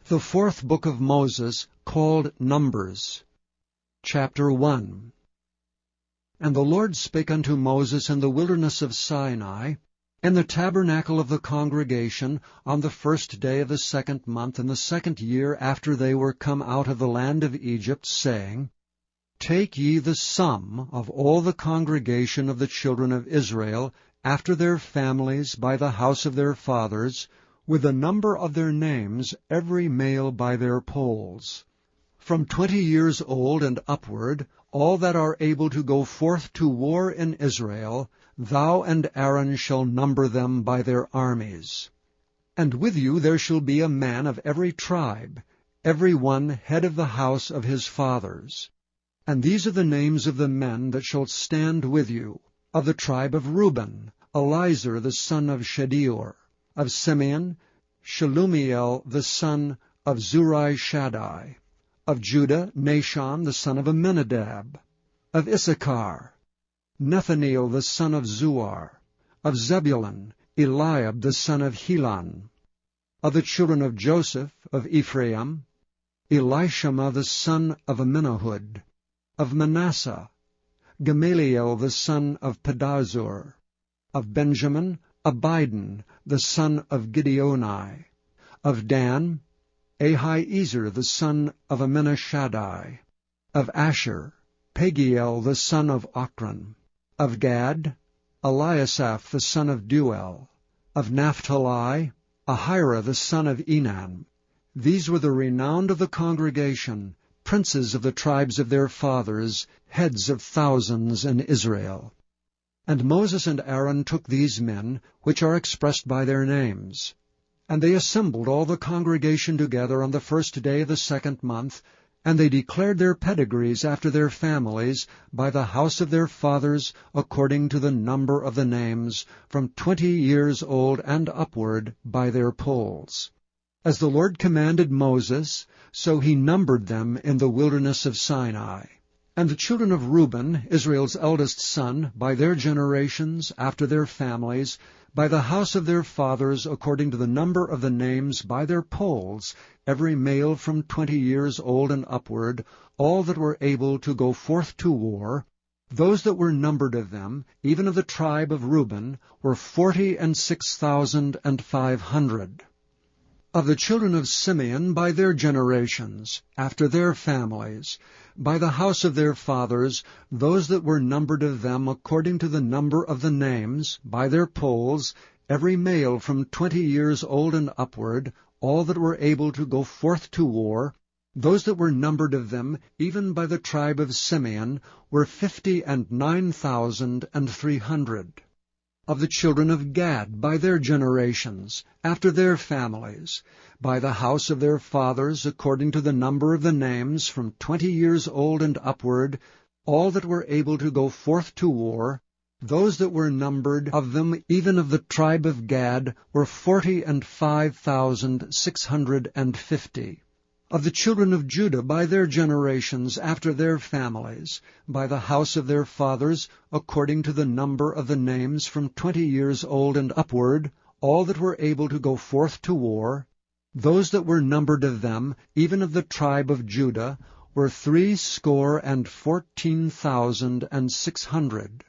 The fourth book of Moses, called Numbers. Chapter 1. And the Lord spake unto Moses in the wilderness of Sinai, in the tabernacle of the congregation, on the first day of the 2nd month, in the 2nd year after they were come out of the land of Egypt, saying, Take ye the sum of all the congregation of the children of Israel, after their families, by the house of their fathers, with the number of their names, every male by their polls. From 20 years old and upward, all that are able to go forth to war in Israel, thou and Aaron shall number them by their armies. And with you there shall be a man of every tribe, every one head of the house of his fathers. And these are the names of the men that shall stand with you. Of the tribe of Reuben, Elizur the son of Shedeur. Of Simeon, Shelumiel the son of Zurishaddai. Of Judah, Nashon the son of Amminadab. Of Issachar, Nethaneel the son of Zuar. Of Zebulun, Eliab the son of Helon. Of the children of Joseph, of Ephraim, Elishama the son of Amminahud. Of Manasseh, Gamaliel the son of Pedahzur. Of Benjamin, Abidan the son of Gideoni. Of Dan, Ahiezer the son of Amminashaddai. Of Asher, Pagiel the son of Ochran. Of Gad, Eliasaph the son of Duel. Of Naphtali, Ahira the son of Enan. These were the renowned of the congregation, princes of the tribes of their fathers, heads of thousands in Israel. And Moses and Aaron took these men, which are expressed by their names. And they assembled all the congregation together on the first day of the 2nd month, and they declared their pedigrees after their families, by the house of their fathers, according to the number of the names, from 20 years old and upward, by their polls. As the Lord commanded Moses, so he numbered them in the wilderness of Sinai. And the children of Reuben, Israel's eldest son, by their generations, after their families, by the house of their fathers, according to the number of the names, by their polls, every male from 20 years old and upward, all that were able to go forth to war, those that were numbered of them, even of the tribe of Reuben, were 46,500. Of the children of Simeon, by their generations, after their families, by the house of their fathers, those that were numbered of them according to the number of the names, by their polls, every male from 20 years old and upward, all that were able to go forth to war, those that were numbered of them, even by the tribe of Simeon, were 59,300. Of the children of Gad, by their generations, after their families, by the house of their fathers, according to the number of the names, from 20 years old and upward, all that were able to go forth to war, those that were numbered of them, even of the tribe of Gad, were 45,650. Of the children of Judah, by their generations, after their families, by the house of their fathers, according to the number of the names, from 20 years old and upward, all that were able to go forth to war, those that were numbered of them, even of the tribe of Judah, were 314,600.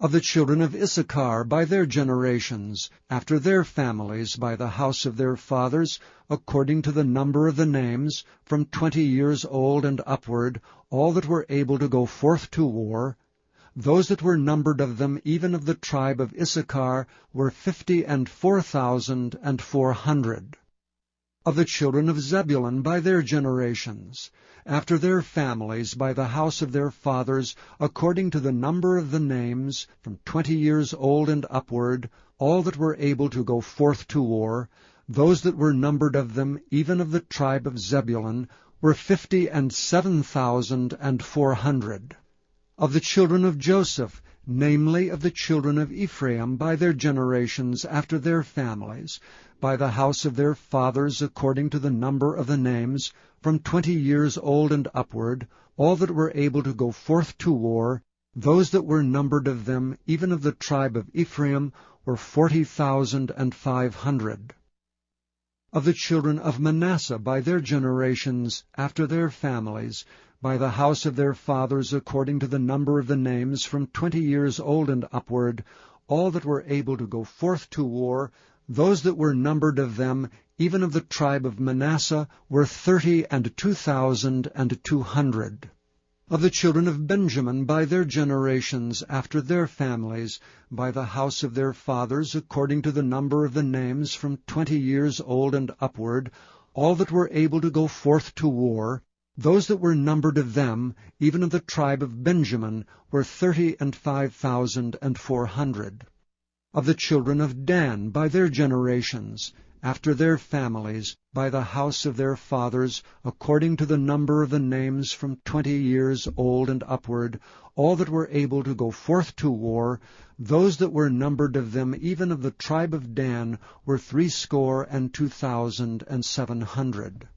Of the children of Issachar, by their generations, after their families, by the house of their fathers, according to the number of the names, from 20 years old and upward, all that were able to go forth to war, those that were numbered of them, even of the tribe of Issachar, were 54,400. Of the children of Zebulun, by their generations, after their families, by the house of their fathers, according to the number of the names, from 20 years old and upward, all that were able to go forth to war, those that were numbered of them, even of the tribe of Zebulun, were 57,400. Of the children of Joseph, namely of the children of Ephraim, by their generations, after their families, by the house of their fathers, according to the number of the names, from 20 years old and upward, all that were able to go forth to war, those that were numbered of them, even of the tribe of Ephraim, were 40,500. Of the children of Manasseh by their generations, after their families, by the house of their fathers, according to the number of the names, from 20 years old and upward, all that were able to go forth to war, those that were numbered of them, even of the tribe of Manasseh, were 32,200. Of the children of Benjamin by their generations, after their families, by the house of their fathers, according to the number of the names, from 20 years old and upward, all that were able to go forth to war, those that were numbered of them, even of the tribe of Benjamin, were 35,400. Of the children of Dan by their generations, after their families, by the house of their fathers, according to the number of the names, from 20 years old and upward, all that were able to go forth to war, those that were numbered of them, even of the tribe of Dan, were 62,700.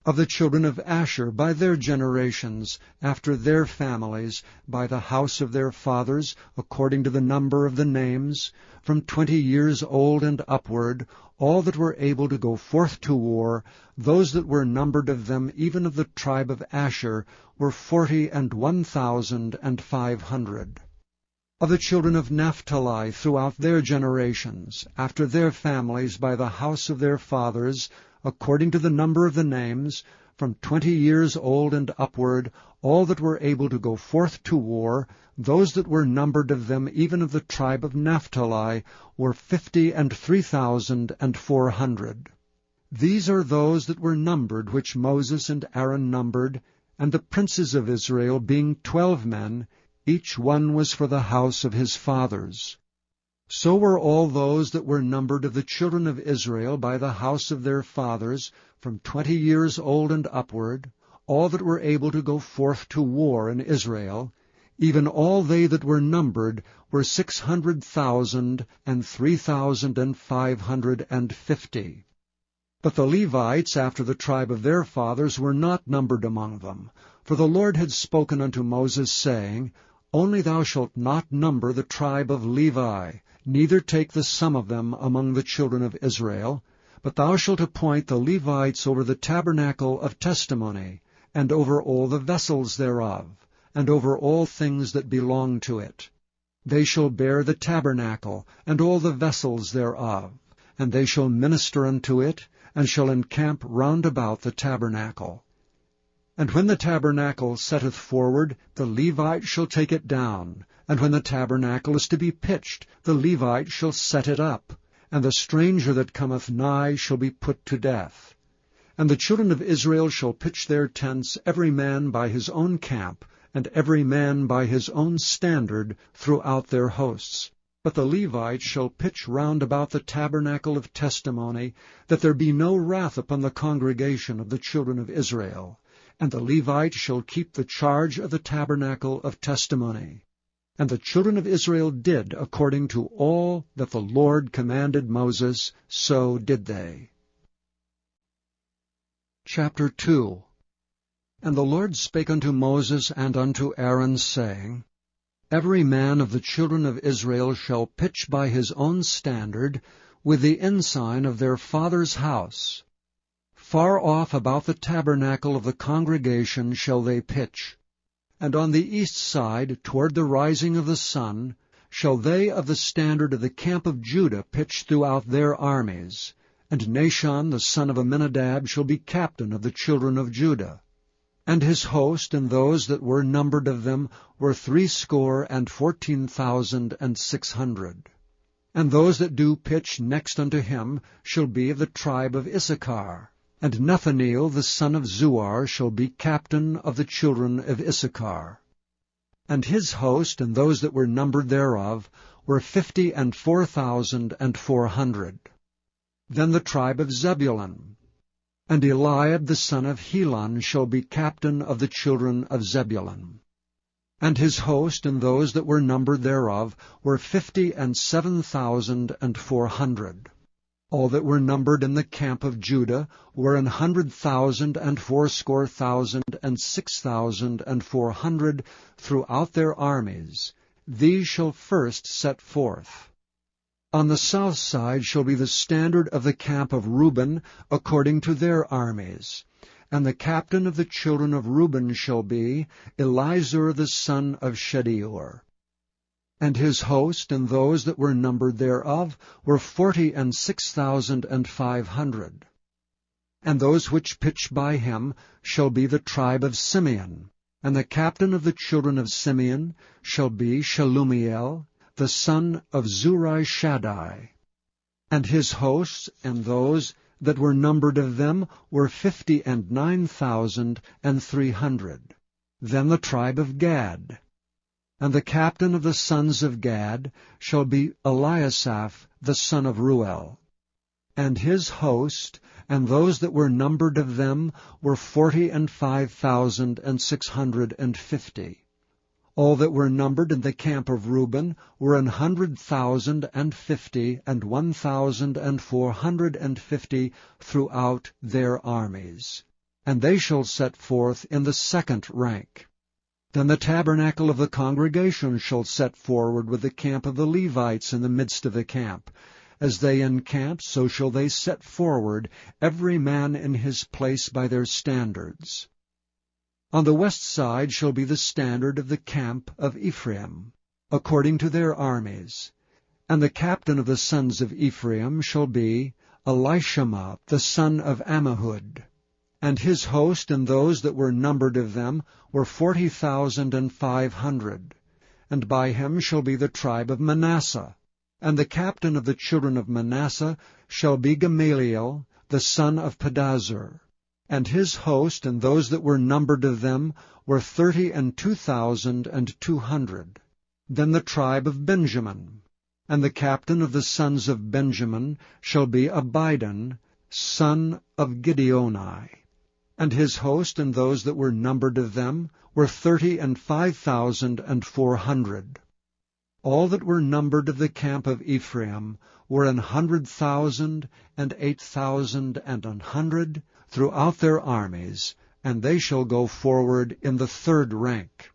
Of the children of Asher by their generations, after their families, by the house of their fathers, according to the number of the names, from 20 years old and upward, all that were able to go forth to war, those that were numbered of them, even of the tribe of Asher, were 41,500. Of the children of Naphtali throughout their generations, after their families, by the house of their fathers, according to the number of the names, from 20 years old and upward, all that were able to go forth to war, those that were numbered of them, even of the tribe of Naphtali, were 53,400. These are those that were numbered, which Moses and Aaron numbered, and the princes of Israel, being 12 men, each one was for the house of his fathers. So were all those that were numbered of the children of Israel by the house of their fathers, from 20 years old and upward, all that were able to go forth to war in Israel, even all they that were numbered were 600,000 and 3,550. But the Levites, after the tribe of their fathers, were not numbered among them. For the Lord had spoken unto Moses, saying, Only thou shalt not number the tribe of Levi, neither take the sum of them among the children of Israel, but thou shalt appoint the Levites over the tabernacle of testimony, and over all the vessels thereof, and over all things that belong to it. They shall bear the tabernacle, and all the vessels thereof, and they shall minister unto it, and shall encamp round about the tabernacle. And when the tabernacle setteth forward, the Levite shall take it down, and when the tabernacle is to be pitched, the Levite shall set it up, and the stranger that cometh nigh shall be put to death. And the children of Israel shall pitch their tents, every man by his own camp, and every man by his own standard, throughout their hosts. But the Levites shall pitch round about the tabernacle of testimony, that there be no wrath upon the congregation of the children of Israel. And the Levites shall keep the charge of the tabernacle of testimony. And the children of Israel did according to all that the Lord commanded Moses, so did they. Chapter 2. And the Lord spake unto Moses and unto Aaron, saying, Every man of the children of Israel shall pitch by his own standard, with the ensign of their father's house. Far off about the tabernacle of the congregation shall they pitch. And on the east side, toward the rising of the sun, shall they of the standard of the camp of Judah pitch throughout their armies. And Nahshon the son of Amminadab shall be captain of the children of Judah. And his host and those that were numbered of them were 314,600. And those that do pitch next unto him shall be of the tribe of Issachar. And Nethaneel the son of Zuar shall be captain of the children of Issachar. And his host and those that were numbered thereof were 54,400. Then the tribe of Zebulun. And Eliab the son of Helon shall be captain of the children of Zebulun. And his host and those that were numbered thereof were 57,400. All that were numbered in the camp of Judah were 100,000 and 80,000 and 6,400 throughout their armies. These shall first set forth. On the south side shall be the standard of the camp of Reuben, according to their armies. And the captain of the children of Reuben shall be Elizur the son of Shedeur. And his host, and those that were numbered thereof, were 46,500. And those which pitched by him shall be the tribe of Simeon. And the captain of the children of Simeon shall be Shelumiel, the son of Zurishaddai. And his hosts, and those that were numbered of them, were 59,300. Then the tribe of Gad. And the captain of the sons of Gad shall be Eliasaph, the son of Ruel. And his host, and those that were numbered of them, were 45,650. All that were numbered in the camp of Reuben were 100,050, and 1,450 throughout their armies. And they shall set forth in the second rank. Then the tabernacle of the congregation shall set forward with the camp of the Levites in the midst of the camp. As they encamp, so shall they set forward, every man in his place by their standards. On the west side shall be the standard of the camp of Ephraim, according to their armies. And the captain of the sons of Ephraim shall be Elishama, the son of Ammihud. And his host, and those that were numbered of them, were 40,500. And by him shall be the tribe of Manasseh. And the captain of the children of Manasseh shall be Gamaliel, the son of Pedahzur. And his host, and those that were numbered of them, were 32,200. Then the tribe of Benjamin. And the captain of the sons of Benjamin shall be Abidan, son of Gideoni. And his host, and those that were numbered of them, were 35,400. All that were numbered of the camp of Ephraim were 100,000, and 8,100, throughout their armies, and they shall go forward in the third rank.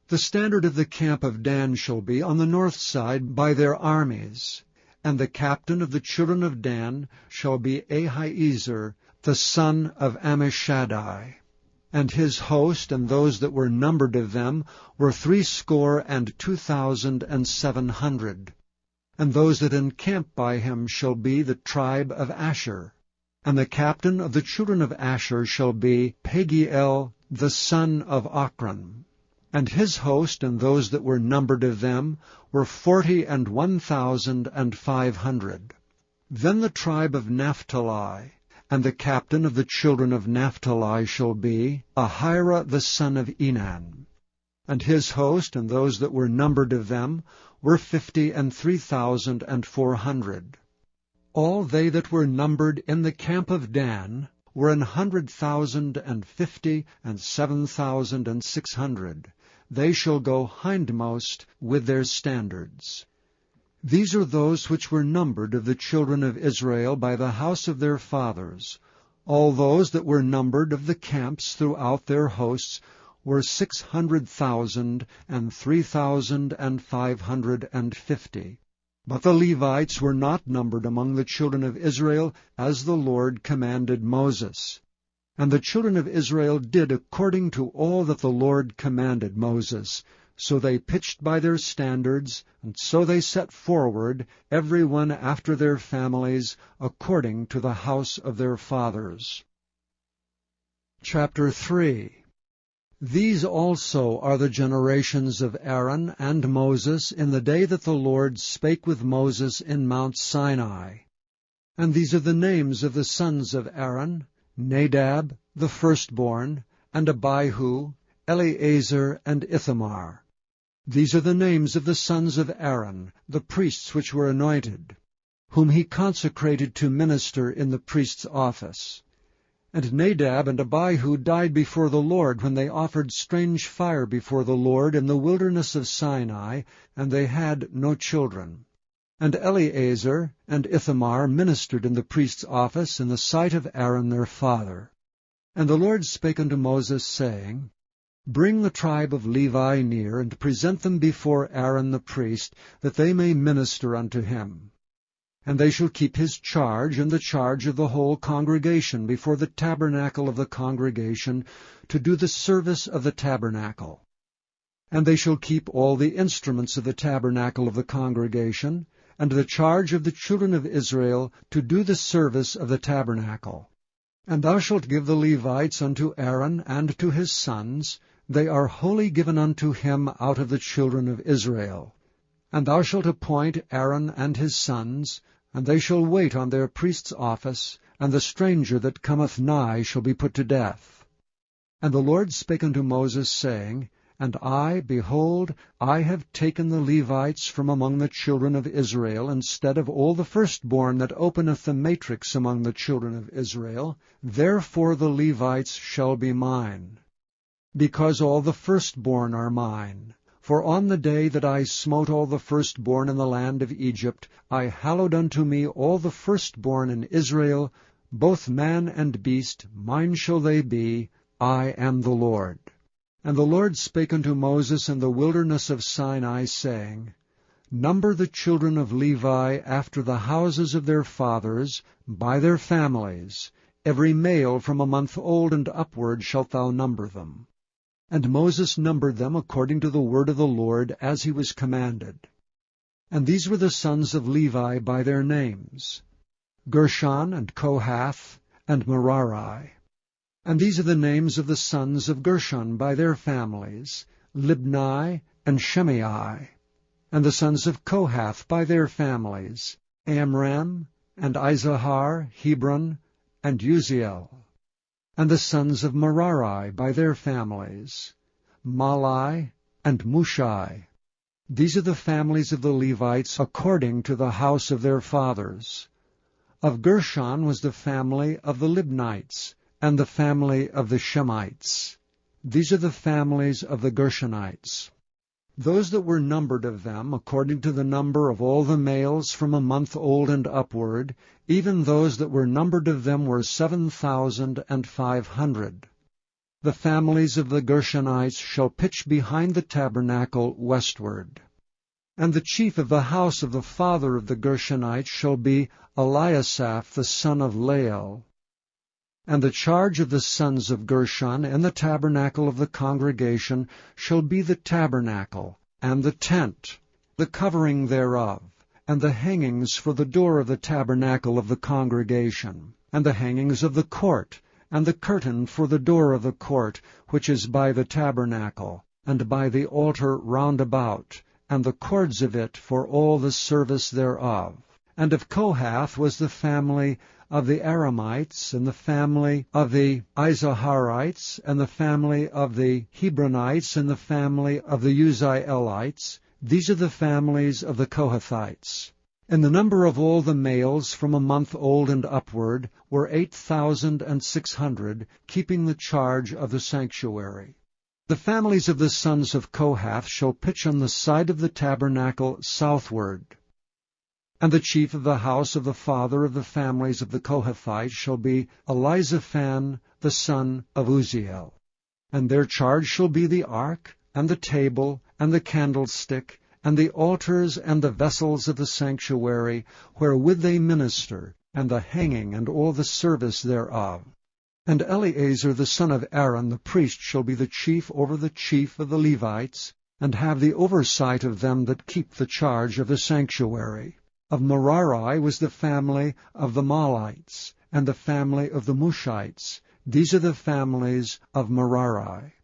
The standard of the camp of Dan shall be on the north side by their armies. And the captain of the children of Dan shall be Ahiezer, the son of Ammishaddai. And his host, and those that were numbered of them, were 62,700. And those that encamp by him shall be the tribe of Asher. And the captain of the children of Asher shall be Pagiel, the son of Ochran. And his host, and those that were numbered of them, were 41,500. Then the tribe of Naphtali. And the captain of the children of Naphtali shall be Ahira, the son of Enan. And his host, and those that were numbered of them, were 53,400. All they that were numbered in the camp of Dan were 100,050, and 7,600. They shall go hindmost with their standards. These are those which were numbered of the children of Israel by the house of their fathers. All those that were numbered of the camps throughout their hosts were 600,000, and 3,550. But the Levites were not numbered among the children of Israel, as the Lord commanded Moses. And the children of Israel did according to all that the Lord commanded Moses. So they pitched by their standards, and so they set forward, every one after their families, according to the house of their fathers. Chapter 3. These also are the generations of Aaron and Moses in the day that the Lord spake with Moses in Mount Sinai. And these are the names of the sons of Aaron: Nadab, the firstborn, and Abihu, Eleazar, and Ithamar. These are the names of the sons of Aaron, the priests which were anointed, whom he consecrated to minister in the priest's office. And Nadab and Abihu died before the Lord when they offered strange fire before the Lord in the wilderness of Sinai, and they had no children. And Eleazar and Ithamar ministered in the priest's office in the sight of Aaron their father. And the Lord spake unto Moses, saying, Bring the tribe of Levi near, and present them before Aaron the priest, that they may minister unto him. And they shall keep his charge and the charge of the whole congregation before the tabernacle of the congregation, to do the service of the tabernacle. And they shall keep all the instruments of the tabernacle of the congregation, and the charge of the children of Israel, to do the service of the tabernacle. And thou shalt give the Levites unto Aaron and to his sons. They are wholly given unto him out of the children of Israel. And thou shalt appoint Aaron and his sons, and they shall wait on their priest's office, and the stranger that cometh nigh shall be put to death. And the Lord spake unto Moses, saying, And I, behold, I have taken the Levites from among the children of Israel, instead of all the firstborn that openeth the matrix among the children of Israel. Therefore the Levites shall be mine, because all the firstborn are mine. For on the day that I smote all the firstborn in the land of Egypt, I hallowed unto me all the firstborn in Israel, both man and beast, mine shall they be. I am the Lord. And the Lord spake unto Moses in the wilderness of Sinai, saying, Number the children of Levi after the houses of their fathers, by their families. Every male from a month old and upward shalt thou number them. And Moses numbered them according to the word of the Lord, as he was commanded. And these were the sons of Levi by their names, Gershon, and Kohath, and Merari. And these are the names of the sons of Gershon by their families, Libni and Shimei. And the sons of Kohath by their families, Amram, and Izahar, Hebron, and Uziel. And the sons of Merari by their families, Malai and Mushai. These are the families of the Levites according to the house of their fathers. Of Gershon was the family of the Libnites, and the family of the Shemites. These are the families of the Gershonites. Those that were numbered of them, according to the number of all the males from a month old and upward, even those that were numbered of them were 7,500. The families of the Gershonites shall pitch behind the tabernacle westward. And the chief of the house of the father of the Gershonites shall be Eliasaph the son of Lael. And the charge of the sons of Gershon in the tabernacle of the congregation shall be the tabernacle, and the tent, the covering thereof, and the hangings for the door of the tabernacle of the congregation, and the hangings of the court, and the curtain for the door of the court, which is by the tabernacle, and by the altar round about, and the cords of it for all the service thereof. And of Kohath was the family of the Aramites, and the family of the Izaharites, and the family of the Hebronites, and the family of the Uzzielites. These are the families of the Kohathites. And the number of all the males from a month old and upward were 8,600, keeping the charge of the sanctuary. The families of the sons of Kohath shall pitch on the side of the tabernacle southward. And the chief of the house of the father of the families of the Kohathites shall be Elizaphan the son of Uzziel. And their charge shall be the ark, and the table, and the candlestick, and the altars, and the vessels of the sanctuary, wherewith they minister, and the hanging, and all the service thereof. And Eleazar the son of Aaron the priest shall be the chief over the chief of the Levites, and have the oversight of them that keep the charge of the sanctuary. Of Merari was the family of the Mahlites, and the family of the Mushites. These are the families of Merari.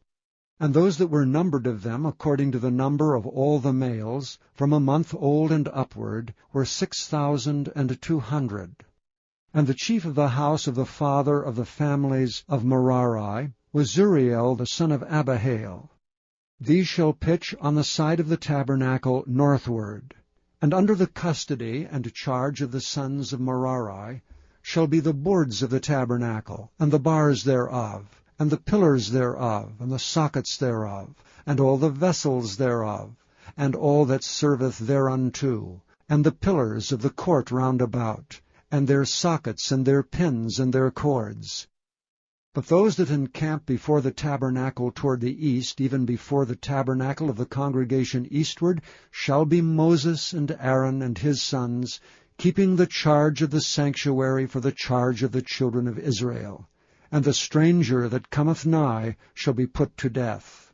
And those that were numbered of them, according to the number of all the males, from a month old and upward, were 6,200. And the chief of the house of the father of the families of Merari was Zuriel the son of Abihail. These shall pitch on the side of the tabernacle northward. And under the custody and charge of the sons of Merari shall be the boards of the tabernacle, and the bars thereof, and the pillars thereof, and the sockets thereof, and all the vessels thereof, and all that serveth thereunto, and the pillars of the court round about, and their sockets, and their pins, and their cords. But those that encamp before the tabernacle toward the east, even before the tabernacle of the congregation eastward, shall be Moses and Aaron and his sons, keeping the charge of the sanctuary for the charge of the children of Israel. And the stranger that cometh nigh shall be put to death.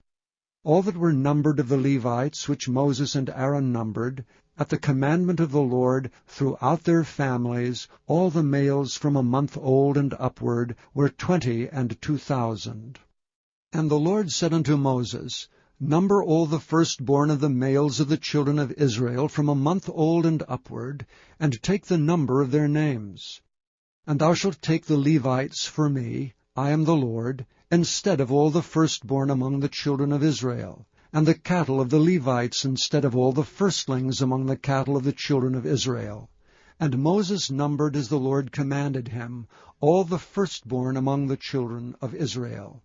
All that were numbered of the Levites, which Moses and Aaron numbered, at the commandment of the Lord, throughout their families, all the males from a month old and upward, were 22,000. And the Lord said unto Moses, Number all the firstborn of the males of the children of Israel from a month old and upward, and take the number of their names. And thou shalt take the Levites for me, I am the Lord, instead of all the firstborn among the children of Israel, and the cattle of the Levites instead of all the firstlings among the cattle of the children of Israel. And Moses numbered as the Lord commanded him all the firstborn among the children of Israel.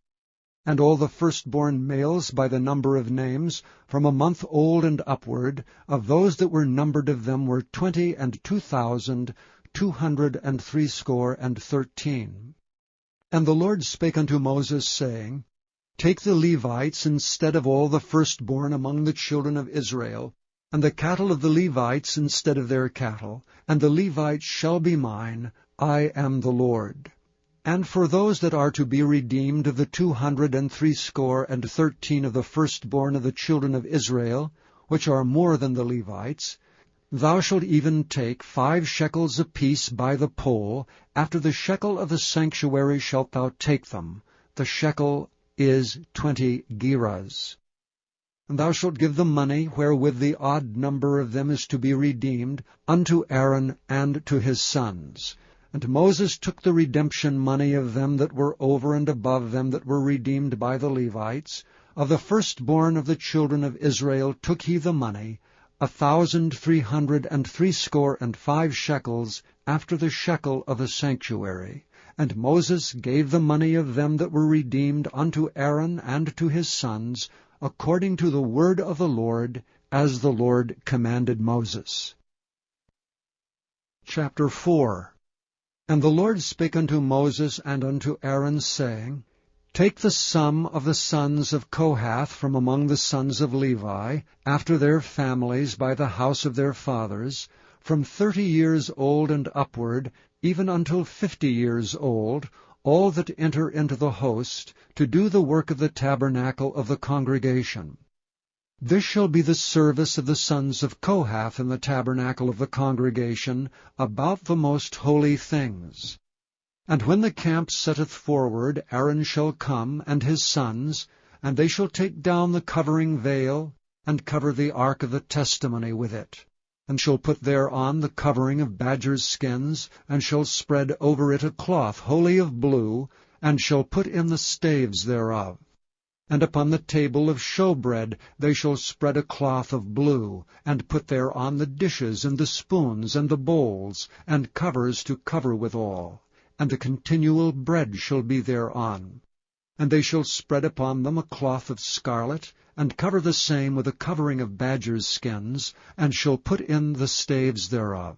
And all the firstborn males by the number of names, from a month old and upward, of those that were numbered of them were 22,213. And the Lord spake unto Moses, saying, Take the Levites instead of all the firstborn among the children of Israel, and the cattle of the Levites instead of their cattle, and the Levites shall be mine, I am the Lord. And for those that are to be redeemed of the 213 of the firstborn of the children of Israel, which are more than the Levites, thou shalt even take 5 shekels apiece by the poll. After the shekel of the sanctuary shalt thou take them. The shekel is 20 gerahs. And thou shalt give the money wherewith the odd number of them is to be redeemed unto Aaron and to his sons. And Moses took the redemption money of them that were over and above them that were redeemed by the Levites. Of the firstborn of the children of Israel took he the money, 1,365 shekels, after the shekel of the sanctuary. And Moses gave the money of them that were redeemed unto Aaron and to his sons, according to the word of the Lord, as the Lord commanded Moses. Chapter 4. And the Lord spake unto Moses and unto Aaron, saying, Take the sum of the sons of Kohath from among the sons of Levi, after their families by the house of their fathers, from 30 years old and upward, even until 50 years old, all that enter into the host, to do the work of the tabernacle of the congregation. This shall be the service of the sons of Kohath in the tabernacle of the congregation, about the most holy things. And when the camp setteth forward, Aaron shall come, and his sons, and they shall take down the covering veil, and cover the ark of the testimony with it, and shall put thereon the covering of badgers' skins, and shall spread over it a cloth wholly of blue, and shall put in the staves thereof. And upon the table of showbread they shall spread a cloth of blue, and put thereon the dishes and the spoons and the bowls, and covers to cover withal. And the continual bread shall be thereon. And they shall spread upon them a cloth of scarlet, and cover the same with a covering of badgers' skins, and shall put in the staves thereof.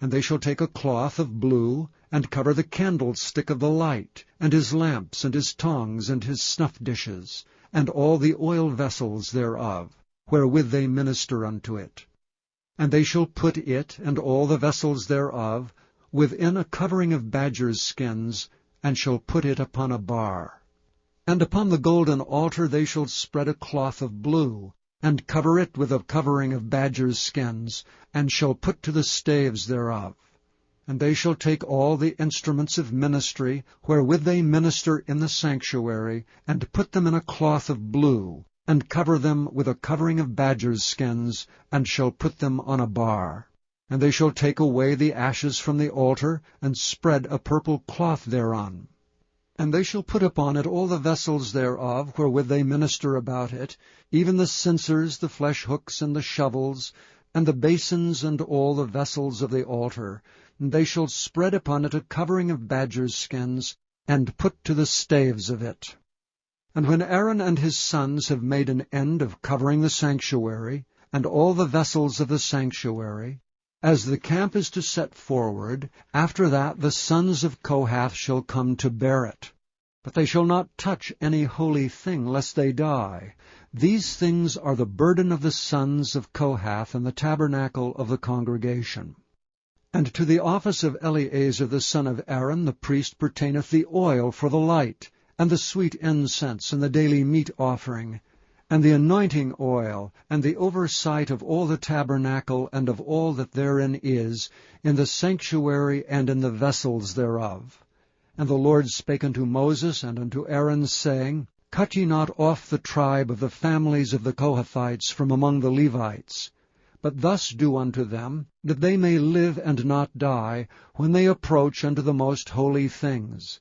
And they shall take a cloth of blue, and cover the candlestick of the light, and his lamps, and his tongs, and his snuff dishes, and all the oil vessels thereof, wherewith they minister unto it. And they shall put it, and all the vessels thereof, within a covering of badgers' skins, and shall put it upon a bar. And upon the golden altar they shall spread a cloth of blue, and cover it with a covering of badgers' skins, and shall put to the staves thereof. And they shall take all the instruments of ministry, wherewith they minister in the sanctuary, and put them in a cloth of blue, and cover them with a covering of badgers' skins, and shall put them on a bar. And they shall take away the ashes from the altar, and spread a purple cloth thereon. And they shall put upon it all the vessels thereof, wherewith they minister about it, even the censers, the flesh hooks, and the shovels, and the basins, and all the vessels of the altar. And they shall spread upon it a covering of badgers' skins, and put to the staves of it. And when Aaron and his sons have made an end of covering the sanctuary, and all the vessels of the sanctuary, as the camp is to set forward, after that the sons of Kohath shall come to bear it. But they shall not touch any holy thing, lest they die. These things are the burden of the sons of Kohath in the tabernacle of the congregation. And to the office of Eleazar the son of Aaron the priest pertaineth the oil for the light, and the sweet incense, and the daily meat offering, and the anointing oil, and the oversight of all the tabernacle, and of all that therein is, in the sanctuary and in the vessels thereof. And the Lord spake unto Moses and unto Aaron, saying, Cut ye not off the tribe of the families of the Kohathites from among the Levites, but thus do unto them, that they may live and not die, when they approach unto the most holy things.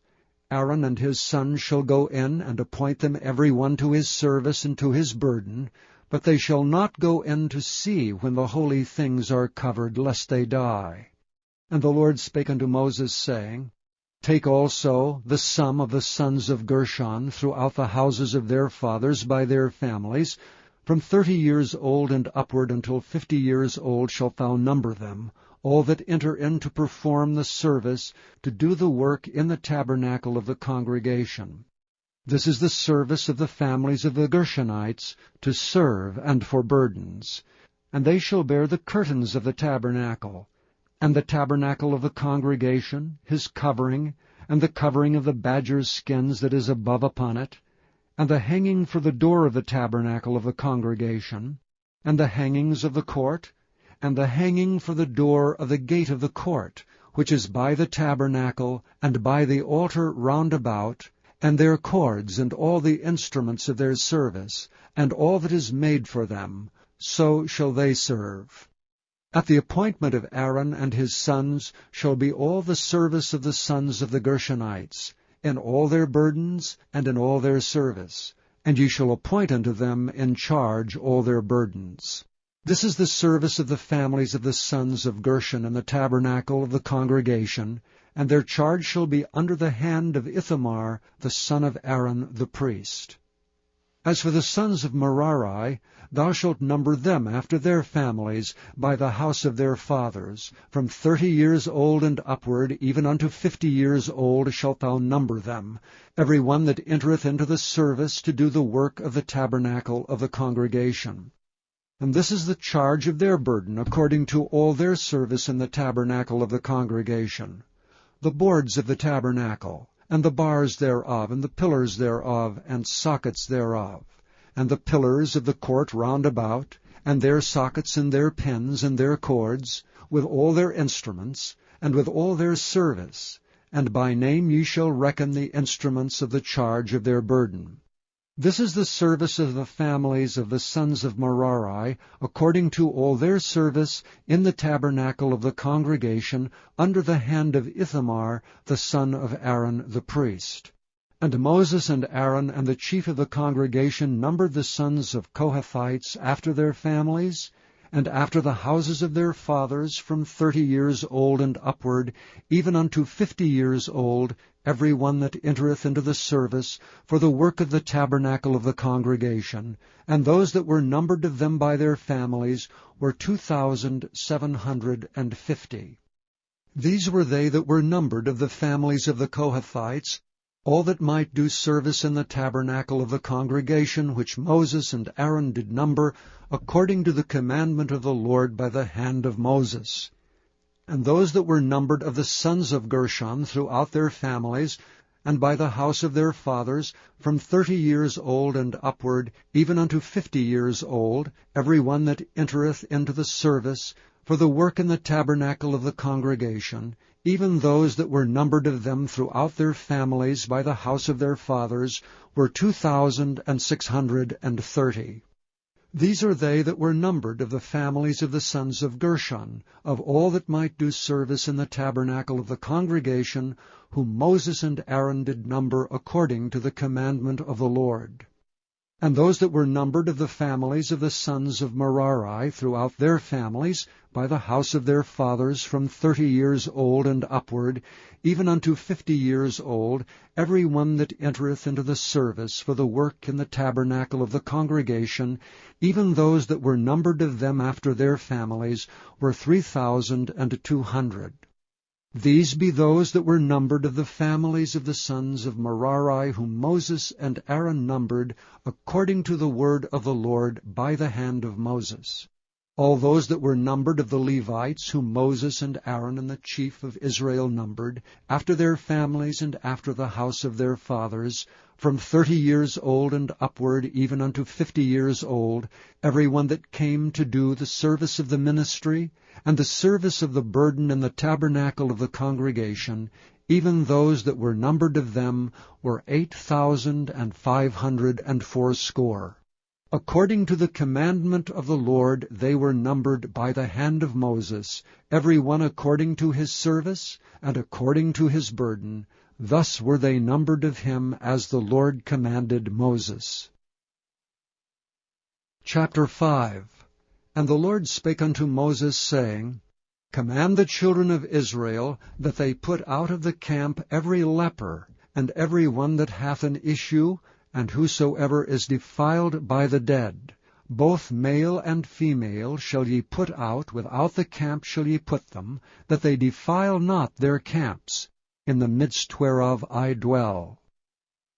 Aaron and his sons shall go in, and appoint them every one to his service and to his burden, but they shall not go in to see when the holy things are covered, lest they die. And the Lord spake unto Moses, saying, Take also the sum of the sons of Gershon throughout the houses of their fathers by their families, from 30 years old and upward until 50 years old shalt thou number them, all that enter in to perform the service, to do the work in the tabernacle of the congregation. This is the service of the families of the Gershonites, to serve and for burdens. And they shall bear the curtains of the tabernacle, and the tabernacle of the congregation, his covering, and the covering of the badger's skins that is above upon it, and the hanging for the door of the tabernacle of the congregation, and the hangings of the court, and the hanging for the door of the gate of the court, which is by the tabernacle, and by the altar round about, and their cords, and all the instruments of their service, and all that is made for them, so shall they serve. At the appointment of Aaron and his sons shall be all the service of the sons of the Gershonites, in all their burdens and in all their service, and ye shall appoint unto them in charge all their burdens. This is the service of the families of the sons of Gershon in the tabernacle of the congregation, and their charge shall be under the hand of Ithamar the son of Aaron the priest. As for the sons of Merari, thou shalt number them after their families by the house of their fathers. From 30 years old and upward, even unto 50 years old, shalt thou number them, every one that entereth into the service to do the work of the tabernacle of the congregation. And this is the charge of their burden, according to all their service in the tabernacle of the congregation: the boards of the tabernacle, and the bars thereof, and the pillars thereof, and sockets thereof, and the pillars of the court round about, and their sockets and their pins and their cords, with all their instruments, and with all their service, and by name ye shall reckon the instruments of the charge of their burden. This is the service of the families of the sons of Merari, according to all their service in the tabernacle of the congregation, under the hand of Ithamar the son of Aaron the priest. And Moses and Aaron and the chief of the congregation numbered the sons of Kohathites after their families, and after the houses of their fathers, from 30 years old and upward, even unto 50 years old, every one that entereth into the service, for the work of the tabernacle of the congregation. And those that were numbered of them by their families were 2,750. These were they that were numbered of the families of the Kohathites, all that might do service in the tabernacle of the congregation, which Moses and Aaron did number, according to the commandment of the Lord by the hand of Moses. And those that were numbered of the sons of Gershon throughout their families, and by the house of their fathers, from 30 years old and upward, even unto 50 years old, every one that entereth into the service, for the work in the tabernacle of the congregation, even those that were numbered of them throughout their families by the house of their fathers, were 2,630. These are they that were numbered of the families of the sons of Gershon, of all that might do service in the tabernacle of the congregation, whom Moses and Aaron did number according to the commandment of the Lord. And those that were numbered of the families of the sons of Merari throughout their families, by the house of their fathers, from 30 years old and upward, even unto 50 years old, every one that entereth into the service for the work in the tabernacle of the congregation, even those that were numbered of them after their families, were 3,200. These be those that were numbered of the families of the sons of Merari, whom Moses and Aaron numbered, according to the word of the Lord by the hand of Moses. all those that were numbered of the Levites, whom Moses and Aaron and the chief of Israel numbered, after their families and after the house of their fathers, from 30 years old and upward, even unto 50 years old, every one that came to do the service of the ministry, and the service of the burden in the tabernacle of the congregation, even those that were numbered of them were 8,580. According to the commandment of the Lord they were numbered by the hand of Moses, every one according to his service, and according to his burden. Thus were they numbered of him, as the Lord commanded Moses. Chapter 5. And the Lord spake unto Moses, saying, Command the children of Israel that they put out of the camp every leper, and every one that hath an issue, and whosoever is defiled by the dead. Both male and female shall ye put out, without the camp shall ye put them, that they defile not their camps, in the midst whereof I dwell.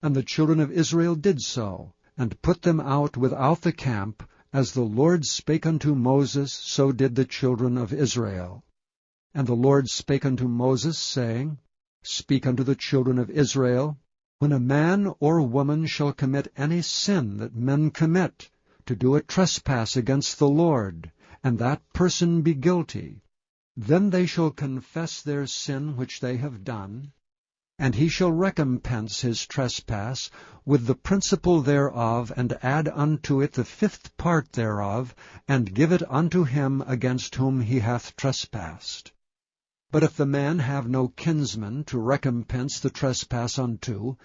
And the children of Israel did so, and put them out without the camp, as the Lord spake unto Moses, so did the children of Israel. And the Lord spake unto Moses, saying, Speak unto the children of Israel, when a man or woman shall commit any sin that men commit, to do a trespass against the Lord, and that person be guilty, then they shall confess their sin which they have done, and he shall recompense his trespass with the principal thereof, and add unto it the 5th part thereof, and give it unto him against whom he hath trespassed. But if the man have no kinsman to recompense the trespass unto,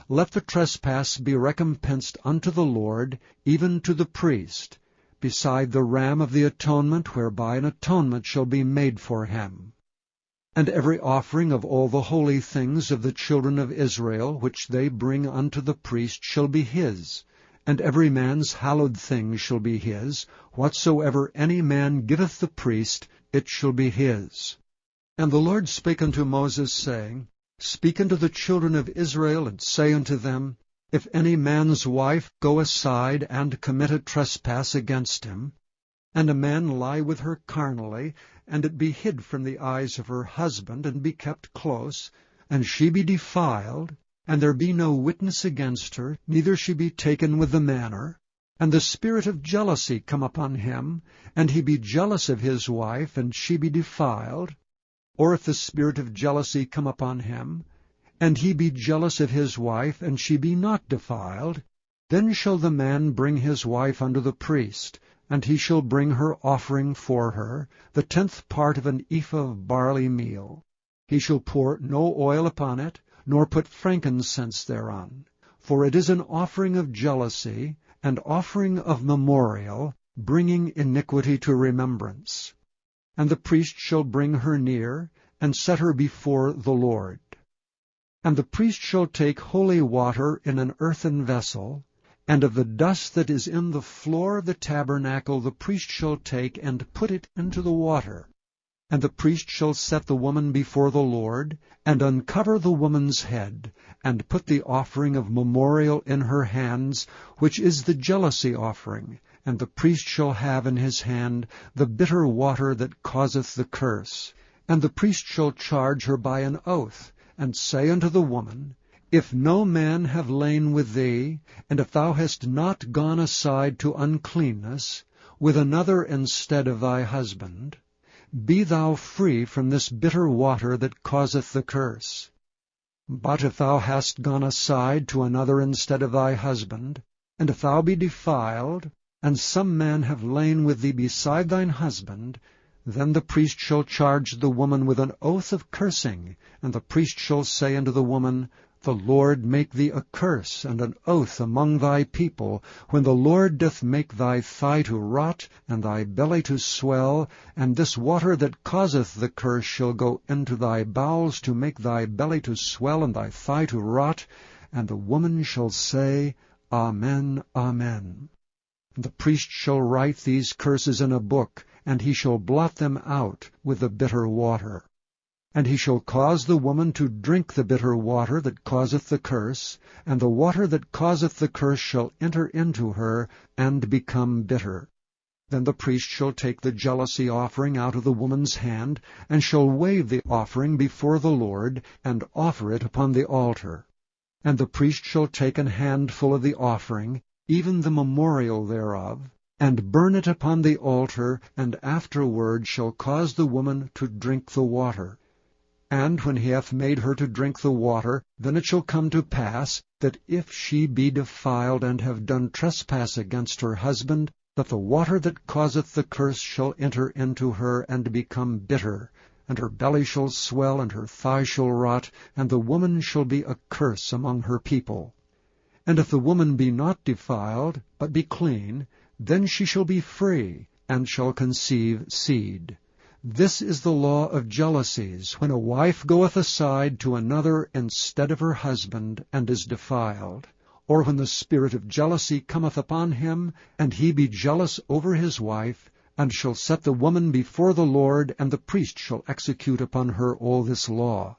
let the trespass be recompensed unto the Lord, even to the priest, beside the ram of the atonement, whereby an atonement shall be made for him. And every offering of all the holy things of the children of Israel, which they bring unto the priest, shall be his, and every man's hallowed thing shall be his. Whatsoever any man giveth the priest, it shall be his. And the Lord spake unto Moses, saying, Speak unto the children of Israel, and say unto them, If any man's wife go aside and commit a trespass against him, and a man lie with her carnally, and it be hid from the eyes of her husband, and be kept close, and she be defiled, and there be no witness against her, neither she be taken with the manner, and the spirit of jealousy come upon him, and he be jealous of his wife, and she be defiled, or if the spirit of jealousy come upon him, and he be jealous of his wife, and she be not defiled, then shall the man bring his wife unto the priest, and he shall bring her offering for her, the 10th part of an ephah of barley meal. He shall pour no oil upon it, nor put frankincense thereon, for it is an offering of jealousy, and offering of memorial, bringing iniquity to remembrance. And the priest shall bring her near, and set her before the Lord. And the priest shall take holy water in an earthen vessel, and of the dust that is in the floor of the tabernacle the priest shall take, and put it into the water. And the priest shall set the woman before the Lord, and uncover the woman's head, and put the offering of memorial in her hands, which is the jealousy offering. And the priest shall have in his hand the bitter water that causeth the curse. And the priest shall charge her by an oath, and say unto the woman, If no man have lain with thee, and if thou hast not gone aside to uncleanness, with another instead of thy husband, be thou free from this bitter water that causeth the curse. But if thou hast gone aside to another instead of thy husband, and if thou be defiled, and some man have lain with thee beside thine husband, then the priest shall charge the woman with an oath of cursing, and the priest shall say unto the woman, The Lord make thee a curse and an oath among thy people, when the Lord doth make thy thigh to rot, and thy belly to swell, and this water that causeth the curse shall go into thy bowels to make thy belly to swell and thy thigh to rot. And the woman shall say, Amen, Amen. The priest shall write these curses in a book, and he shall blot them out with the bitter water. And he shall cause the woman to drink the bitter water that causeth the curse, and the water that causeth the curse shall enter into her, and become bitter. Then the priest shall take the jealousy offering out of the woman's hand, and shall wave the offering before the Lord, and offer it upon the altar. And the priest shall take an handful of the offering, even the memorial thereof, and burn it upon the altar, and afterward shall cause the woman to drink the water. And when he hath made her to drink the water, then it shall come to pass, that if she be defiled and have done trespass against her husband, that the water that causeth the curse shall enter into her, and become bitter, and her belly shall swell, and her thigh shall rot, and the woman shall be a curse among her people. And if the woman be not defiled, but be clean, then she shall be free, and shall conceive seed. This is the law of jealousies, when a wife goeth aside to another instead of her husband, and is defiled. Or when the spirit of jealousy cometh upon him, and he be jealous over his wife, and shall set the woman before the Lord, and the priest shall execute upon her all this law.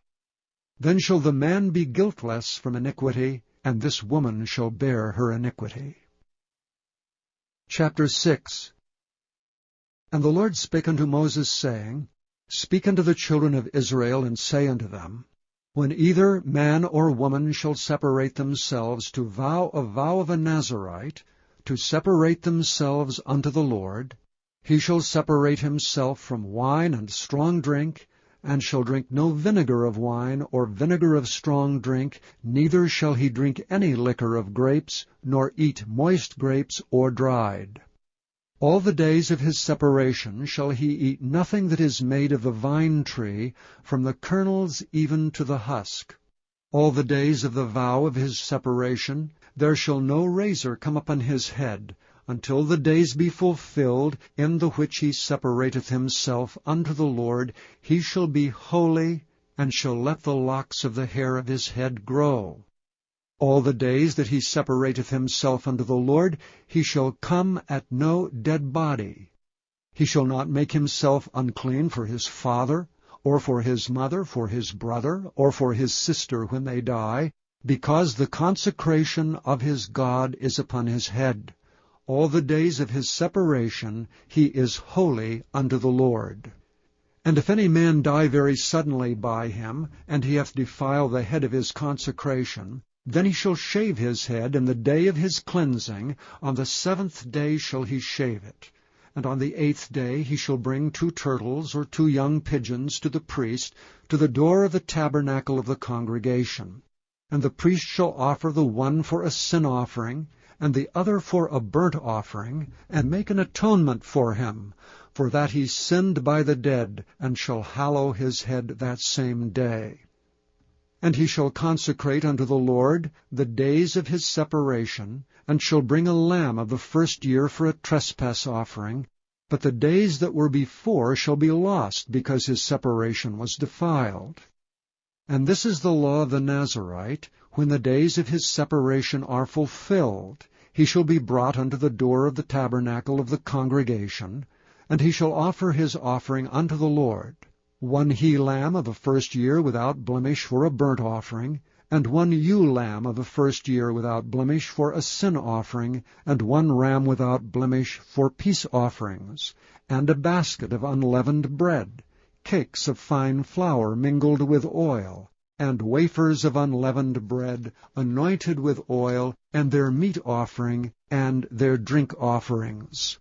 Then shall the man be guiltless from iniquity, and this woman shall bear her iniquity. Chapter 6. And the Lord spake unto Moses, saying, Speak unto the children of Israel, and say unto them, When either man or woman shall separate themselves to vow a vow of a Nazarite, to separate themselves unto the Lord, he shall separate himself from wine and strong drink, and shall drink no vinegar of wine or vinegar of strong drink, neither shall he drink any liquor of grapes, nor eat moist grapes or dried. All the days of his separation shall he eat nothing that is made of the vine tree, from the kernels even to the husk. All the days of the vow of his separation there shall no razor come upon his head, until the days be fulfilled, in the which he separateth himself unto the Lord. He shall be holy, and shall let the locks of the hair of his head grow. All the days that he separateth himself unto the Lord, he shall come at no dead body. He shall not make himself unclean for his father, or for his mother, for his brother, or for his sister when they die, because the consecration of his God is upon his head. All the days of his separation he is holy unto the Lord. And if any man die very suddenly by him, and he hath defiled the head of his consecration, then he shall shave his head in the day of his cleansing. On the 7th day shall he shave it. And on the 8th day he shall bring 2 turtles or 2 young pigeons to the priest, to the door of the tabernacle of the congregation. And the priest shall offer the one for a sin offering, and the other for a burnt offering, and make an atonement for him, for that he sinned by the dead, and shall hallow his head that same day. And he shall consecrate unto the Lord the days of his separation, and shall bring a lamb of the 1st year for a trespass offering. But the days that were before shall be lost, because his separation was defiled. And this is the law of the Nazarite. When the days of his separation are fulfilled, he shall be brought unto the door of the tabernacle of the congregation, and he shall offer his offering unto the Lord, 1 he-lamb of the 1st year without blemish for a burnt offering, and 1 ewe-lamb of the 1st year without blemish for a sin offering, and 1 ram without blemish for peace offerings, and a basket of unleavened bread, cakes of fine flour mingled with oil, and wafers of unleavened bread, anointed with oil, and their meat offering, and their drink offerings.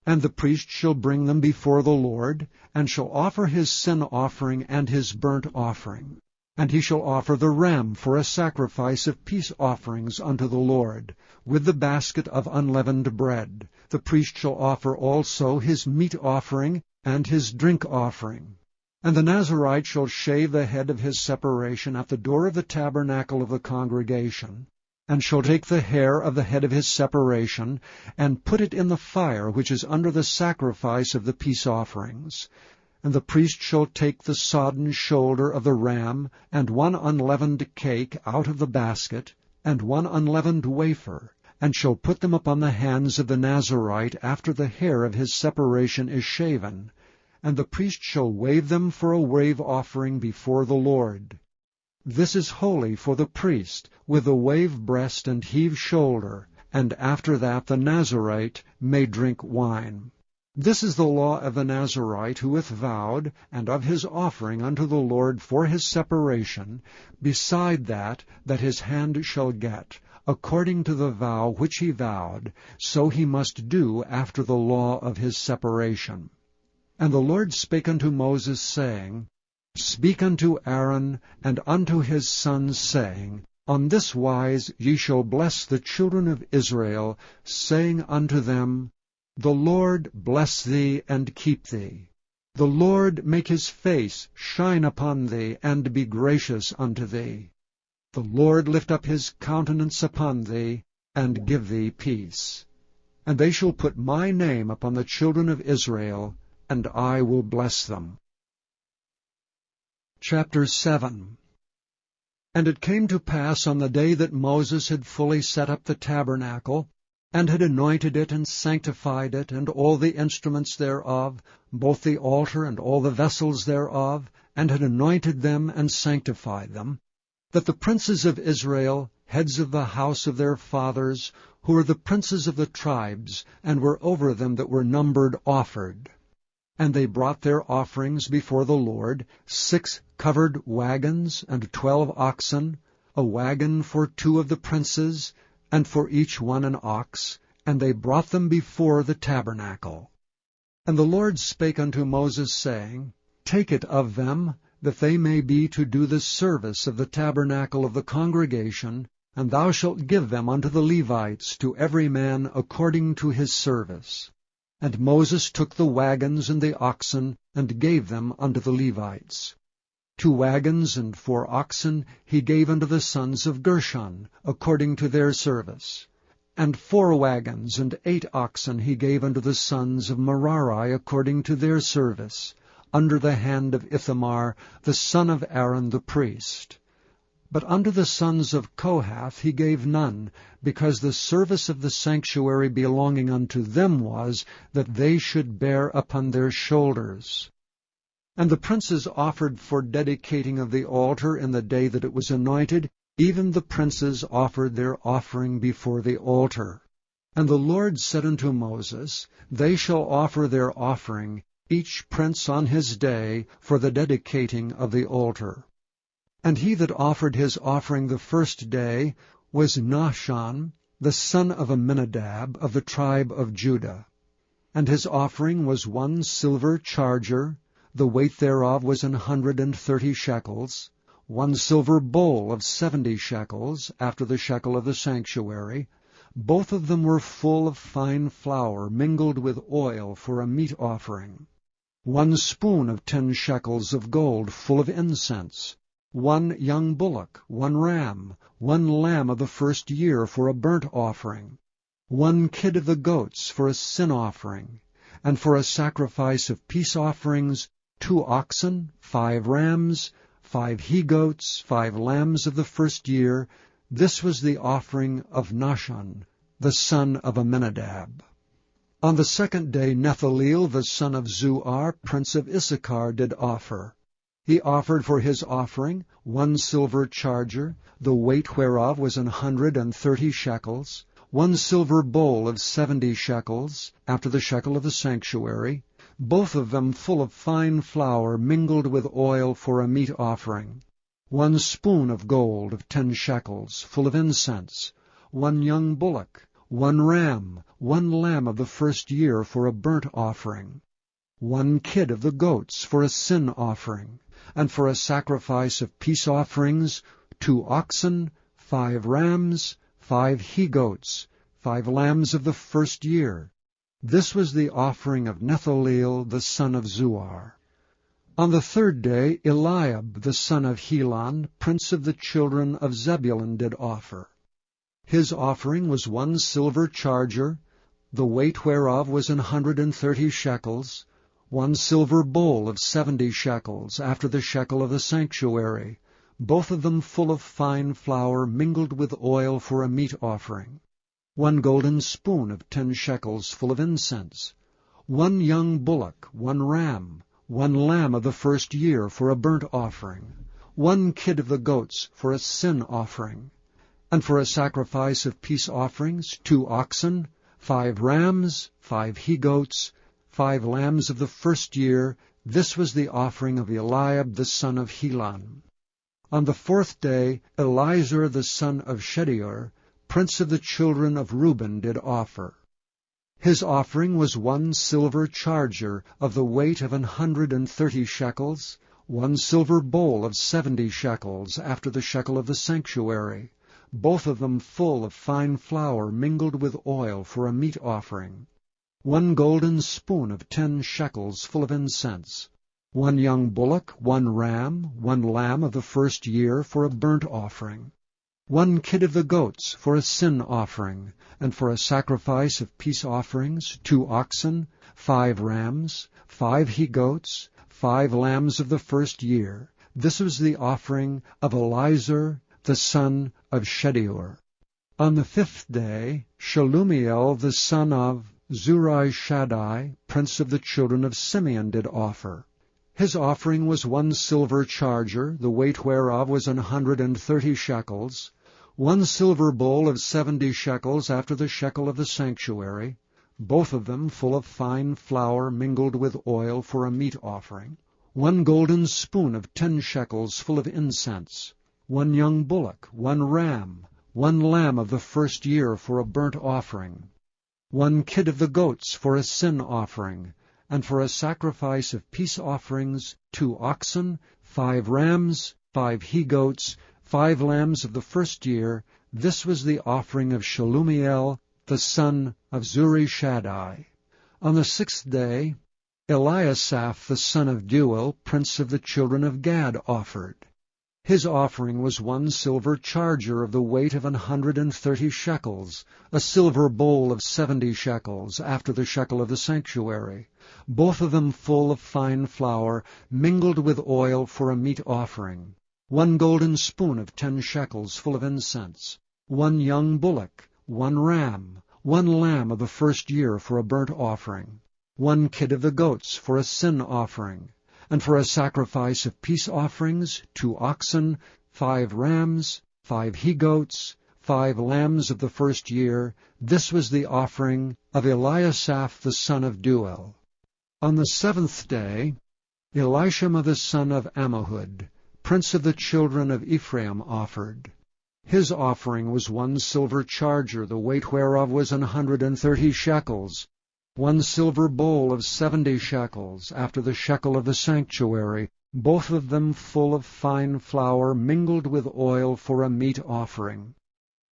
And the priest shall bring them before the Lord, and shall offer his sin offering and his burnt offering. And he shall offer the ram for a sacrifice of peace offerings unto the Lord, with the basket of unleavened bread. The priest shall offer also his meat offering and his drink offering. And the Nazarite shall shave the head of his separation at the door of the tabernacle of the congregation, and shall take the hair of the head of his separation, and put it in the fire which is under the sacrifice of the peace offerings. And the priest shall take the sodden shoulder of the ram, and 1 unleavened cake out of the basket, and 1 unleavened wafer, and shall put them upon the hands of the Nazarite after the hair of his separation is shaven. And the priest shall wave them for a wave offering before the Lord. This is holy for the priest, with the wave breast and heave shoulder, and after that the Nazarite may drink wine. This is the law of the Nazarite who hath vowed, and of his offering unto the Lord for his separation, beside that his hand shall get, according to the vow which he vowed, so he must do after the law of his separation. And the Lord spake unto Moses, saying, Speak unto Aaron and unto his sons, saying, On this wise ye shall bless the children of Israel, saying unto them, The Lord bless thee and keep thee. The Lord make his face shine upon thee, and be gracious unto thee. The Lord lift up his countenance upon thee, and give thee peace. And they shall put my name upon the children of Israel, and I will bless them. Chapter 7. And it came to pass on the day that Moses had fully set up the tabernacle, and had anointed it and sanctified it, and all the instruments thereof, both the altar and all the vessels thereof, and had anointed them and sanctified them, that the princes of Israel, heads of the house of their fathers, who were the princes of the tribes, and were over them that were numbered, offered. And they brought their offerings before the Lord, 6 covered wagons, and 12 oxen, a wagon for 2 of the princes, and for each one an ox, and they brought them before the tabernacle. And the Lord spake unto Moses, saying, Take it of them, that they may be to do the service of the tabernacle of the congregation, and thou shalt give them unto the Levites, to every man according to his service. And Moses took the wagons and the oxen, and gave them unto the Levites. 2 wagons and 4 oxen he gave unto the sons of Gershon, according to their service. And 4 wagons and 8 oxen he gave unto the sons of Merari, according to their service, under the hand of Ithamar, the son of Aaron the priest. But unto the sons of Kohath he gave none, because the service of the sanctuary belonging unto them was, that they should bear upon their shoulders. And the princes offered for dedicating of the altar in the day that it was anointed, even the princes offered their offering before the altar. And the Lord said unto Moses, They shall offer their offering, each prince on his day, for the dedicating of the altar. And he that offered his offering the first day was Nahshon, the son of Amminadab, of the tribe of Judah. And his offering was 1 silver charger, the weight thereof was 130 shekels, 1 silver bowl of 70 shekels, after the shekel of the sanctuary. Both of them were full of fine flour, mingled with oil for a meat offering. 1 spoon of 10 shekels of gold, full of incense. 1 young bullock, 1 ram, 1 lamb of the first year for a burnt offering. 1 kid of the goats for a sin offering. And for a sacrifice of peace offerings, 2 oxen, 5 rams, 5 he-goats, 5 lambs of the first year. This was the offering of Nahshon, the son of Amminadab. On the second day Nethaleel, the son of Zuar, prince of Issachar, did offer. He offered for his offering 1 silver charger, the weight whereof was 130 shekels, 1 silver bowl of 70 shekels, after the shekel of the sanctuary, both of them full of fine flour mingled with oil for a meat offering. 1 spoon of gold of 10 shekels, full of incense, 1 young bullock, 1 ram, 1 lamb of the first year for a burnt offering, 1 kid of the goats for a sin offering, and for a sacrifice of peace offerings, 2 oxen, 5 rams, 5 he-goats, 5 lambs of the first year. This was the offering of Nethaleel, the son of Zuar. On the third day Eliab, the son of Helon, prince of the children of Zebulun, did offer. His offering was 1 silver charger, the weight whereof was 130 shekels, 1 silver bowl of 70 shekels, after the shekel of the sanctuary, both of them full of fine flour mingled with oil for a meat offering, 1 golden spoon of 10 shekels full of incense, 1 young bullock, 1 ram, 1 lamb of the first year for a burnt offering, 1 kid of the goats for a sin offering, and for a sacrifice of peace offerings, 2 oxen, 5 rams, 5 he-goats, 5 lambs of the first year. This was the offering of Eliab the son of Helon. On the 4th day Elizur the son of Shedeur, prince of the children of Reuben, did offer. His offering was 1 silver charger of the weight of 130 shekels, 1 silver bowl of 70 shekels after the shekel of the sanctuary, both of them full of fine flour mingled with oil for a meat offering, 1 golden spoon of 10 shekels full of incense, 1 young bullock, 1 ram, 1 lamb of the first year for a burnt offering, 1 kid of the goats for a sin offering, and for a sacrifice of peace offerings, 2 oxen, 5 rams, 5 he-goats, 5 lambs of the first year. This was the offering of Elizur the son of Shedeur. On the 5th day Shelumiel the son of Zurishaddai, prince of the children of Simeon, did offer. His offering was 1 silver charger, the weight whereof was 130 shekels, 1 silver bowl of 70 shekels after the shekel of the sanctuary, both of them full of fine flour mingled with oil for a meat offering, 1 golden spoon of 10 shekels full of incense, 1 young bullock, 1 ram, 1 lamb of the first year for a burnt offering, 1 kid of the goats for a sin offering, and for a sacrifice of peace offerings, 2 oxen, 5 rams, 5 he-goats, 5 lambs of the first year. This was the offering of Shelumiel the son of Zurishaddai. On the 6th day Eliasaph the son of Deuel, prince of the children of Gad, offered. His offering was 1 silver charger of the weight of 130 shekels, a silver bowl of 70 shekels after the shekel of the sanctuary, both of them full of fine flour mingled with oil for a meat offering, 1 golden spoon of 10 shekels full of incense, 1 young bullock, 1 ram, 1 lamb of the first year for a burnt offering, 1 kid of the goats for a sin offering, and for a sacrifice of peace offerings, 2 oxen, 5 rams, 5 he-goats, 5 lambs of the first year. This was the offering of Eliasaph the son of Deuel. On the 7th day Elishama the son of Ammihud, prince of the children of Ephraim, offered. His offering was 1 silver charger, the weight whereof was 130 shekels, 1 silver bowl of 70 shekels after the shekel of the sanctuary, both of them full of fine flour mingled with oil for a meat offering,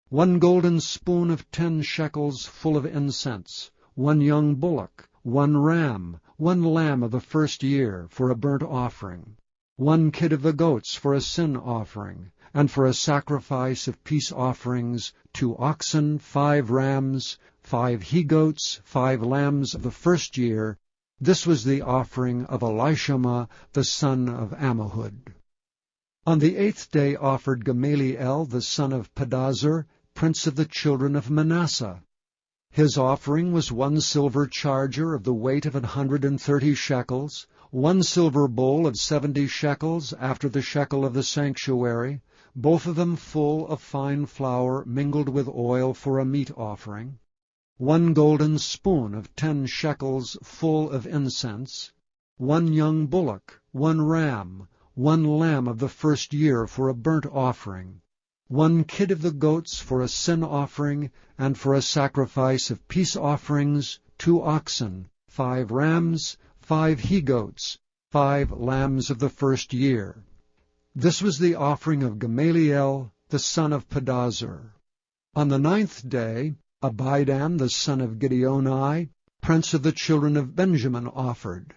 1 golden spoon of 10 shekels full of incense, 1 young bullock, 1 ram, 1 lamb of the first year for a burnt offering, 1 kid of the goats for a sin offering, and for a sacrifice of peace offerings, 2 oxen, 5 rams, 5 he-goats, 5 lambs of the first year. This was the offering of Elishama the son of Ammihud. On the 8th day offered Gamaliel the son of Pedahzur, prince of the children of Manasseh. His offering was 1 silver charger of the weight of 130 shekels, 1 silver bowl of 70 shekels after the shekel of the sanctuary, both of them full of fine flour mingled with oil for a meat offering, 1 golden spoon of 10 shekels full of incense, 1 young bullock, 1 ram, 1 lamb of the first year for a burnt offering, 1 kid of the goats for a sin offering, and for a sacrifice of peace offerings, 2 oxen, 5 rams, 5 he-goats, 5 lambs of the first year. This was the offering of Gamaliel the son of Pedahzur. On the 9th day Abidan the son of Gideoni, prince of the children of Benjamin, offered.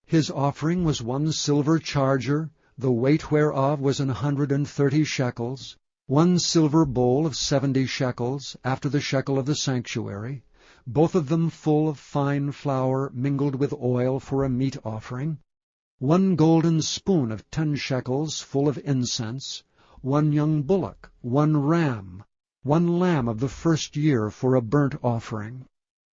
His offering was 1 silver charger, the weight whereof was 130 shekels, 1 silver bowl of 70 shekels after the shekel of the sanctuary, both of them full of fine flour mingled with oil for a meat offering, 1 golden spoon of 10 shekels full of incense, 1 young bullock, 1 ram, 1 lamb of the first year for a burnt offering,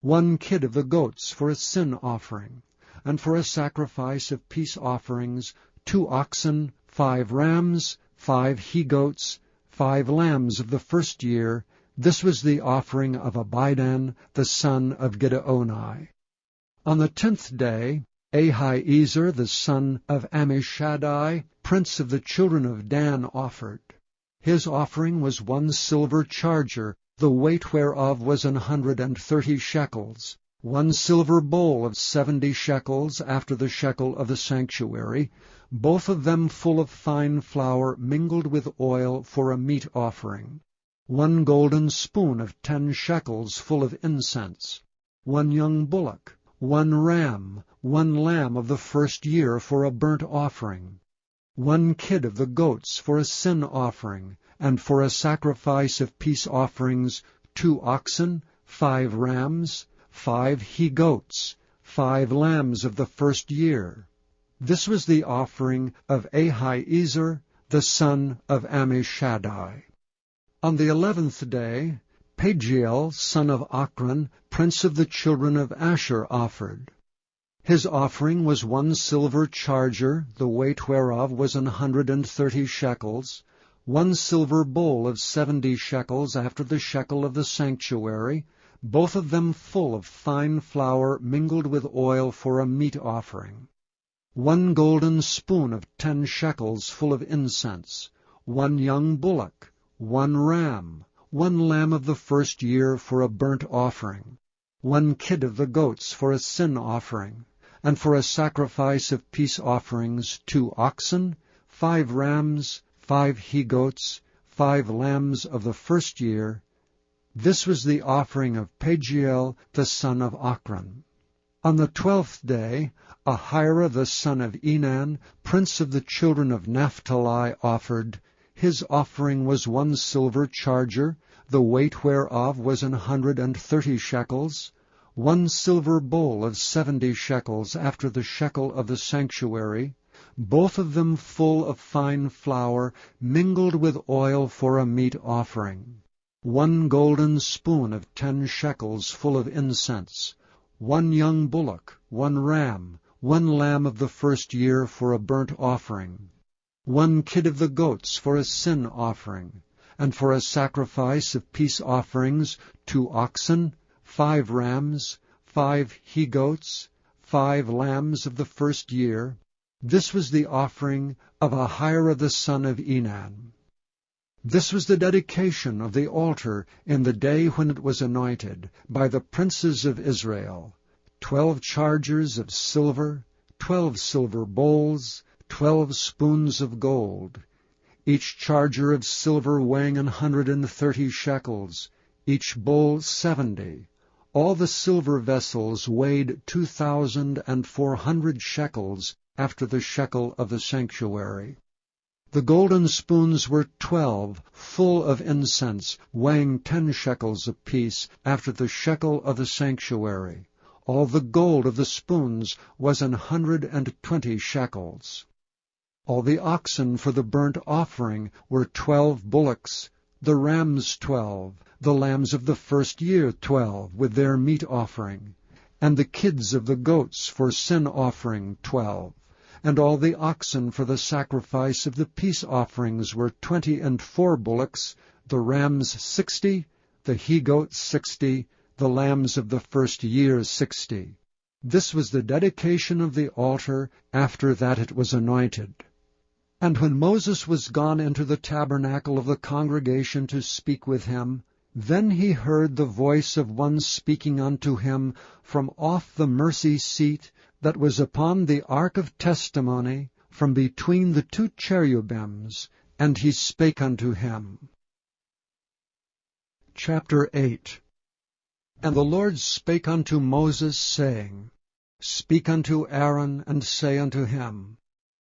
1 kid of the goats for a sin offering, and for a sacrifice of peace offerings, 2 oxen, 5 rams, 5 he-goats, 5 lambs of the first year. This was the offering of Abidan the son of Gideoni. On the 10th day, Ahiezer the son of Ammishaddai, prince of the children of Dan, offered. His offering was 1 silver charger, the weight whereof was 130 shekels, 1 silver bowl of 70 shekels after the shekel of the sanctuary, both of them full of fine flour mingled with oil for a meat offering, 1 golden spoon of 10 shekels full of incense, 1 young bullock, 1 ram, 1 lamb of the first year for a burnt offering, 1 kid of the goats for a sin offering, and for a sacrifice of peace offerings 2 oxen, 5 rams, 5 he-goats, 5 lambs of the first year. This was the offering of Ahiezer the son of Ammishaddai. On the 11th day, Pagiel son of Ochran, prince of the children of Asher, offered. His offering was 1 silver charger, the weight whereof was 130 shekels, 1 silver bowl of 70 shekels after the shekel of the sanctuary, both of them full of fine flour mingled with oil for a meat offering, 1 golden spoon of 10 shekels full of incense, 1 young bullock, 1 ram, 1 lamb of the first year for a burnt offering, 1 kid of the goats for a sin offering, and for a sacrifice of peace offerings 2 oxen, 5 rams, 5 he-goats, 5 lambs of the first year. This was the offering of Pagiel the son of Ochran. On the 12th day, Ahira the son of Enan, prince of the children of Naphtali, offered. His offering was 1 silver charger, the weight whereof was 130 shekels, 1 silver bowl of 70 shekels after the shekel of the sanctuary, both of them full of fine flour mingled with oil for a meat offering, 1 golden spoon of 10 shekels full of incense, 1 young bullock, 1 ram, 1 lamb of the first year for a burnt offering, 1 kid of the goats for a sin offering, and for a sacrifice of peace offerings 2 oxen, 5 rams, 5 he-goats, 5 lambs of the first year. This was the offering of Ahira the son of Enan. This was the dedication of the altar in the day when it was anointed by the princes of Israel, 12 chargers of silver, 12 silver bowls, 12 spoons of gold, each charger of silver weighing 130 shekels, each bowl 70. All the silver vessels weighed 2,400 shekels after the shekel of the sanctuary. The golden spoons were 12, full of incense, weighing 10 shekels apiece after the shekel of the sanctuary. All the gold of the spoons was 120 shekels. All the oxen for the burnt offering were 12 bullocks, the rams 12, the lambs of the first year 12, with their meat offering, and the kids of the goats for sin offering 12. And all the oxen for the sacrifice of the peace offerings were 24 bullocks, the rams 60, the he-goats 60, the lambs of the first year 60. This was the dedication of the altar after that it was anointed. And when Moses was gone into the tabernacle of the congregation to speak with him, then he heard the voice of one speaking unto him from off the mercy seat that was upon the ark of testimony, from between the 2 cherubims, and he spake unto him. Chapter 8. And the Lord spake unto Moses, saying, Speak unto Aaron, and say unto him,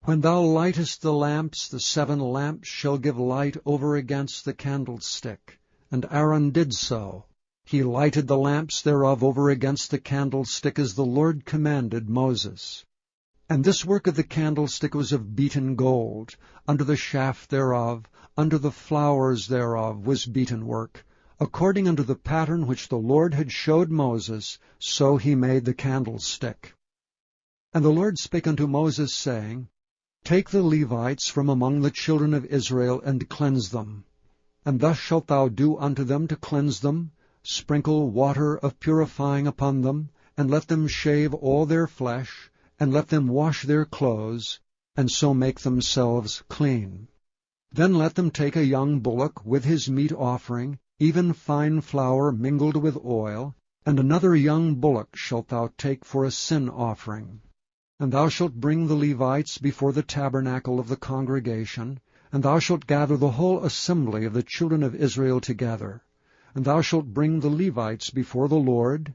When thou lightest the lamps, the 7 lamps shall give light over against the candlestick. And Aaron did so. He lighted the lamps thereof over against the candlestick, as the Lord commanded Moses. And this work of the candlestick was of beaten gold. Under the shaft thereof, under the flowers thereof was beaten work. According unto the pattern which the Lord had showed Moses, so he made the candlestick. And the Lord spake unto Moses, saying, Take the Levites from among the children of Israel, and cleanse them. And thus shalt thou do unto them to cleanse them, sprinkle water of purifying upon them, and let them shave all their flesh, and let them wash their clothes, and so make themselves clean. Then let them take a young bullock with his meat offering, even fine flour mingled with oil, and another young bullock shalt thou take for a sin offering. And thou shalt bring the Levites before the tabernacle of the congregation, and thou shalt gather the whole assembly of the children of Israel together. And thou shalt bring the Levites before the Lord,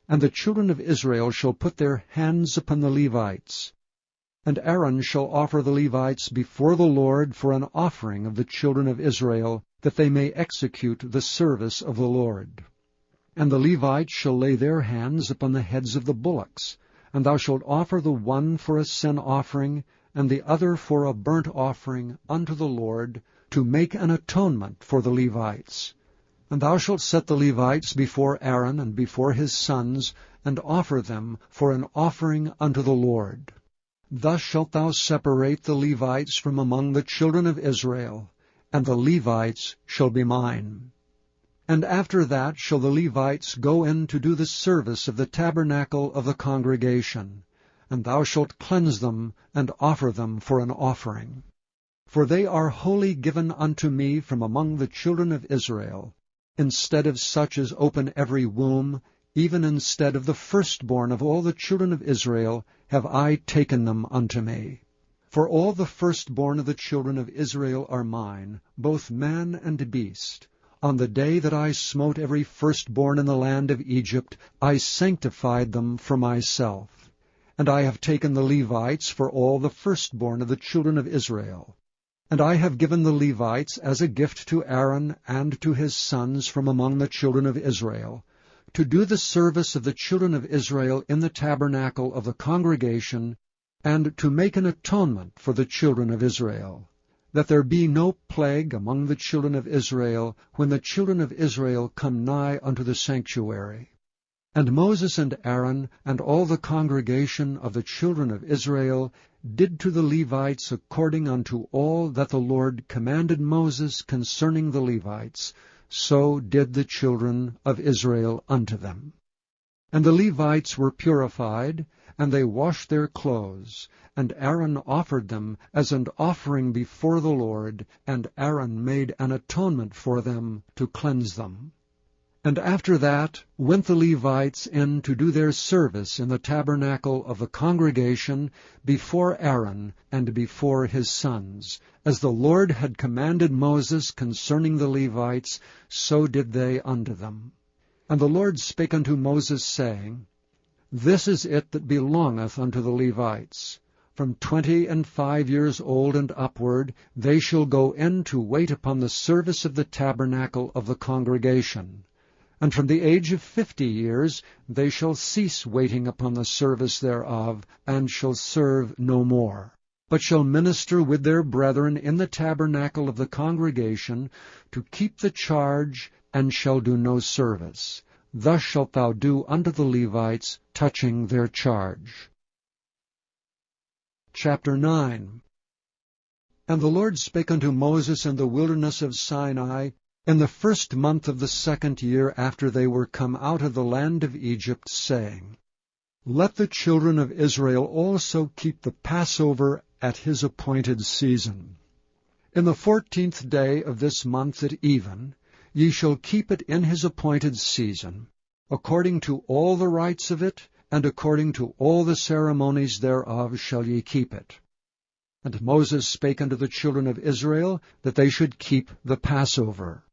and the children of Israel shall put their hands upon the Levites. And Aaron shall offer the Levites before the Lord for an offering of the children of Israel, that they may execute the service of the Lord. And the Levites shall lay their hands upon the heads of the bullocks, and thou shalt offer the one for a sin offering, and the other for a burnt offering unto the Lord, to make an atonement for the Levites. And thou shalt set the Levites before Aaron and before his sons, and offer them for an offering unto the Lord. Thus shalt thou separate the Levites from among the children of Israel, and the Levites shall be mine. And after that shall the Levites go in to do the service of the tabernacle of the congregation, and thou shalt cleanse them, and offer them for an offering. For they are wholly given unto me from among the children of Israel. Instead of such as open every womb, even instead of the firstborn of all the children of Israel, have I taken them unto me. For all the firstborn of the children of Israel are mine, both man and beast. On the day that I smote every firstborn in the land of Egypt, I sanctified them for myself. And I have taken the Levites for all the firstborn of the children of Israel. And I have given the Levites as a gift to Aaron and to his sons from among the children of Israel, to do the service of the children of Israel in the tabernacle of the congregation, and to make an atonement for the children of Israel, that there be no plague among the children of Israel when the children of Israel come nigh unto the sanctuary. And Moses and Aaron and all the congregation of the children of Israel did to the Levites according unto all that the Lord commanded Moses concerning the Levites, so did the children of Israel unto them. And the Levites were purified, and they washed their clothes, and Aaron offered them as an offering before the Lord, and Aaron made an atonement for them to cleanse them. And after that went the Levites in to do their service in the tabernacle of the congregation before Aaron and before his sons. As the Lord had commanded Moses concerning the Levites, so did they unto them. And the Lord spake unto Moses, saying, This is it that belongeth unto the Levites. From 25 years old and upward they shall go in to wait upon the service of the tabernacle of the congregation. And from the age of 50 years they shall cease waiting upon the service thereof, and shall serve no more, but shall minister with their brethren in the tabernacle of the congregation, to keep the charge, and shall do no service. Thus shalt thou do unto the Levites touching their charge. Chapter 9. And the Lord spake unto Moses in the wilderness of Sinai, in the first month of the 2nd year after they were come out of the land of Egypt, saying, Let the children of Israel also keep the Passover at his appointed season. In the 14th day of this month at even, ye shall keep it in his appointed season, according to all the rites of it, and according to all the ceremonies thereof shall ye keep it. And Moses spake unto the children of Israel that they should keep the Passover.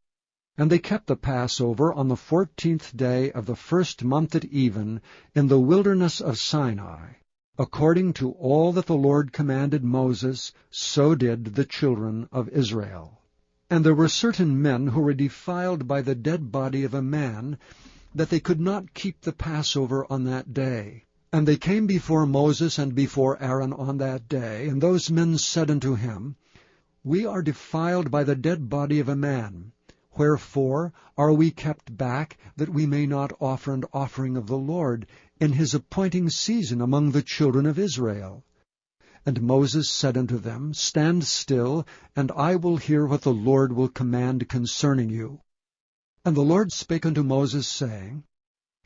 And they kept the Passover on the 14th day of the first month at even, in the wilderness of Sinai. According to all that the Lord commanded Moses, so did the children of Israel. And there were certain men who were defiled by the dead body of a man, that they could not keep the Passover on that day. And they came before Moses and before Aaron on that day, and those men said unto him, We are defiled by the dead body of a man. Wherefore are we kept back, that we may not offer an offering of the Lord in his appointing season among the children of Israel? And Moses said unto them, Stand still, and I will hear what the Lord will command concerning you. And the Lord spake unto Moses, saying,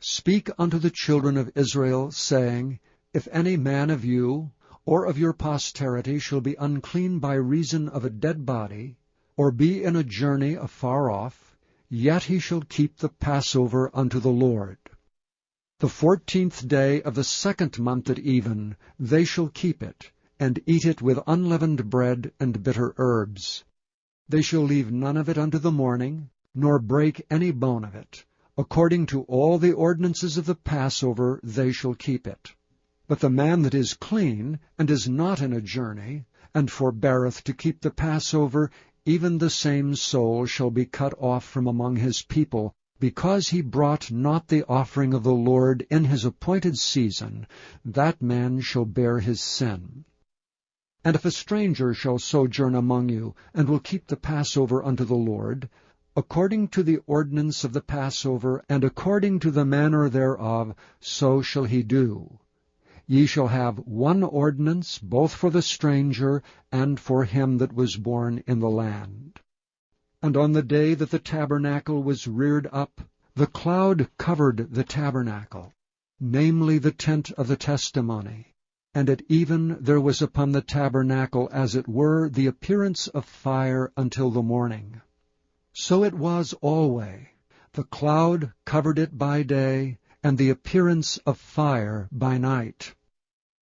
Speak unto the children of Israel, saying, If any man of you, or of your posterity, shall be unclean by reason of a dead body, or be in a journey afar off, yet he shall keep the Passover unto the Lord. The 14th day of the 2nd month at even they shall keep it, and eat it with unleavened bread and bitter herbs. They shall leave none of it unto the morning, nor break any bone of it. According to all the ordinances of the Passover they shall keep it. But the man that is clean, and is not in a journey, and forbeareth to keep the Passover, even the same soul shall be cut off from among his people, because he brought not the offering of the Lord in his appointed season, that man shall bear his sin. And if a stranger shall sojourn among you, and will keep the Passover unto the Lord, according to the ordinance of the Passover, and according to the manner thereof, so shall he do. Ye shall have one ordinance, both for the stranger and for him that was born in the land. And on the day that the tabernacle was reared up, the cloud covered the tabernacle, namely the tent of the testimony. And at even there was upon the tabernacle as it were the appearance of fire until the morning. So it was alway. The cloud covered it by day, and the appearance of fire by night.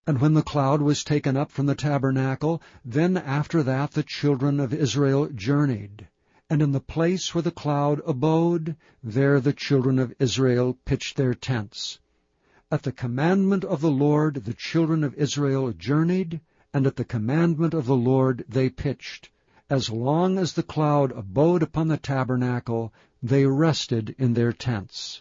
And when the cloud was taken up from the tabernacle, then after that the children of Israel journeyed. And in the place where the cloud abode, there the children of Israel pitched their tents. At the commandment of the Lord the children of Israel journeyed, and at the commandment of the Lord they pitched. As long as the cloud abode upon the tabernacle, they rested in their tents.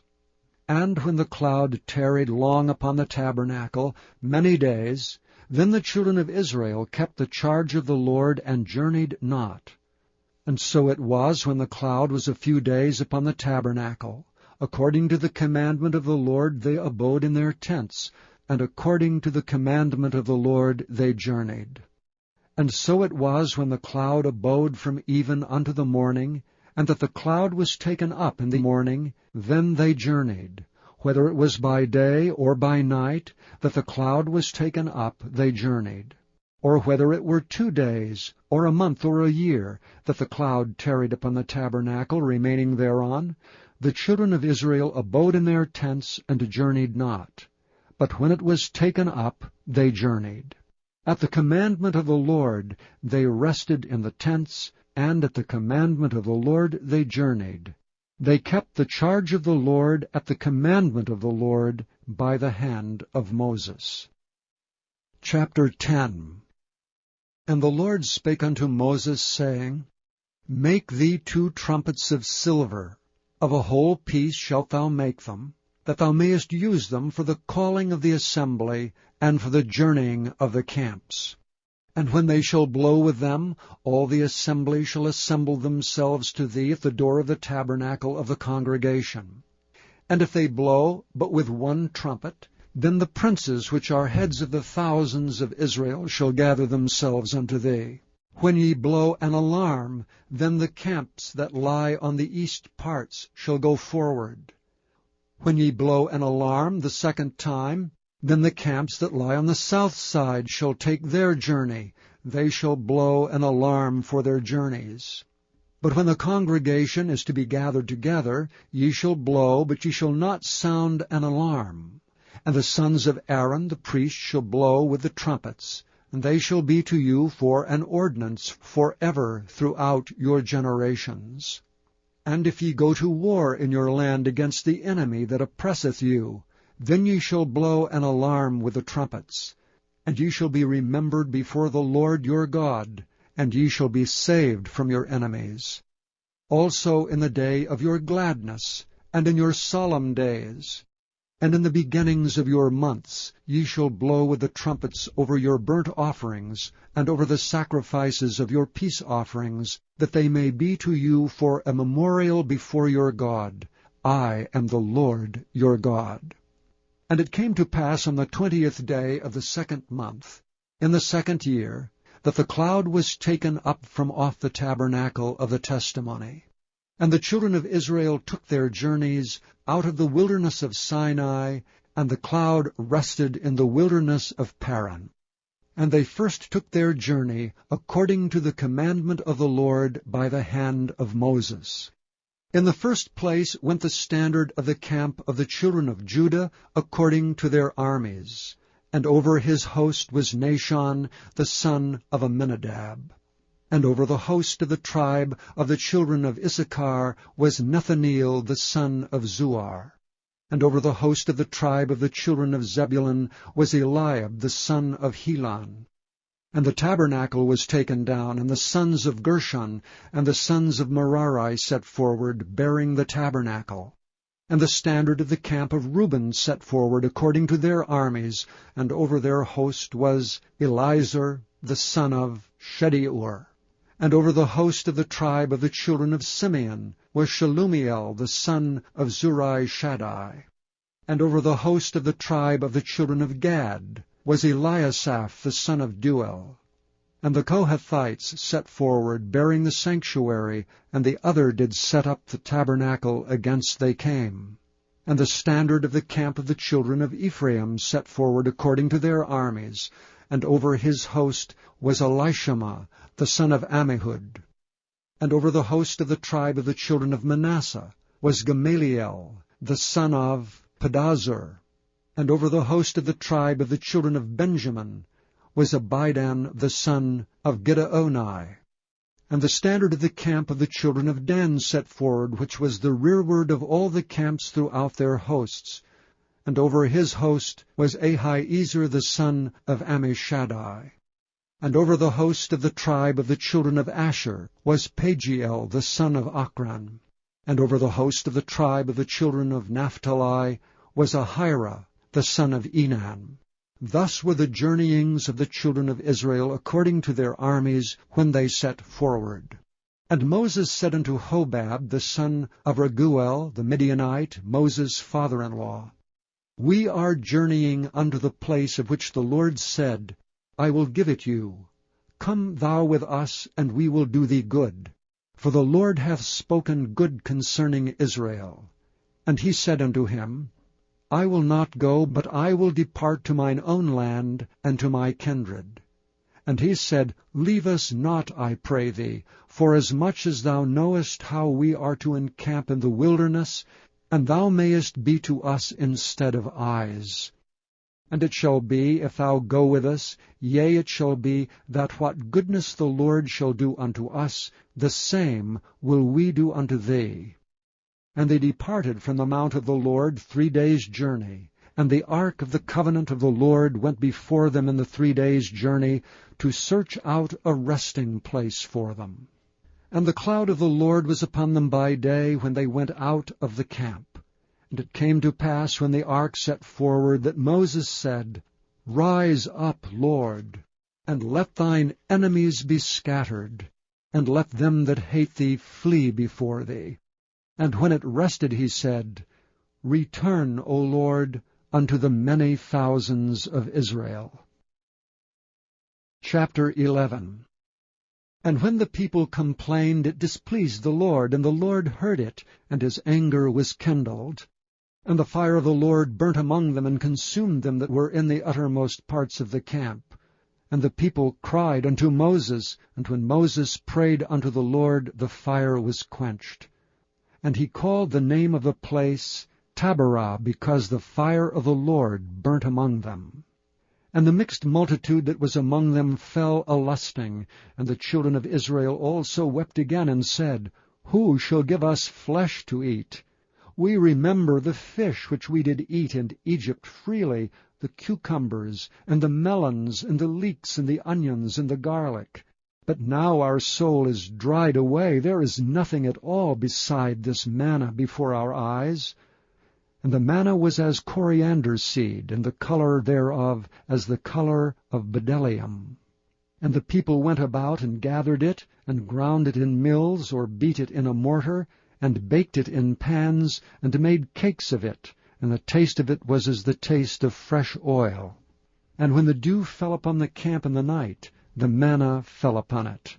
And when the cloud tarried long upon the tabernacle, many days, then the children of Israel kept the charge of the Lord, and journeyed not. And so it was, when the cloud was a few days upon the tabernacle, according to the commandment of the Lord they abode in their tents, and according to the commandment of the Lord they journeyed. And so it was, when the cloud abode from even unto the morning, and that the cloud was taken up in the morning, then they journeyed. Whether it was by day or by night that the cloud was taken up, they journeyed. Or whether it were 2 days, or a month, or a year, that the cloud tarried upon the tabernacle, remaining thereon, the children of Israel abode in their tents, and journeyed not. But when it was taken up, they journeyed. At the commandment of the Lord they rested in the tents, and at the commandment of the Lord they journeyed. They kept the charge of the Lord at the commandment of the Lord by the hand of Moses. Chapter 10. And the Lord spake unto Moses, saying, Make thee 2 trumpets of silver. Of a whole piece shalt thou make them, that thou mayest use them for the calling of the assembly, and for the journeying of the camps. And when they shall blow with them, all the assembly shall assemble themselves to thee at the door of the tabernacle of the congregation. And if they blow but with 1 trumpet, then the princes which are heads of the thousands of Israel shall gather themselves unto thee. When ye blow an alarm, then the camps that lie on the east parts shall go forward. When ye blow an alarm the 2nd time, then the camps that lie on the south side shall take their journey. They shall blow an alarm for their journeys. But when the congregation is to be gathered together, ye shall blow, but ye shall not sound an alarm. And the sons of Aaron the priest shall blow with the trumpets, and they shall be to you for an ordinance forever throughout your generations. And if ye go to war in your land against the enemy that oppresseth you, then ye shall blow an alarm with the trumpets. And ye shall be remembered before the Lord your God, and ye shall be saved from your enemies. Also in the day of your gladness, and in your solemn days, and in the beginnings of your months, ye shall blow with the trumpets over your burnt offerings, and over the sacrifices of your peace offerings, that they may be to you for a memorial before your God. I am the Lord your God. And it came to pass on the 20th day of the 2nd month, in the 2nd year, that the cloud was taken up from off the tabernacle of the testimony. And the children of Israel took their journeys out of the wilderness of Sinai, and the cloud rested in the wilderness of Paran. And they first took their journey according to the commandment of the Lord by the hand of Moses. In the first place went the standard of the camp of the children of Judah according to their armies. And over his host was Nahshon the son of Amminadab. And over the host of the tribe of the children of Issachar was Nethaneel the son of Zuar. And over the host of the tribe of the children of Zebulun was Eliab the son of Helon. And the tabernacle was taken down, and the sons of Gershon and the sons of Merari set forward, bearing the tabernacle. And the standard of the camp of Reuben set forward according to their armies, and over their host was Elizur the son of Shedeur. And over the host of the tribe of the children of Simeon was Shelumiel the son of Zurai-Shaddai. And over the host of the tribe of the children of Gad was Eliasaph the son of Deuel. And the Kohathites set forward, bearing the sanctuary, and the other did set up the tabernacle against they came. And the standard of the camp of the children of Ephraim set forward according to their armies, and over his host was Elishama the son of Ammihud. And over the host of the tribe of the children of Manasseh was Gamaliel the son of Pedahzur. And over the host of the tribe of the children of Benjamin was Abidan the son of Gideoni. And the standard of the camp of the children of Dan set forward, which was the rearward of all the camps throughout their hosts. And over his host was Ahiezer the son of Ammishaddai. And over the host of the tribe of the children of Asher was Pagiel the son of Ochran. And over the host of the tribe of the children of Naphtali was Ahira the son of Enan. Thus were the journeyings of the children of Israel according to their armies when they set forward. And Moses said unto Hobab the son of Raguel the Midianite, Moses' father-in-law, We are journeying unto the place of which the Lord said, I will give it you. Come thou with us, and we will do thee good. For the Lord hath spoken good concerning Israel. And he said unto him, I will not go, but I will depart to mine own land and to my kindred. And he said, Leave us not, I pray thee, forasmuch as thou knowest how we are to encamp in the wilderness, and thou mayest be to us instead of eyes. And it shall be, if thou go with us, yea, it shall be, that what goodness the Lord shall do unto us, the same will we do unto thee. And they departed from the mount of the Lord 3 days' journey, and the ark of the covenant of the Lord went before them in the 3 days' journey, to search out a resting place for them. And the cloud of the Lord was upon them by day when they went out of the camp. And it came to pass, when the ark set forward, that Moses said, Rise up, Lord, and let thine enemies be scattered, and let them that hate thee flee before thee. And when it rested, he said, Return, O Lord, unto the many thousands of Israel. Chapter 11. And when the people complained, it displeased the Lord, and the Lord heard it, and his anger was kindled. And the fire of the Lord burnt among them, and consumed them that were in the uttermost parts of the camp. And the people cried unto Moses, and when Moses prayed unto the Lord, the fire was quenched. And he called the name of the place Taberah, because the fire of the Lord burnt among them. And the mixed multitude that was among them fell a-lusting, and the children of Israel also wept again, and said, Who shall give us flesh to eat? We remember the fish which we did eat in Egypt freely, the cucumbers, and the melons, and the leeks, and the onions, and the garlic. But now our soul is dried away. There is nothing at all beside this manna before our eyes. And the manna was as coriander seed, and the color thereof as the color of bdellium. And the people went about and gathered it, and ground it in mills, or beat it in a mortar, and baked it in pans, and made cakes of it, and the taste of it was as the taste of fresh oil. And when the dew fell upon the camp in the night, the manna fell upon it.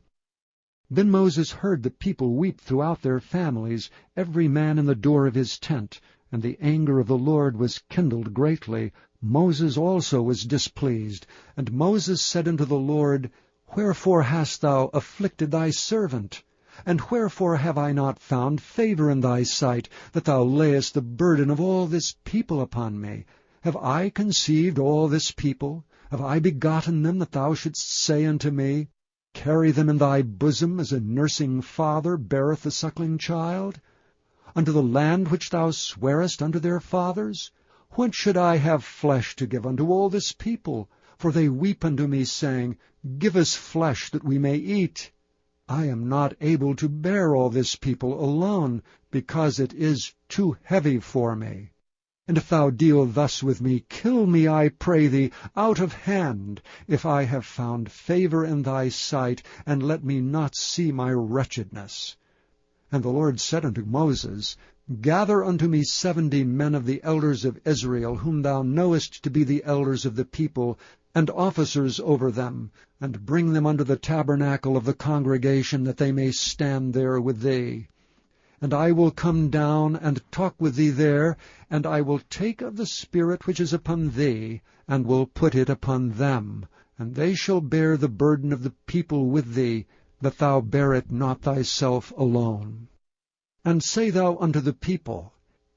Then Moses heard the people weep throughout their families, every man in the door of his tent, And the anger of the Lord was kindled greatly. Moses also was displeased. And Moses said unto the Lord, Wherefore hast thou afflicted thy servant? And wherefore have I not found favor in thy sight, that thou layest the burden of all this people upon me? Have I conceived all this people? Have I begotten them, that thou shouldst say unto me, Carry them in thy bosom, as a nursing father beareth a suckling child? Unto the land which thou swarest unto their fathers? Whence should I have flesh to give unto all this people? For they weep unto me, saying, Give us flesh, that we may eat. I am not able to bear all this people alone, because it is too heavy for me. And if thou deal thus with me, kill me, I pray thee, out of hand, if I have found favor in thy sight, and let me not see my wretchedness. And the Lord said unto Moses, Gather unto me 70 men of the elders of Israel, whom thou knowest to be the elders of the people, and officers over them, and bring them unto the tabernacle of the congregation, that they may stand there with thee. And I will come down and talk with thee there, and I will take of the Spirit which is upon thee, and will put it upon them, and they shall bear the burden of the people with thee, that thou bear it not thyself alone. And say thou unto the people,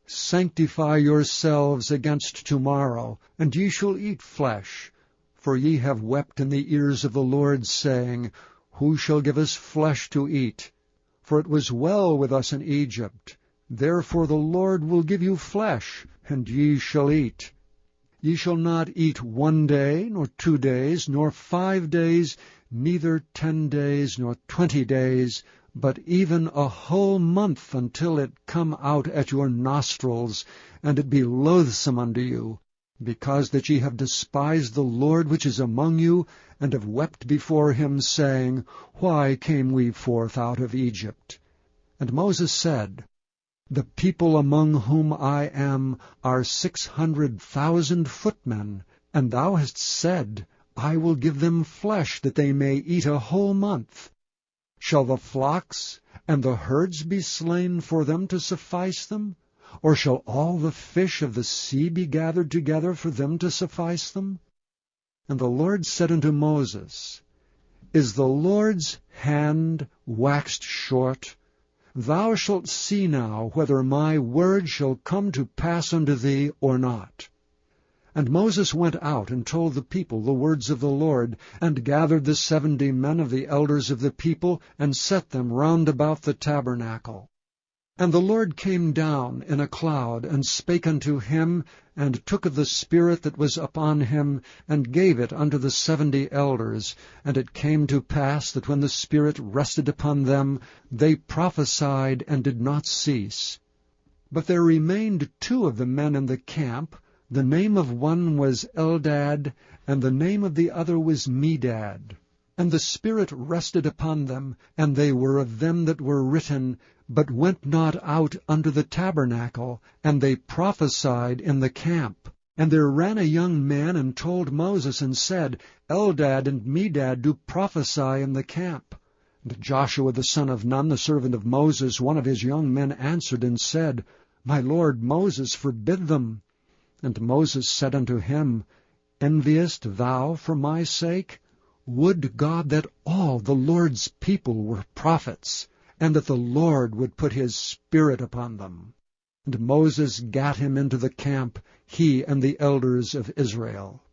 Sanctify yourselves against tomorrow, and ye shall eat flesh. For ye have wept in the ears of the Lord, saying, Who shall give us flesh to eat? For it was well with us in Egypt. Therefore the Lord will give you flesh, and ye shall eat. Ye shall not eat 1 day, nor 2 days, nor 5 days, neither 10 days, nor 20 days, but even a whole month, until it come out at your nostrils, and it be loathsome unto you, because that ye have despised the Lord which is among you, and have wept before him, saying, Why came we forth out of Egypt? And Moses said, The people among whom I am are 600,000 footmen, and thou hast said, I will give them flesh, that they may eat a whole month. Shall the flocks and the herds be slain for them to suffice them? Or shall all the fish of the sea be gathered together for them to suffice them? And the Lord said unto Moses, Is the Lord's hand waxed short? Thou shalt see now whether my word shall come to pass unto thee or not. And Moses went out and told the people the words of the Lord, and gathered the 70 men of the elders of the people, and set them round about the tabernacle. And the Lord came down in a cloud, and spake unto him, and took of the Spirit that was upon him, and gave it unto the 70 elders. And it came to pass that when the Spirit rested upon them, they prophesied and did not cease. But there remained 2 of the men in the camp. The name of one was Eldad, and the name of the other was Medad. And the Spirit rested upon them, and they were of them that were written, but went not out unto the tabernacle, and they prophesied in the camp. And there ran a young man, and told Moses, and said, Eldad and Medad do prophesy in the camp. And Joshua the son of Nun, the servant of Moses, one of his young men, answered and said, My lord Moses, forbid them. And Moses said unto him, Enviest thou for my sake? Would God that all the Lord's people were prophets, and that the Lord would put his Spirit upon them. And Moses gat him into the camp, he and the elders of Israel.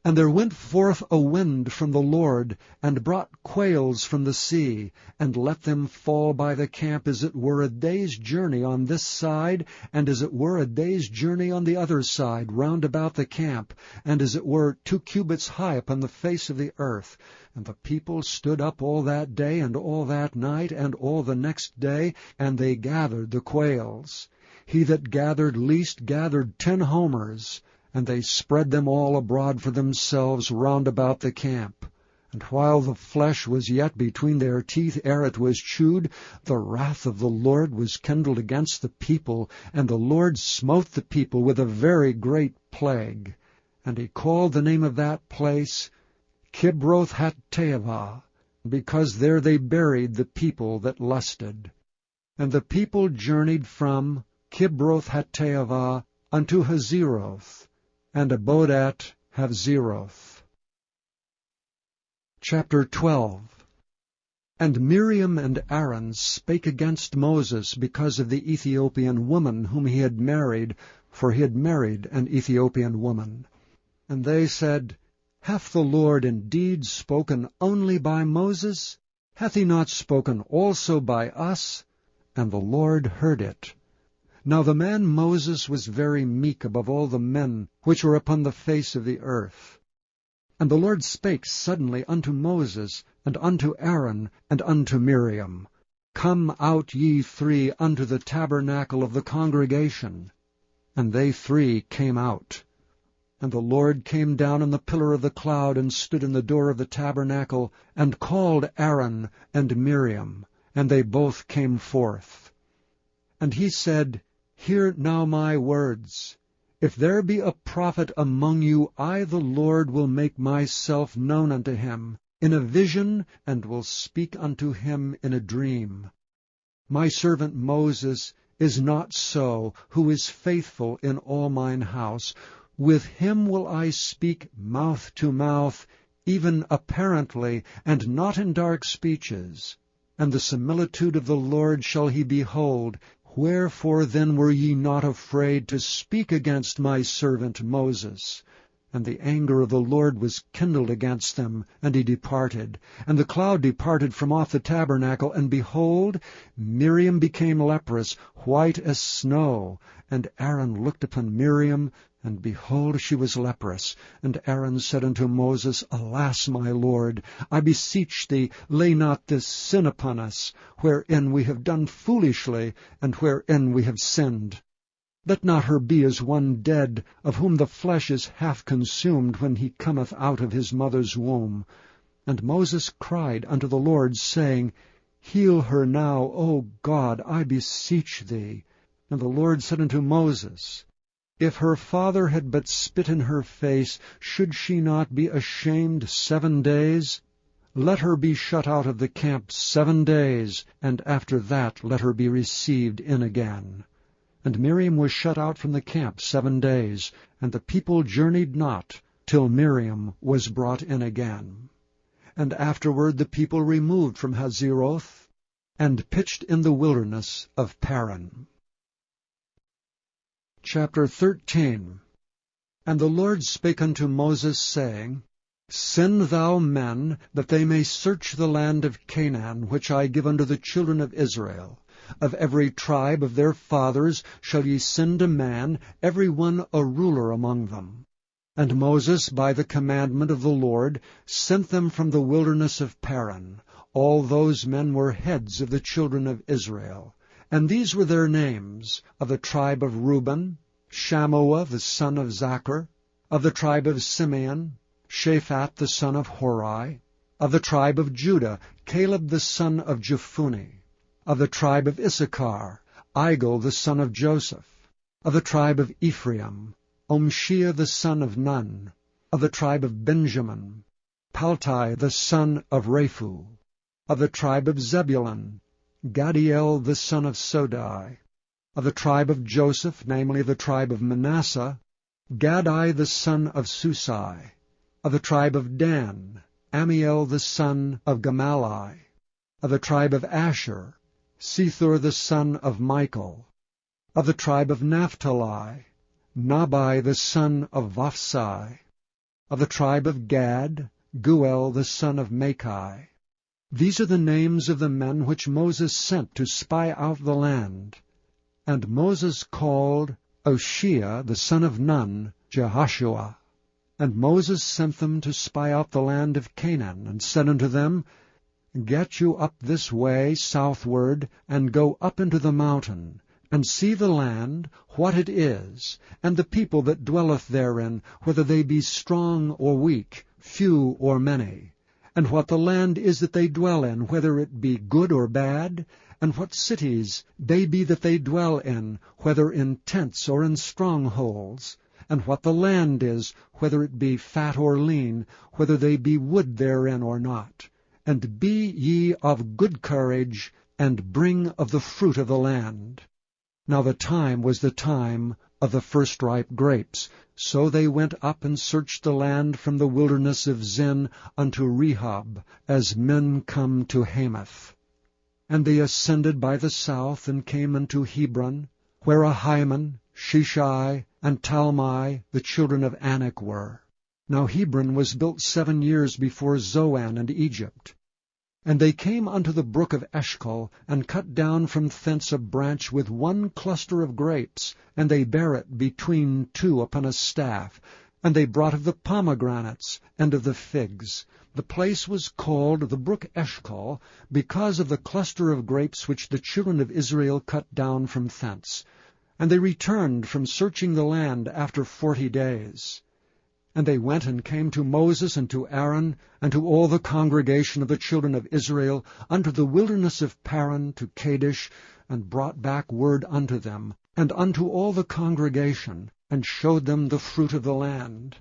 And there went forth a wind from the Lord, and brought quails from the sea, and let them fall by the camp, as it were a day's journey on this side, and as it were a day's journey on the other side, round about the camp, and as it were 2 cubits high upon the face of the earth. And the people stood up all that day, and all that night, and all the next day, and they gathered the quails. He that gathered least gathered 10 homers, and they spread them all abroad for themselves round about the camp. And while the flesh was yet between their teeth ere it was chewed, the wrath of the Lord was kindled against the people, and the Lord smote the people with a very great plague. And he called the name of that place Kibroth-Hattaavah, because there they buried the people that lusted. And the people journeyed from Kibroth-hattaavah unto Hazeroth, and Abodat Havzeroth. Chapter 12. And Miriam and Aaron spake against Moses because of the Ethiopian woman whom he had married, for he had married an Ethiopian woman. And they said, Hath the Lord indeed spoken only by Moses? Hath he not spoken also by us? And the Lord heard it. Now the man Moses was very meek above all the men which were upon the face of the earth. And the Lord spake suddenly unto Moses, and unto Aaron, and unto Miriam, Come out ye three unto the tabernacle of the congregation. And they three came out. And the Lord came down in the pillar of the cloud, and stood in the door of the tabernacle, and called Aaron and Miriam, and they both came forth. And he said, Hear now my words. If there be a prophet among you, I the Lord will make myself known unto him in a vision, and will speak unto him in a dream. My servant Moses is not so, who is faithful in all mine house. With him will I speak mouth to mouth, even apparently, and not in dark speeches. And the similitude of the Lord shall he behold. Wherefore then were ye not afraid to speak against my servant Moses? And the anger of the Lord was kindled against them, and he departed. And the cloud departed from off the tabernacle, and behold, Miriam became leprous, white as snow. And Aaron looked upon Miriam, and behold, she was leprous. And Aaron said unto Moses, Alas, my Lord, I beseech thee, lay not this sin upon us, wherein we have done foolishly, and wherein we have sinned. Let not her be as one dead, of whom the flesh is half consumed when he cometh out of his mother's womb. And Moses cried unto the Lord, saying, Heal her now, O God, I beseech thee. And the Lord said unto Moses, If her father had but spit in her face, should she not be ashamed 7 days? Let her be shut out of the camp 7 days, and after that let her be received in again. And Miriam was shut out from the camp 7 days, and the people journeyed not, till Miriam was brought in again. And afterward the people removed from Hazeroth, and pitched in the wilderness of Paran. Chapter 13. And the Lord spake unto Moses, saying, Send thou men, that they may search the land of Canaan, which I give unto the children of Israel. Of every tribe of their fathers shall ye send a man, every one a ruler among them. And Moses, by the commandment of the Lord, sent them from the wilderness of Paran. All those men were heads of the children of Israel. And these were their names: of the tribe of Reuben, Shammua the son of Zachar; of the tribe of Simeon, Shaphat the son of Hori; of the tribe of Judah, Caleb the son of Jephunneh; of the tribe of Issachar, Igal the son of Joseph; of the tribe of Ephraim, Omshiah the son of Nun; of the tribe of Benjamin, Paltai the son of Raphu; of the tribe of Zebulun, Gadiel the son of Sodai; of the tribe of Joseph, namely the tribe of Manasseh, Gadai the son of Susai; of the tribe of Dan, Amiel the son of Gamalai; of the tribe of Asher, Sethur the son of Michael; of the tribe of Naphtali, Nabai the son of Vophsai; of the tribe of Gad, Guel the son of Machai. These are the names of the men which Moses sent to spy out the land. And Moses called Oshea the son of Nun, Jehoshua. And Moses sent them to spy out the land of Canaan, and said unto them, Get you up this way southward, and go up into the mountain, and see the land, what it is, and the people that dwelleth therein, whether they be strong or weak, few or many, and what the land is that they dwell in, whether it be good or bad, and what cities they be that they dwell in, whether in tents or in strongholds, and what the land is, whether it be fat or lean, whether they be wood therein or not. And be ye of good courage, and bring of the fruit of the land. Now the time was the time of the first-ripe grapes. So they went up and searched the land from the wilderness of Zin unto Rehob, as men come to Hamath. And they ascended by the south, and came unto Hebron, where Ahiman, Sheshai, and Talmai, the children of Anak, were. Now Hebron was built 7 years before Zoan and Egypt. And they came unto the brook of Eshcol, and cut down from thence a branch with one cluster of grapes, and they bare it between two upon a staff. And they brought of the pomegranates, and of the figs. The place was called the brook Eshcol, because of the cluster of grapes which the children of Israel cut down from thence. And they returned from searching the land after 40 days. And they went and came to Moses and to Aaron, and to all the congregation of the children of Israel, unto the wilderness of Paran, to Kadesh, and brought back word unto them, and unto all the congregation, and showed them the fruit of the land.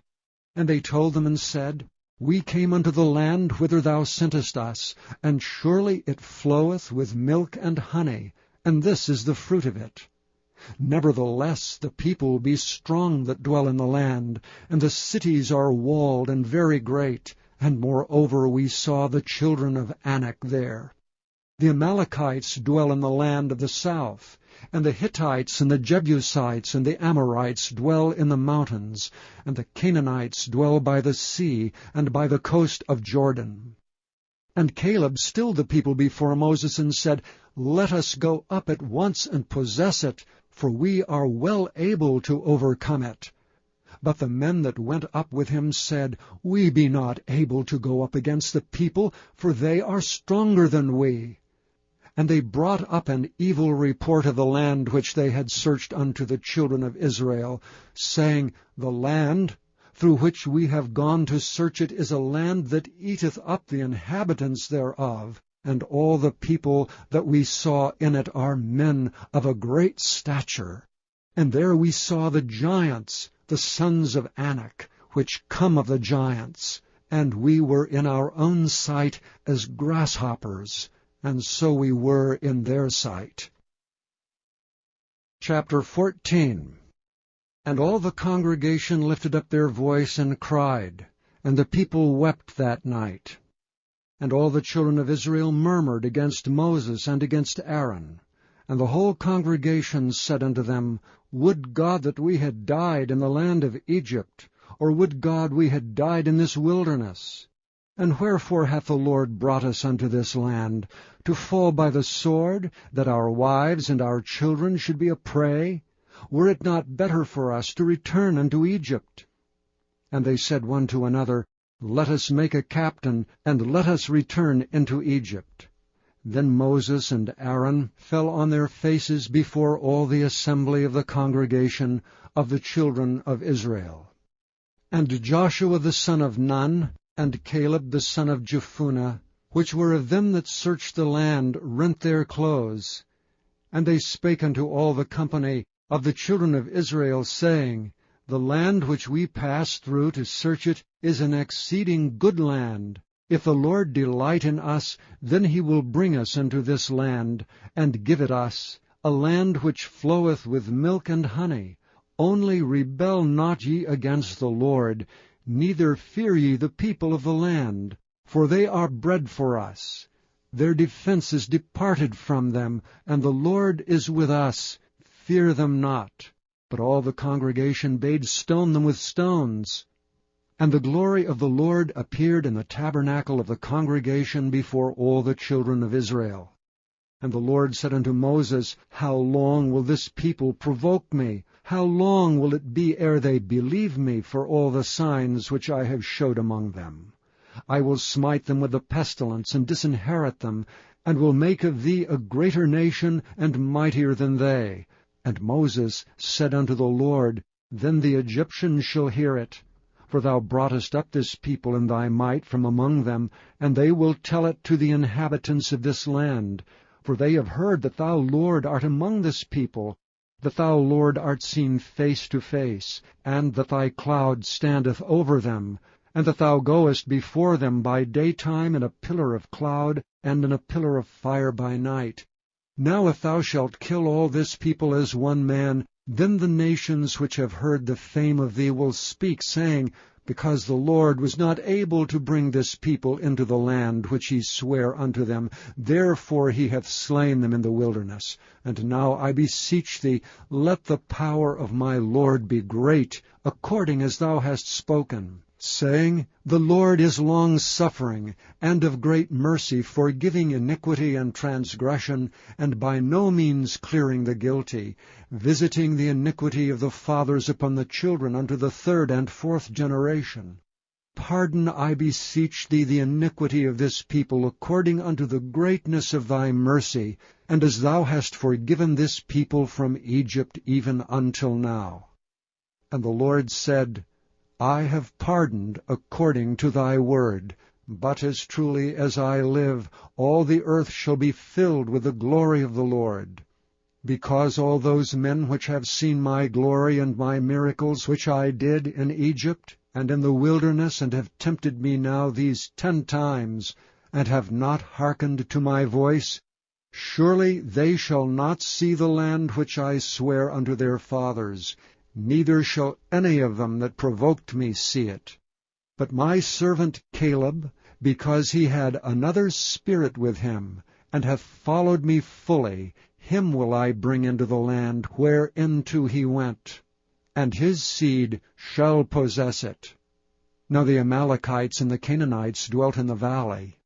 And they told them and said, We came unto the land whither thou sentest us, and surely it floweth with milk and honey, and this is the fruit of it. Nevertheless the people be strong that dwell in the land, and the cities are walled and very great, and moreover we saw the children of Anak there. The Amalekites dwell in the land of the south, and the Hittites and the Jebusites and the Amorites dwell in the mountains, and the Canaanites dwell by the sea and by the coast of Jordan. And Caleb stilled the people before Moses, and said, Let us go up at once and possess it, for we are well able to overcome it. But the men that went up with him said, We be not able to go up against the people, for they are stronger than we. And they brought up an evil report of the land which they had searched unto the children of Israel, saying, The land through which we have gone to search it is a land that eateth up the inhabitants thereof, and all the people that we saw in it are men of a great stature. And there we saw the giants, the sons of Anak, which come of the giants, and we were in our own sight as grasshoppers, and so we were in their sight. Chapter 14. And all the congregation lifted up their voice and cried, and the people wept that night. And all the children of Israel murmured against Moses and against Aaron. And the whole congregation said unto them, Would God that we had died in the land of Egypt, or would God we had died in this wilderness? And wherefore hath the Lord brought us unto this land, to fall by the sword, that our wives and our children should be a prey? Were it not better for us to return unto Egypt? And they said one to another, Let us make a captain, and let us return into Egypt. Then Moses and Aaron fell on their faces before all the assembly of the congregation of the children of Israel. And Joshua the son of Nun, and Caleb the son of Jephunneh, which were of them that searched the land, rent their clothes. And they spake unto all the company of the children of Israel, saying, The land which we passed through to search it is an exceeding good land. If the Lord delight in us, then he will bring us into this land, and give it us, a land which floweth with milk and honey. Only rebel not ye against the Lord, neither fear ye the people of the land, for they are bread for us. Their defense is departed from them, and the Lord is with us. Fear them not. But all the congregation bade stone them with stones. And the glory of the Lord appeared in the tabernacle of the congregation before all the children of Israel. And the Lord said unto Moses, How long will this people provoke me? How long will it be ere they believe me for all the signs which I have showed among them? I will smite them with the pestilence, and disinherit them, and will make of thee a greater nation, and mightier than they. And Moses said unto the Lord, Then the Egyptians shall hear it. For thou broughtest up this people in thy might from among them, and they will tell it to the inhabitants of this land. For they have heard that thou, Lord, art among this people, that thou, Lord, art seen face to face, and that thy cloud standeth over them, and that thou goest before them by daytime in a pillar of cloud, and in a pillar of fire by night. Now if thou shalt kill all this people as one man, then the nations which have heard the fame of thee will speak, saying, Because the Lord was not able to bring this people into the land which he sware unto them, therefore he hath slain them in the wilderness. And now I beseech thee, let the power of my Lord be great, according as thou hast spoken, saying, The Lord is long-suffering, and of great mercy, forgiving iniquity and transgression, and by no means clearing the guilty, visiting the iniquity of the fathers upon the children unto the third and fourth generation. Pardon, I beseech thee, the iniquity of this people, according unto the greatness of thy mercy, and as thou hast forgiven this people from Egypt even until now. And the Lord said, I have pardoned according to thy word. But as truly as I live, all the earth shall be filled with the glory of the Lord. Because all those men which have seen my glory and my miracles which I did in Egypt and in the wilderness, and have tempted me now these 10 times, and have not hearkened to my voice, surely they shall not see the land which I swear unto their fathers, neither shall any of them that provoked me see it. But my servant Caleb, because he had another spirit with him, and hath followed me fully, him will I bring into the land whereinto he went, and his seed shall possess it. Now the Amalekites and the Canaanites dwelt in the valley.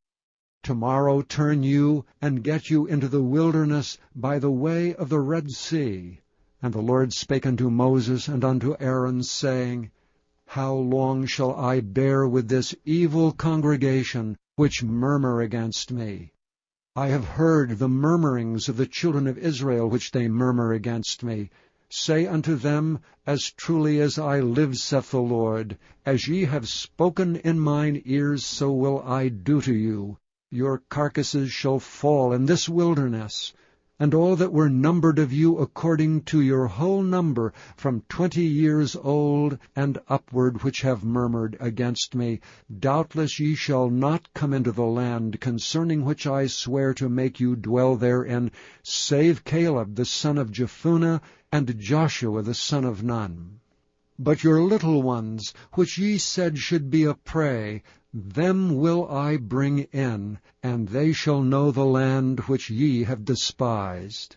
Tomorrow turn you, and get you into the wilderness by the way of the Red Sea. And the Lord spake unto Moses and unto Aaron, saying, How long shall I bear with this evil congregation, which murmur against me? I have heard the murmurings of the children of Israel, which they murmur against me. Say unto them, As truly as I live, saith the Lord, as ye have spoken in mine ears, so will I do to you. Your carcasses shall fall in this wilderness, and all that were numbered of you according to your whole number, from 20 years old and upward, which have murmured against me, doubtless ye shall not come into the land, concerning which I swear to make you dwell therein, save Caleb the son of Jephunneh, and Joshua the son of Nun. But your little ones, which ye said should be a prey, them will I bring in, and they shall know the land which ye have despised.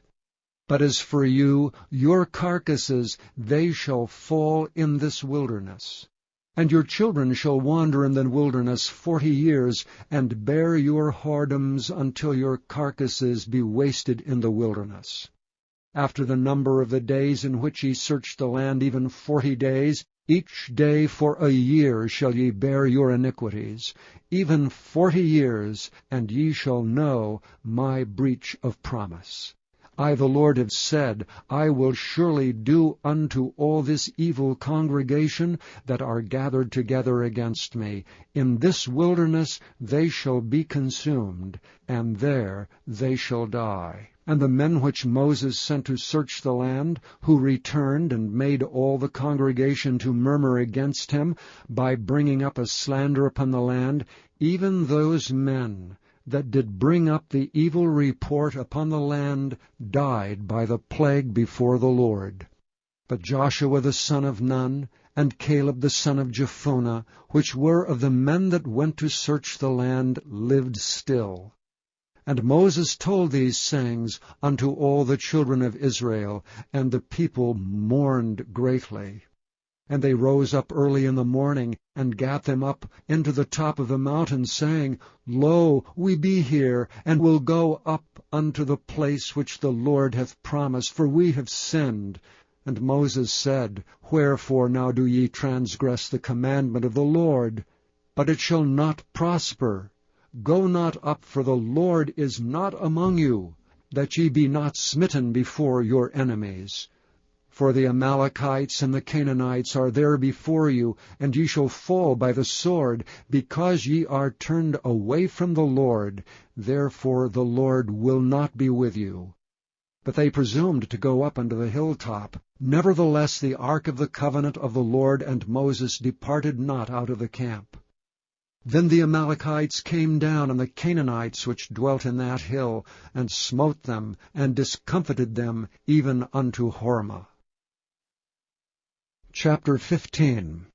But as for you, your carcasses, they shall fall in this wilderness. And your children shall wander in the wilderness 40 years, and bear your whoredoms until your carcasses be wasted in the wilderness. After the number of the days in which ye search the land, even 40 days, each day for a year shall ye bear your iniquities, even 40 years, and ye shall know my breach of promise. I, the Lord, have said, I will surely do unto all this evil congregation that are gathered together against me. In this wilderness they shall be consumed, and there they shall die. And the men which Moses sent to search the land, who returned and made all the congregation to murmur against him, by bringing up a slander upon the land, even those men that did bring up the evil report upon the land died by the plague before the Lord. But Joshua the son of Nun, and Caleb the son of Jephunneh, which were of the men that went to search the land, lived still. And Moses told these sayings unto all the children of Israel, and the people mourned greatly. And they rose up early in the morning, and gat them up into the top of the mountain, saying, Lo, we be here, and will go up unto the place which the Lord hath promised, for we have sinned. And Moses said, Wherefore now do ye transgress the commandment of the Lord? But it shall not prosper. Go not up, for the Lord is not among you, that ye be not smitten before your enemies. For the Amalekites and the Canaanites are there before you, and ye shall fall by the sword, because ye are turned away from the Lord. Therefore the Lord will not be with you. But they presumed to go up unto the hilltop. Nevertheless the ark of the covenant of the Lord and Moses departed not out of the camp. Then the Amalekites came down, and the Canaanites which dwelt in that hill, and smote them, and discomfited them, even unto Hormah. Chapter 15.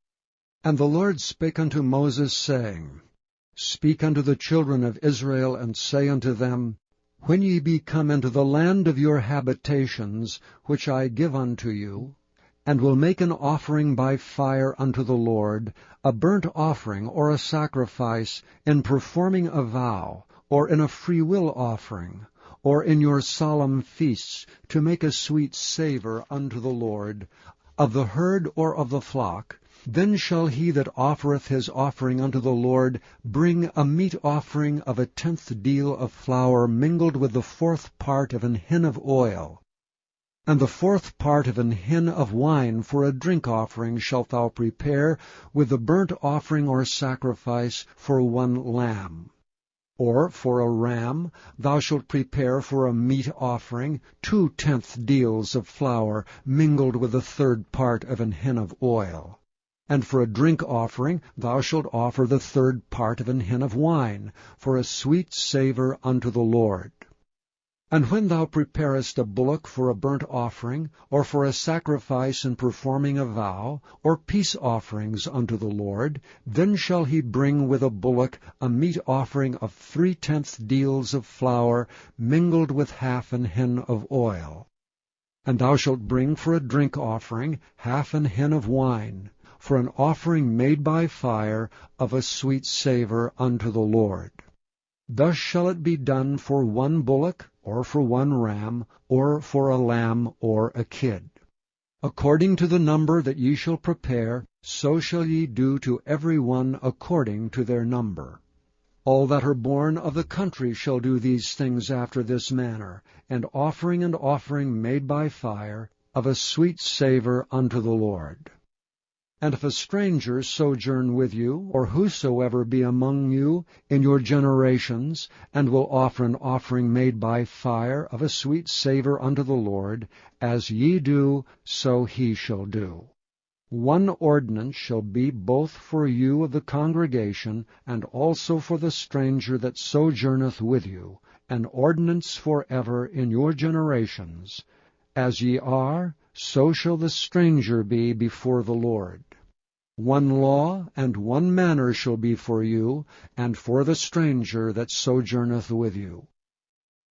And the Lord spake unto Moses, saying, Speak unto the children of Israel, and say unto them, When ye be come into the land of your habitations, which I give unto you, and will make an offering by fire unto the Lord, a burnt offering or a sacrifice, in performing a vow, or in a freewill offering, or in your solemn feasts, to make a sweet savour unto the Lord, of the herd or of the flock, then shall he that offereth his offering unto the Lord bring a meat offering of 1/10 deal of flour mingled with the 4th part of an hin of oil. And the 4th part of an hin of wine for a drink offering shalt thou prepare with the burnt offering or sacrifice for 1 lamb. Or for a ram thou shalt prepare for a meat offering 2/10 deals of flour mingled with the 3rd part of an hin of oil. And for a drink offering thou shalt offer the 3rd part of an hin of wine, for a sweet savour unto the Lord. And when thou preparest a bullock for a burnt offering, or for a sacrifice in performing a vow, or peace offerings unto the Lord, then shall he bring with a bullock a meat offering of 3/10 deals of flour mingled with 1/2 an hin of oil. And thou shalt bring for a drink offering 1/2 an hin of wine, for an offering made by fire of a sweet savour unto the Lord. Thus shall it be done for 1 bullock, or for 1 ram, or for a lamb or a kid. According to the number that ye shall prepare, so shall ye do to every one according to their number. All that are born of the country shall do these things after this manner, and offering made by fire, of a sweet savour unto the Lord. And if a stranger sojourn with you, or whosoever be among you in your generations, and will offer an offering made by fire of a sweet savour unto the Lord, as ye do, so he shall do. 1 ordinance shall be both for you of the congregation, and also for the stranger that sojourneth with you, an ordinance for ever in your generations. As ye are, so shall the stranger be before the Lord. 1 law and 1 manner shall be for you, and for the stranger that sojourneth with you.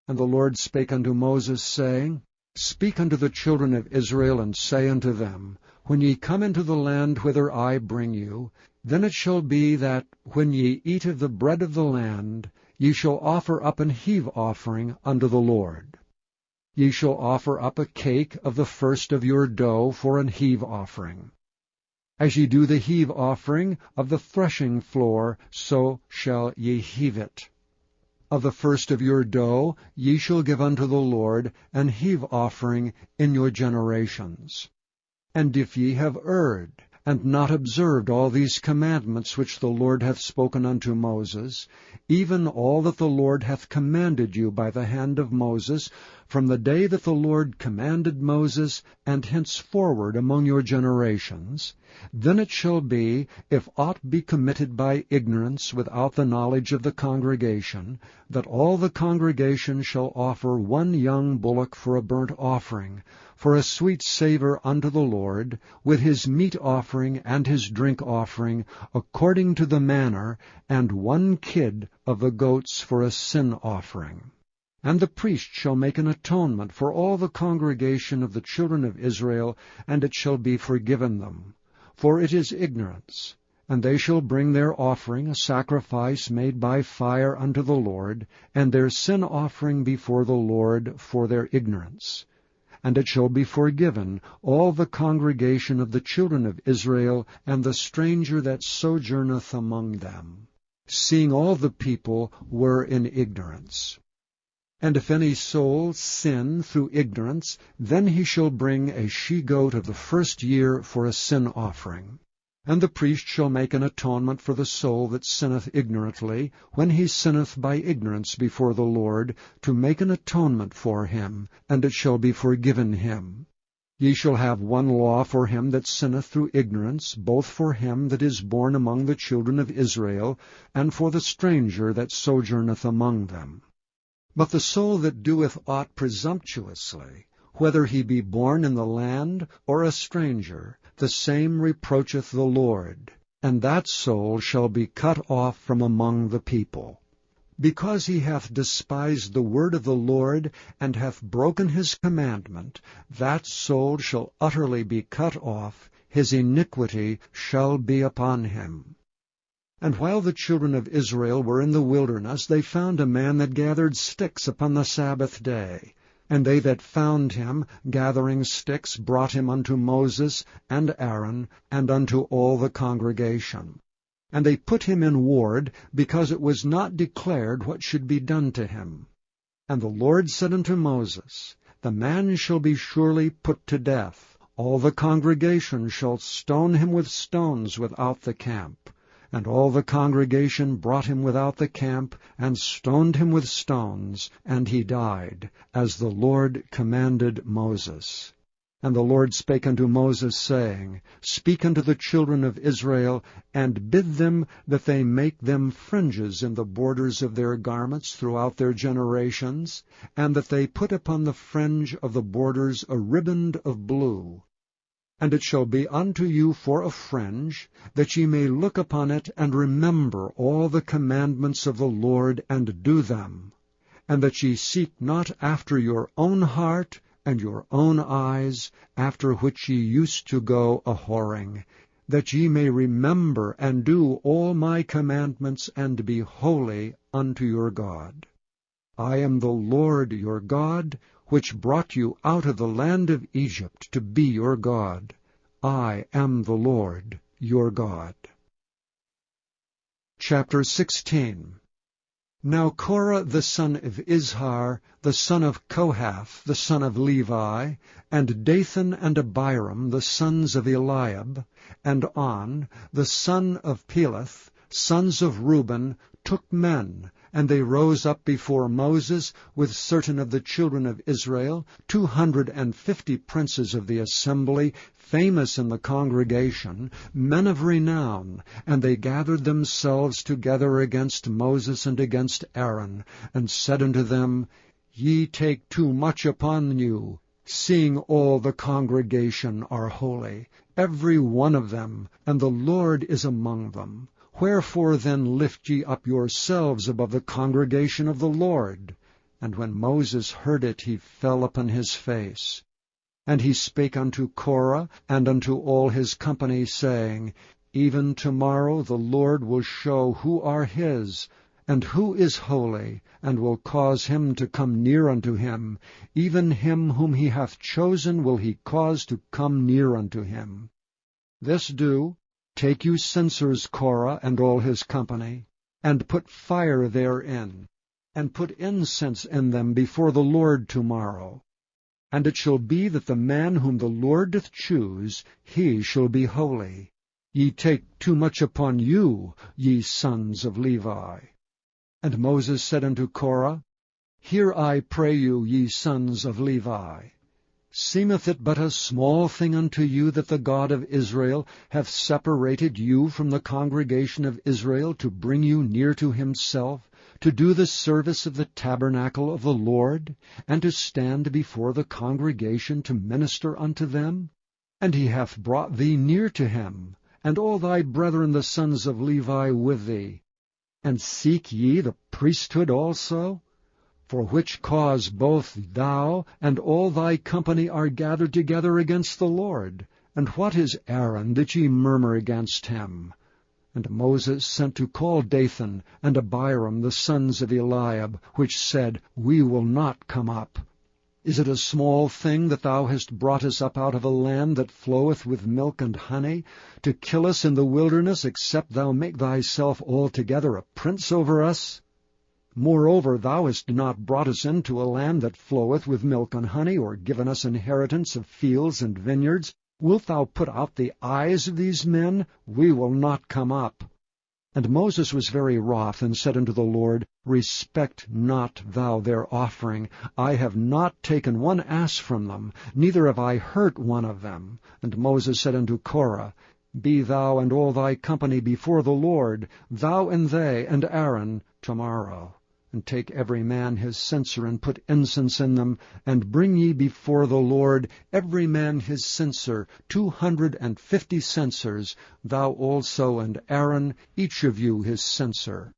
And the Lord spake unto Moses, saying, Speak unto the children of Israel, and say unto them, When ye come into the land whither I bring you, then it shall be that, when ye eat of the bread of the land, ye shall offer up an heave offering unto the Lord. Ye shall offer up a cake of the first of your dough for an heave offering. As ye do the heave offering of the threshing floor, so shall ye heave it. Of the first of your dough ye shall give unto the Lord an heave offering in your generations. And if ye have erred, and not observed all these commandments which the Lord hath spoken unto Moses, even all that the Lord hath commanded you by the hand of Moses, from the day that the Lord commanded Moses, and henceforward among your generations, then it shall be, if aught be committed by ignorance without the knowledge of the congregation, that all the congregation shall offer 1 young bullock for a burnt offering, for a sweet savour unto the Lord, with his meat offering and his drink offering, according to the manner, and 1 kid of the goats for a sin offering. And the priest shall make an atonement for all the congregation of the children of Israel, and it shall be forgiven them. For it is ignorance. And they shall bring their offering, a sacrifice made by fire unto the Lord, and their sin offering before the Lord for their ignorance. And it shall be forgiven all the congregation of the children of Israel, and the stranger that sojourneth among them, seeing all the people were in ignorance. And if any soul sin through ignorance, then he shall bring a she-goat of the first year for a sin offering. And the priest shall make an atonement for the soul that sinneth ignorantly, when he sinneth by ignorance before the Lord, to make an atonement for him, and it shall be forgiven him. Ye shall have one law for him that sinneth through ignorance, both for him that is born among the children of Israel, and for the stranger that sojourneth among them. But the soul that doeth aught presumptuously, whether he be born in the land or a stranger, the same reproacheth the Lord, and that soul shall be cut off from among the people. Because he hath despised the word of the Lord, and hath broken his commandment, that soul shall utterly be cut off, his iniquity shall be upon him. And while the children of Israel were in the wilderness, they found a man that gathered sticks upon the Sabbath day. And they that found him gathering sticks brought him unto Moses and Aaron, and unto all the congregation. And they put him in ward, because it was not declared what should be done to him. And the Lord said unto Moses, The man shall be surely put to death. All the congregation shall stone him with stones without the camp. And all the congregation brought him without the camp, and stoned him with stones, and he died, as the Lord commanded Moses. And the Lord spake unto Moses, saying, Speak unto the children of Israel, and bid them that they make them fringes in the borders of their garments throughout their generations, and that they put upon the fringe of the borders a riband of blue. And it shall be unto you for a fringe, that ye may look upon it, and remember all the commandments of the Lord, and do them, and that ye seek not after your own heart, and your own eyes, after which ye used to go a-whoring, that ye may remember and do all my commandments, and be holy unto your God. I am the Lord your God, which brought you out of the land of Egypt to be your God. I am the Lord your God. Chapter 16. Now Korah the son of Izhar, the son of Kohath, the son of Levi, and Dathan and Abiram, the sons of Eliab, and On, the son of Peleth, sons of Reuben, took men, and they rose up before Moses with certain of the children of Israel, 250 princes of the assembly, famous in the congregation, men of renown, and they gathered themselves together against Moses and against Aaron, and said unto them, Ye take too much upon you, seeing all the congregation are holy, every one of them, and the Lord is among them. Wherefore then lift ye up yourselves above the congregation of the Lord? And when Moses heard it, he fell upon his face. And he spake unto Korah and unto all his company, saying, Even tomorrow the Lord will show who are his, and who is holy, and will cause him to come near unto him. Even him whom he hath chosen will he cause to come near unto him. This do, take you censers, Korah and all his company, and put fire therein, and put incense in them before the Lord tomorrow. And it shall be that the man whom the Lord doth choose, he shall be holy. Ye take too much upon you, ye sons of Levi. And Moses said unto Korah, Hear, I pray you, ye sons of Levi. Seemeth it but a small thing unto you that the God of Israel hath separated you from the congregation of Israel to bring you near to himself, to do the service of the tabernacle of the Lord, and to stand before the congregation to minister unto them? And he hath brought thee near to him, and all thy brethren the sons of Levi with thee. And seek ye the priesthood also? For which cause both thou and all thy company are gathered together against the Lord. And what is Aaron, that ye murmur against him? And Moses sent to call Dathan and Abiram, the sons of Eliab, which said, We will not come up. Is it a small thing that thou hast brought us up out of a land that floweth with milk and honey, to kill us in the wilderness, except thou make thyself altogether a prince over us? Moreover, thou hast not brought us into a land that floweth with milk and honey, or given us inheritance of fields and vineyards. Wilt thou put out the eyes of these men? We will not come up. And Moses was very wroth, and said unto the Lord, Respect not thou their offering. I have not taken one ass from them, neither have I hurt one of them. And Moses said unto Korah, Be thou and all thy company before the Lord, thou and they and Aaron, tomorrow. And take every man his censer, and put incense in them, and bring ye before the Lord every man his censer, 250 censers, thou also and Aaron, each of you his censer.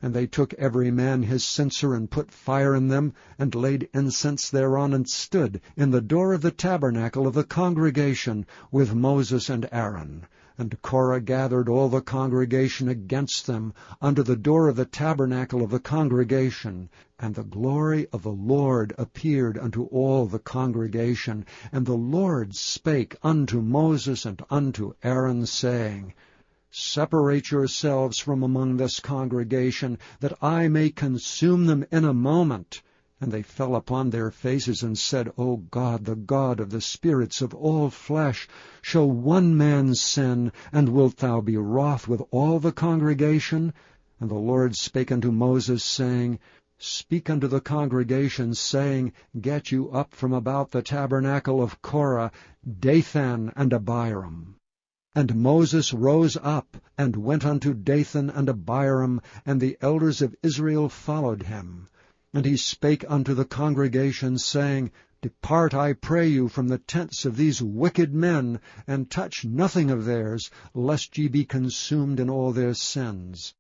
And they took every man his censer, and put fire in them, and laid incense thereon, and stood in the door of the tabernacle of the congregation with Moses and Aaron. And Korah gathered all the congregation against them unto the door of the tabernacle of the congregation. And the glory of the Lord appeared unto all the congregation. And the Lord spake unto Moses and unto Aaron, saying, Separate yourselves from among this congregation, that I may consume them in a moment. And they fell upon their faces, and said, O God, the God of the spirits of all flesh, shall one man sin, and wilt thou be wroth with all the congregation? And the Lord spake unto Moses, saying, Speak unto the congregation, saying, Get you up from about the tabernacle of Korah, Dathan and Abiram. And Moses rose up, and went unto Dathan and Abiram, and the elders of Israel followed him. And he spake unto the congregation, saying, Depart, I pray you, from the tents of these wicked men, and touch nothing of theirs, lest ye be consumed in all their sins.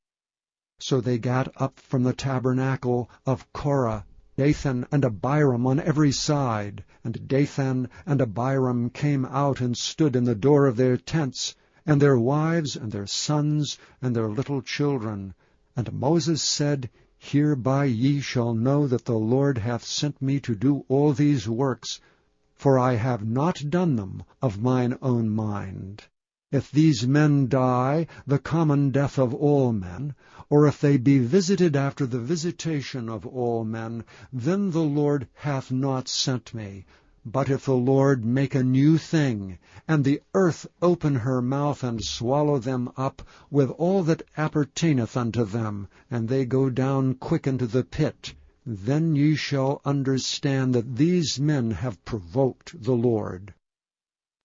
So they gat up from the tabernacle of Korah, Dathan and Abiram on every side. And Dathan and Abiram came out and stood in the door of their tents, and their wives and their sons and their little children. And Moses said, Hereby ye shall know that the Lord hath sent me to do all these works, for I have not done them of mine own mind. If these men die the common death of all men, or if they be visited after the visitation of all men, then the Lord hath not sent me. But if the Lord make a new thing, and the earth open her mouth, and swallow them up, with all that appertaineth unto them, and they go down quick into the pit, then ye shall understand that these men have provoked the Lord.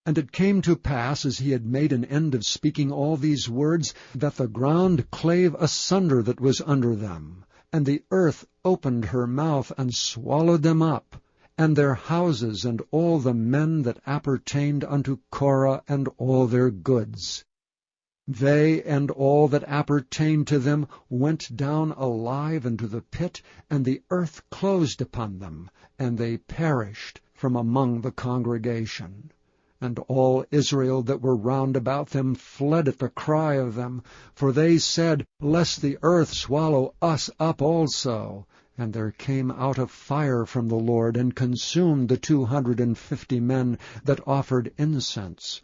And it came to pass, as he had made an end of speaking all these words, that the ground clave asunder that was under them, and the earth opened her mouth, and swallowed them up, and their houses, and all the men that appertained unto Korah, and all their goods. They and all that appertained to them went down alive into the pit, and the earth closed upon them, and they perished from among the congregation. And all Israel that were round about them fled at the cry of them, for they said, Lest the earth swallow us up also. And there came out a fire from the Lord, and consumed the 250 men that offered incense.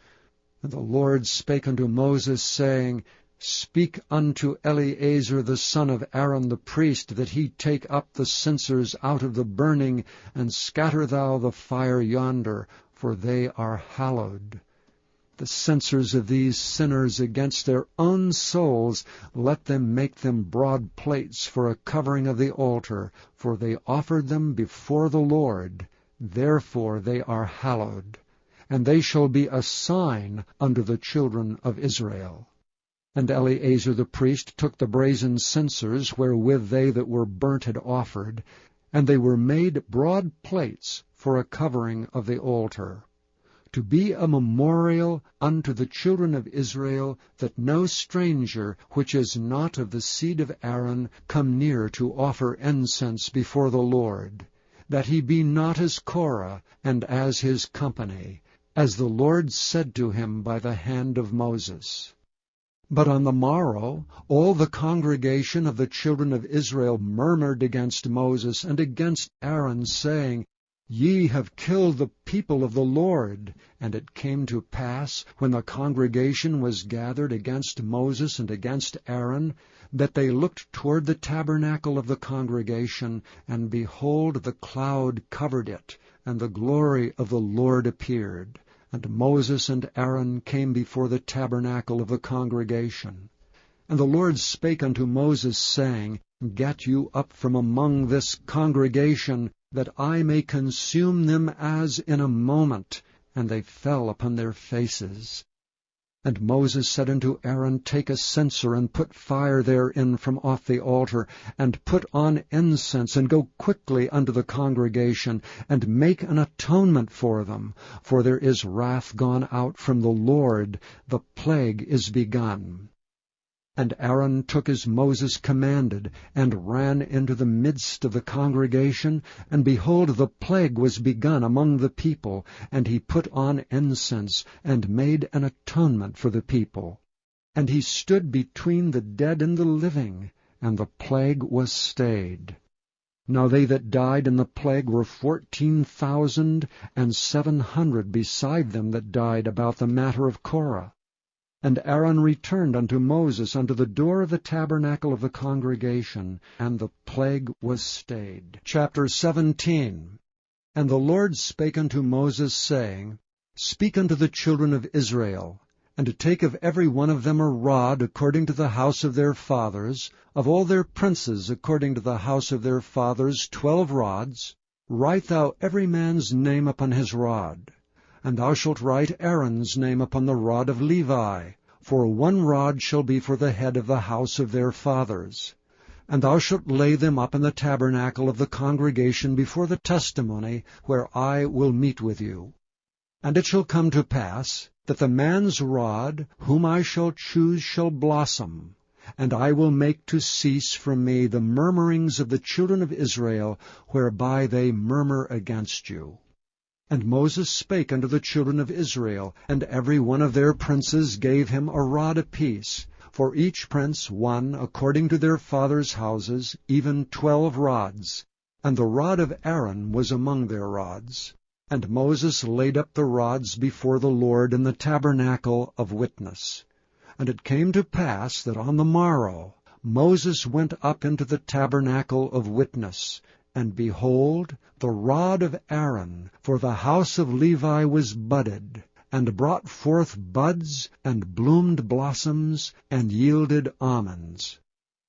And the Lord spake unto Moses, saying, Speak unto Eleazar the son of Aaron the priest, that he take up the censers out of the burning, and scatter thou the fire yonder, for they are hallowed. The censers of these sinners against their own souls, let them make them broad plates for a covering of the altar, for they offered them before the Lord. Therefore they are hallowed, and they shall be a sign unto the children of Israel. And Eleazar the priest took the brazen censers wherewith they that were burnt had offered, and they were made broad plates for a covering of the altar, to be a memorial unto the children of Israel, that no stranger which is not of the seed of Aaron come near to offer incense before the Lord, that he be not as Korah and as his company, as the Lord said to him by the hand of Moses. But on the morrow all the congregation of the children of Israel murmured against Moses and against Aaron, saying, Ye have killed the people of the Lord. And it came to pass, when the congregation was gathered against Moses and against Aaron, that they looked toward the tabernacle of the congregation, and behold, the cloud covered it, and the glory of the Lord appeared. And Moses and Aaron came before the tabernacle of the congregation. And the Lord spake unto Moses, saying, Get you up from among this congregation, that I may consume them as in a moment. And they fell upon their faces. And Moses said unto Aaron, Take a censer, and put fire therein from off the altar, and put on incense, and go quickly unto the congregation, and make an atonement for them. For there is wrath gone out from the Lord, the plague is begun. And Aaron took as Moses commanded, and ran into the midst of the congregation, and behold, the plague was begun among the people, and he put on incense, and made an atonement for the people. And he stood between the dead and the living, and the plague was stayed. Now they that died in the plague were 14,700 beside them that died about the matter of Korah. And Aaron returned unto Moses unto the door of the tabernacle of the congregation, and the plague was stayed. Chapter 17. And the Lord spake unto Moses, saying, Speak unto the children of Israel, and to take of every one of them a rod according to the house of their fathers, of all their princes according to the house of their fathers 12 rods. Write thou every man's name upon his rod. And thou shalt write Aaron's name upon the rod of Levi, for 1 rod shall be for the head of the house of their fathers. And thou shalt lay them up in the tabernacle of the congregation before the testimony, where I will meet with you. And it shall come to pass, that the man's rod, whom I shall choose, shall blossom, and I will make to cease from me the murmurings of the children of Israel, whereby they murmur against you. And Moses spake unto the children of Israel, and every one of their princes gave him a rod apiece, for each prince 1 according to their fathers' houses, even 12 rods. And the rod of Aaron was among their rods. And Moses laid up the rods before the Lord in the tabernacle of witness. And it came to pass that on the morrow Moses went up into the tabernacle of witness, and behold, the rod of Aaron for the house of Levi was budded, and brought forth buds, and bloomed blossoms, and yielded almonds.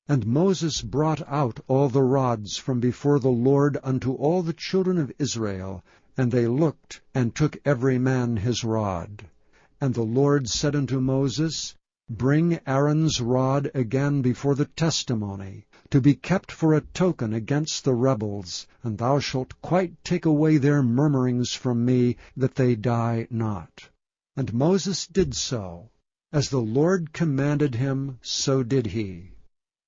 And Moses brought out all the rods from before the Lord unto all the children of Israel, and they looked, and took every man his rod. And the Lord said unto Moses, Bring Aaron's rod again before the testimony, to be kept for a token against the rebels, and thou shalt quite take away their murmurings from me, that they die not. And Moses did so. As the Lord commanded him, so did he.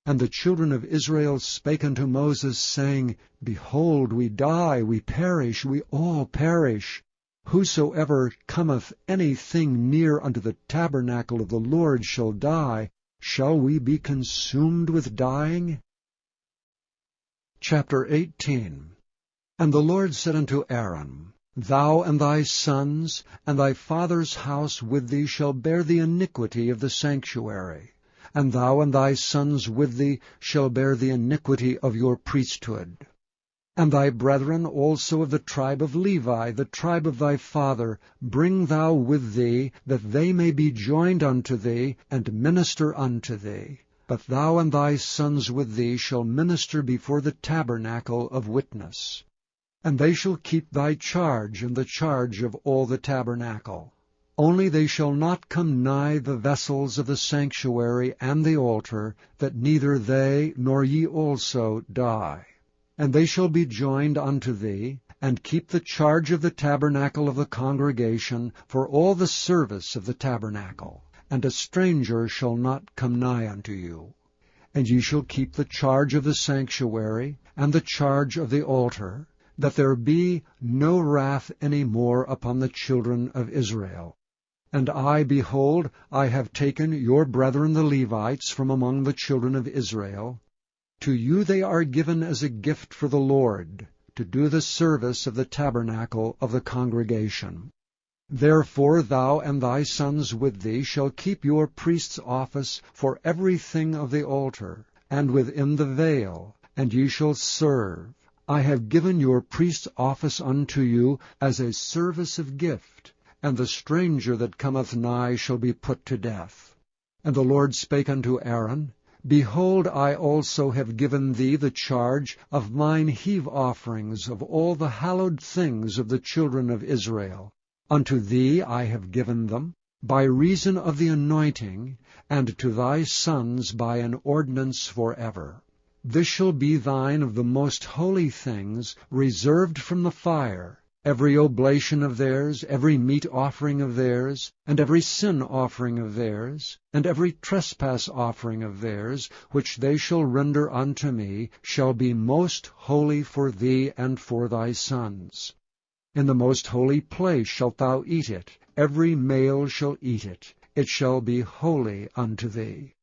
And the children of Israel spake unto Moses, saying, Behold, we die, we perish, we all perish. Whosoever cometh anything near unto the tabernacle of the Lord shall die. Shall we be consumed with dying? Chapter 18. And the Lord said unto Aaron, Thou and thy sons, and thy father's house with thee shall bear the iniquity of the sanctuary, and thou and thy sons with thee shall bear the iniquity of your priesthood. And thy brethren also of the tribe of Levi, the tribe of thy father, bring thou with thee, that they may be joined unto thee, and minister unto thee. But thou and thy sons with thee shall minister before the tabernacle of witness. And they shall keep thy charge, and the charge of all the tabernacle. Only they shall not come nigh the vessels of the sanctuary and the altar, that neither they nor ye also die. And they shall be joined unto thee, and keep the charge of the tabernacle of the congregation for all the service of the tabernacle. And a stranger shall not come nigh unto you. And ye shall keep the charge of the sanctuary, and the charge of the altar, that there be no wrath any more upon the children of Israel. And I, behold, I have taken your brethren the Levites from among the children of Israel. To you they are given as a gift for the Lord, to do the service of the tabernacle of the congregation. Therefore thou and thy sons with thee shall keep your priest's office for everything of the altar, and within the veil, and ye shall serve. I have given your priest's office unto you as a service of gift, and the stranger that cometh nigh shall be put to death. And the Lord spake unto Aaron, Behold, I also have given thee the charge of mine heave offerings of all the hallowed things of the children of Israel. Unto thee I have given them, by reason of the anointing, and to thy sons by an ordinance forever. This shall be thine of the most holy things, reserved from the fire, every oblation of theirs, every meat offering of theirs, and every sin offering of theirs, and every trespass offering of theirs, which they shall render unto me, shall be most holy for thee and for thy sons. In the most holy place shalt thou eat it, every male shall eat it, it shall be holy unto thee.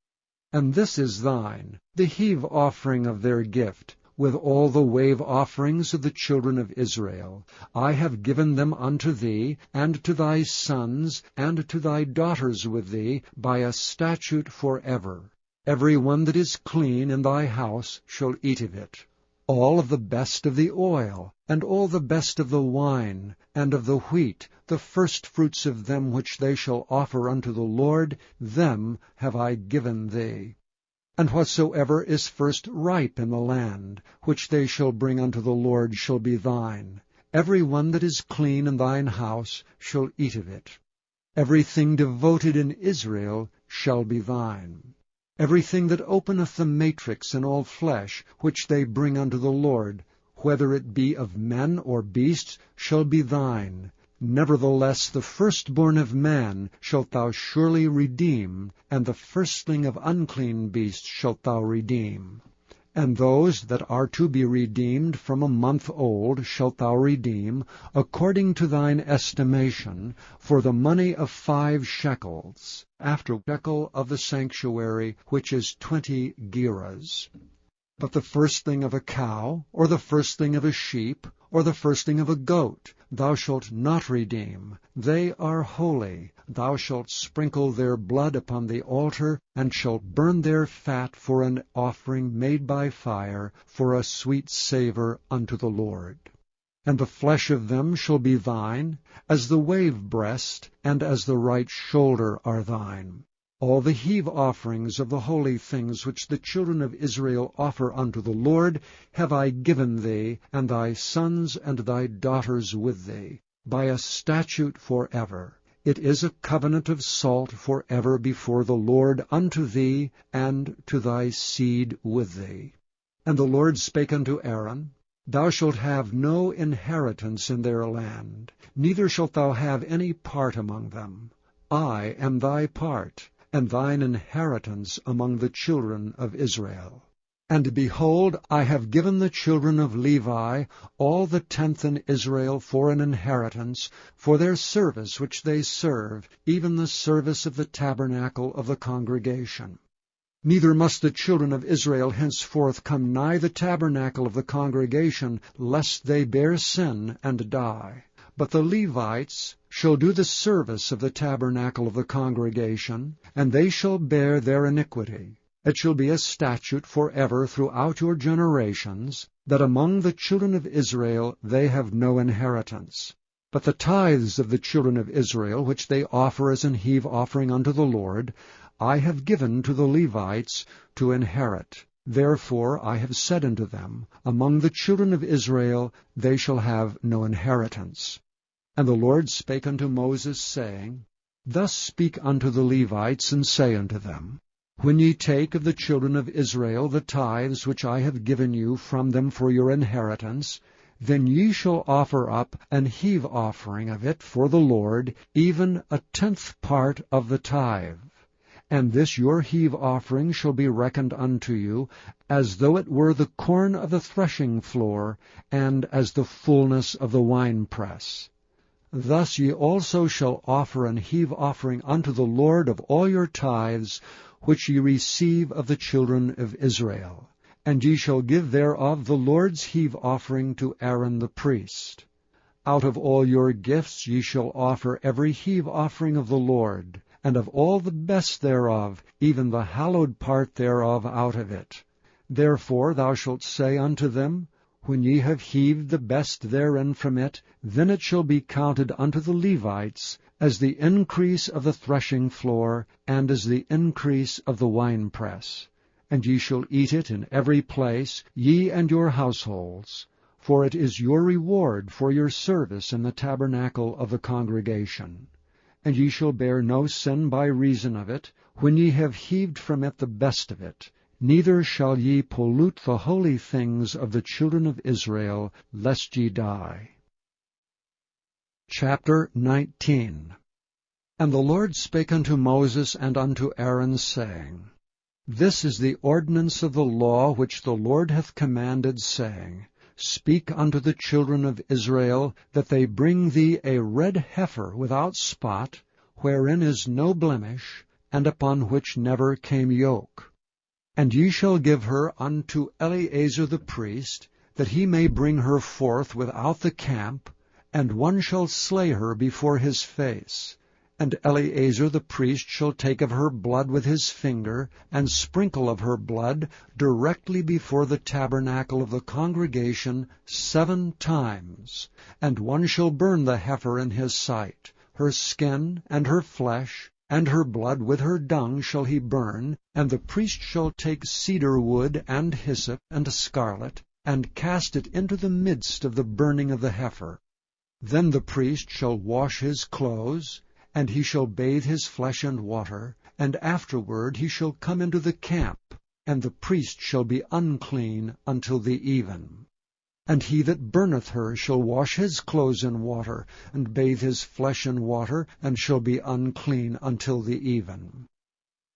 And this is thine, the heave offering of their gift, with all the wave offerings of the children of Israel. I have given them unto thee, and to thy sons, and to thy daughters with thee, by a statute forever. Every one that is clean in thy house shall eat of it. All of the best of the oil, and all the best of the wine, and of the wheat, the firstfruits of them which they shall offer unto the Lord, them have I given thee. And whatsoever is first ripe in the land, which they shall bring unto the Lord, shall be thine. Every one that is clean in thine house shall eat of it. Everything devoted in Israel shall be thine. Everything that openeth the matrix in all flesh, which they bring unto the Lord, whether it be of men or beasts, shall be thine. Nevertheless the firstborn of man shalt thou surely redeem, and the firstling of unclean beasts shalt thou redeem. And those that are to be redeemed from a month old shalt thou redeem, according to thine estimation, for the money of 5 shekels, after shekel of the sanctuary, which is 20 gerahs. But the firstling of a cow, or the firstling of a sheep, or the firstling of a goat, thou shalt not redeem. They are holy. Thou shalt sprinkle their blood upon the altar, and shalt burn their fat for an offering made by fire, for a sweet savour unto the Lord. And the flesh of them shall be thine, as the wave breast, and as the right shoulder are thine. All the heave offerings of the holy things which the children of Israel offer unto the Lord have I given thee, and thy sons and thy daughters with thee, by a statute forever. It is a covenant of salt forever before the Lord unto thee, and to thy seed with thee. And the Lord spake unto Aaron, Thou shalt have no inheritance in their land, neither shalt thou have any part among them. I am thy part, and thine inheritance among the children of Israel. And behold, I have given the children of Levi all the 10th in Israel for an inheritance, for their service which they serve, even the service of the tabernacle of the congregation. Neither must the children of Israel henceforth come nigh the tabernacle of the congregation, lest they bear sin and die. But the Levites shall do the service of the tabernacle of the congregation, and they shall bear their iniquity. It shall be a statute forever throughout your generations, that among the children of Israel they have no inheritance. But the tithes of the children of Israel, which they offer as an heave offering unto the Lord, I have given to the Levites to inherit. Therefore I have said unto them, Among the children of Israel they shall have no inheritance. And the Lord spake unto Moses, saying, Thus speak unto the Levites, and say unto them, When ye take of the children of Israel the tithes which I have given you from them for your inheritance, then ye shall offer up an heave offering of it for the Lord, even a 10th part of the tithe. And this your heave offering shall be reckoned unto you, as though it were the corn of the threshing floor, and as the fullness of the winepress. Thus ye also shall offer an heave offering unto the Lord of all your tithes, which ye receive of the children of Israel. And ye shall give thereof the Lord's heave offering to Aaron the priest. Out of all your gifts ye shall offer every heave offering of the Lord, and of all the best thereof, even the hallowed part thereof out of it. Therefore thou shalt say unto them, when ye have heaved the best therein from it, then it shall be counted unto the Levites as the increase of the threshing floor, and as the increase of the winepress. And ye shall eat it in every place, ye and your households, for it is your reward for your service in the tabernacle of the congregation. And ye shall bear no sin by reason of it, when ye have heaved from it the best of it. Neither shall ye pollute the holy things of the children of Israel, lest ye die. Chapter 19. And the Lord spake unto Moses and unto Aaron, saying, This is the ordinance of the law which the Lord hath commanded, saying, Speak unto the children of Israel, that they bring thee a red heifer without spot, wherein is no blemish, and upon which never came yoke. And ye shall give her unto Eleazar the priest, that he may bring her forth without the camp, and one shall slay her before his face. And Eleazar the priest shall take of her blood with his finger, and sprinkle of her blood directly before the tabernacle of the congregation 7 times. And one shall burn the heifer in his sight, her skin and her flesh, and her blood with her dung shall he burn, and the priest shall take cedar wood and hyssop and scarlet, and cast it into the midst of the burning of the heifer. Then the priest shall wash his clothes, and he shall bathe his flesh in water, and afterward he shall come into the camp, and the priest shall be unclean until the even. And he that burneth her shall wash his clothes in water, and bathe his flesh in water, and shall be unclean until the even.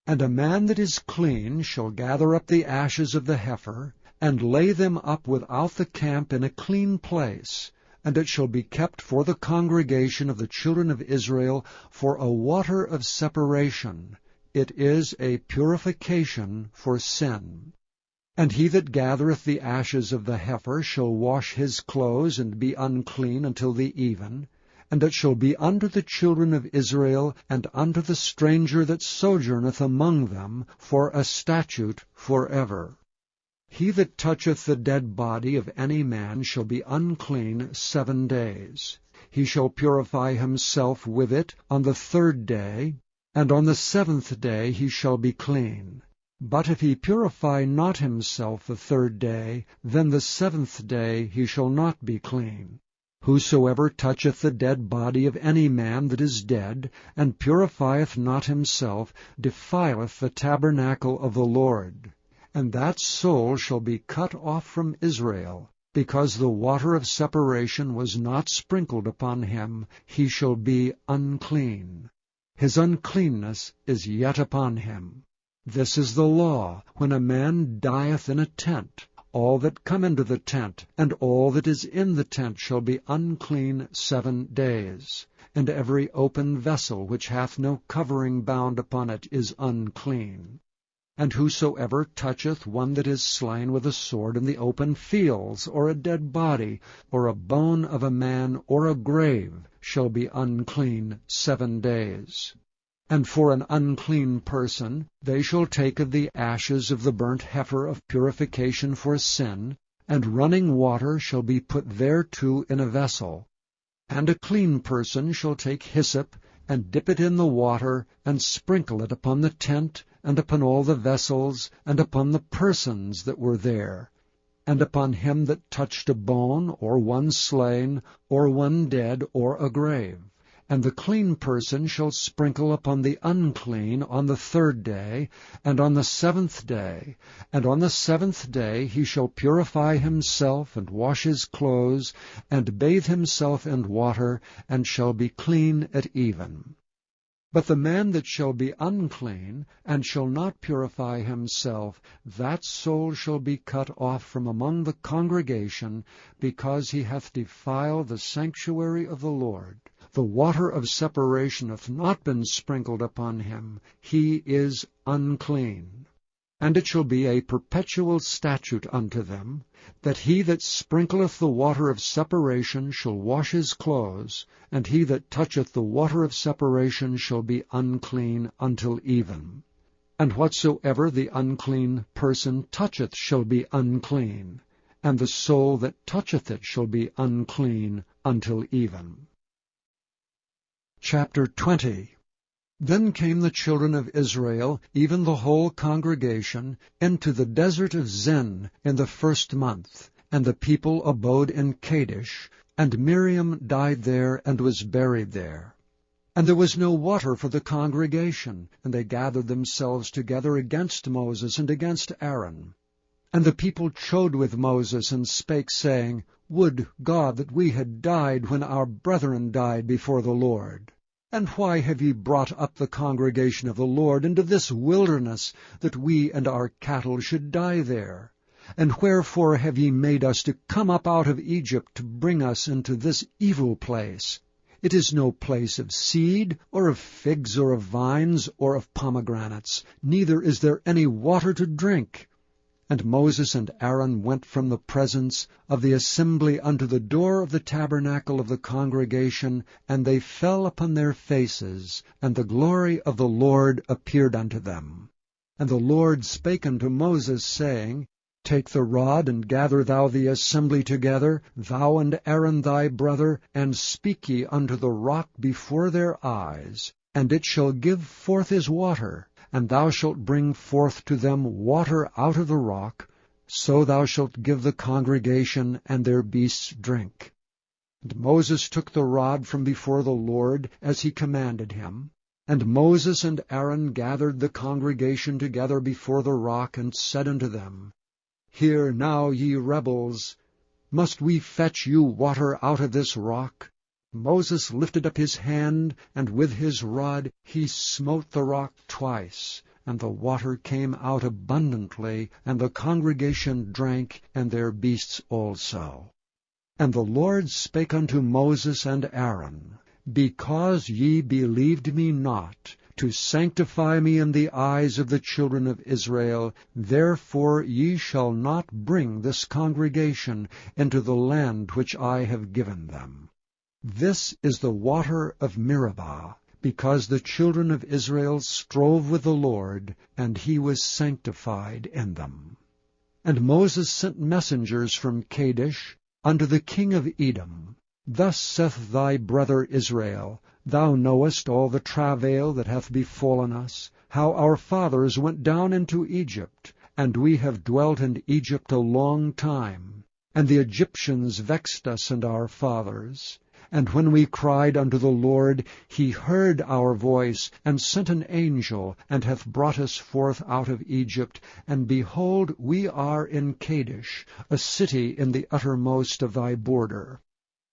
And a man that is clean shall gather up the ashes of the heifer, and lay them up without the camp in a clean place, and it shall be kept for the congregation of the children of Israel for a water of separation. It is a purification for sin. And he that gathereth the ashes of the heifer shall wash his clothes, and be unclean until the even. And it shall be unto the children of Israel, and unto the stranger that sojourneth among them, for a statute forever. He that toucheth the dead body of any man shall be unclean 7 days. He shall purify himself with it on the 3rd day, and on the 7th day he shall be clean. But if he purify not himself the 3rd day, then the 7th day he shall not be clean. Whosoever toucheth the dead body of any man that is dead, and purifieth not himself, defileth the tabernacle of the Lord. And that soul shall be cut off from Israel, because the water of separation was not sprinkled upon him. He shall be unclean. His uncleanness is yet upon him. This is the law, when a man dieth in a tent. All that come into the tent, and all that is in the tent shall be unclean 7 days. And every open vessel which hath no covering bound upon it is unclean. And whosoever toucheth one that is slain with a sword in the open fields, or a dead body, or a bone of a man, or a grave, shall be unclean 7 days. And for an unclean person they shall take of the ashes of the burnt heifer of purification for sin, and running water shall be put thereto in a vessel. And a clean person shall take hyssop, and dip it in the water, and sprinkle it upon the tent, and upon all the vessels, and upon the persons that were there, and upon him that touched a bone, or one slain, or one dead, or a grave. And the clean person shall sprinkle upon the unclean on the 3rd day, and on the 7th day. And on the 7th day he shall purify himself, and wash his clothes, and bathe himself in water, and shall be clean at even. But the man that shall be unclean, and shall not purify himself, that soul shall be cut off from among the congregation, because he hath defiled the sanctuary of the Lord. The water of separation hath not been sprinkled upon him. He is unclean. And it shall be a perpetual statute unto them, that he that sprinkleth the water of separation shall wash his clothes, and he that toucheth the water of separation shall be unclean until even. And whatsoever the unclean person toucheth shall be unclean. and the soul that toucheth it shall be unclean until even. Chapter 20. Then came the children of Israel, even the whole congregation, into the desert of Zin in the 1st month, and the people abode in Kadesh, and Miriam died there and was buried there. And there was no water for the congregation, and they gathered themselves together against Moses and against Aaron. And the people chode with Moses, and spake, saying, Would God that we had died when our brethren died before the Lord! And why have ye brought up the congregation of the Lord into this wilderness, that we and our cattle should die there? And wherefore have ye made us to come up out of Egypt to bring us into this evil place? It is no place of seed, or of figs, or of vines, or of pomegranates, neither is there any water to drink. And Moses and Aaron went from the presence of the assembly unto the door of the tabernacle of the congregation, and they fell upon their faces, and the glory of the Lord appeared unto them. And the Lord spake unto Moses, saying, Take the rod, and gather thou the assembly together, thou and Aaron thy brother, and speak ye unto the rock before their eyes, and it shall give forth his water. And thou shalt bring forth to them water out of the rock, so thou shalt give the congregation and their beasts drink. And Moses took the rod from before the Lord, as he commanded him. And Moses and Aaron gathered the congregation together before the rock, and said unto them, Hear now, ye rebels, must we fetch you water out of this rock? Moses lifted up his hand, and with his rod he smote the rock twice, and the water came out abundantly, and the congregation drank, and their beasts also. And the Lord spake unto Moses and Aaron, Because ye believed me not, to sanctify me in the eyes of the children of Israel, therefore ye shall not bring this congregation into the land which I have given them. This is the water of Meribah, because the children of Israel strove with the Lord, and he was sanctified in them. And Moses sent messengers from Kadesh unto the king of Edom. Thus saith thy brother Israel, Thou knowest all the travail that hath befallen us, how our fathers went down into Egypt, and we have dwelt in Egypt a long time. And the Egyptians vexed us and our fathers. And when we cried unto the Lord, he heard our voice, and sent an angel, and hath brought us forth out of Egypt. And behold, we are in Kadesh, a city in the uttermost of thy border.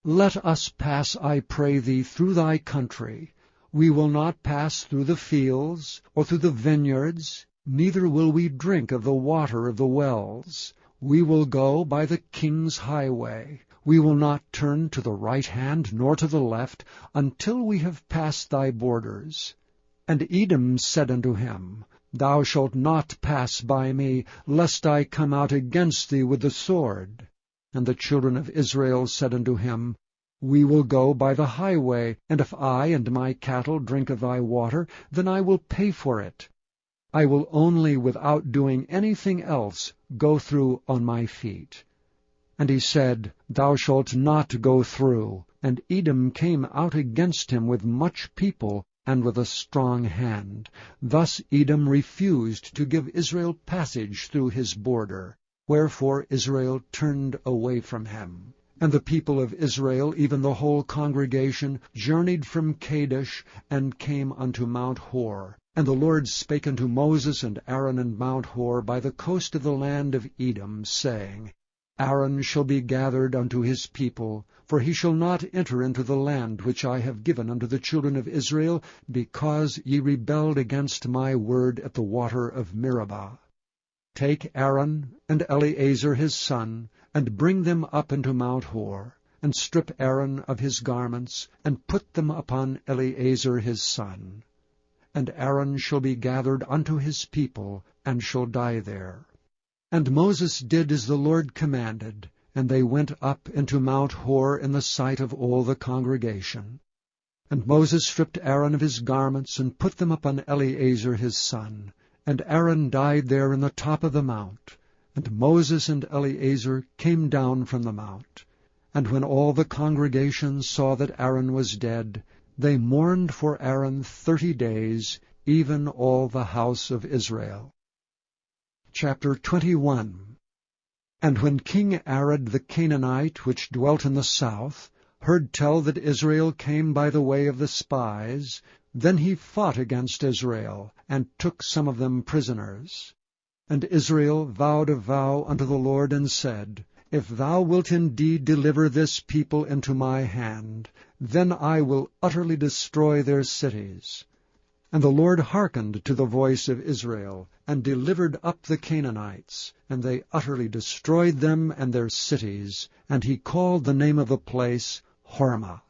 Let us pass, I pray thee, through thy country. We will not pass through the fields, or through the vineyards, neither will we drink of the water of the wells. We will go by the king's highway. We will not turn to the right hand nor to the left, until we have passed thy borders. And Edom said unto him, Thou shalt not pass by me, lest I come out against thee with the sword. And the children of Israel said unto him, We will go by the highway, and if I and my cattle drink of thy water, then I will pay for it. I will only, without doing anything else, go through on my feet. And he said, Thou shalt not go through. And Edom came out against him with much people, and with a strong hand. Thus Edom refused to give Israel passage through his border. Wherefore Israel turned away from him. And the people of Israel, even the whole congregation, journeyed from Kadesh, and came unto Mount Hor. And the Lord spake unto Moses and Aaron in Mount Hor by the coast of the land of Edom, saying, Aaron shall be gathered unto his people, for he shall not enter into the land which I have given unto the children of Israel, because ye rebelled against my word at the water of Meribah. Take Aaron and Eleazar his son, and bring them up into Mount Hor, and strip Aaron of his garments, and put them upon Eleazar his son. And Aaron shall be gathered unto his people, and shall die there. And Moses did as the Lord commanded, and they went up into Mount Hor in the sight of all the congregation. And Moses stripped Aaron of his garments, and put them upon Eleazar his son. And Aaron died there in the top of the mount. And Moses and Eleazar came down from the mount. And when all the congregation saw that Aaron was dead, they mourned for Aaron 30 days, even all the house of Israel. Chapter 21. And when King Arad the Canaanite, which dwelt in the south, heard tell that Israel came by the way of the spies, then he fought against Israel, and took some of them prisoners. And Israel vowed a vow unto the Lord, and said, If thou wilt indeed deliver this people into my hand, then I will utterly destroy their cities. And the Lord hearkened to the voice of Israel, and delivered up the Canaanites, and they utterly destroyed them and their cities, and he called the name of the place Hormah.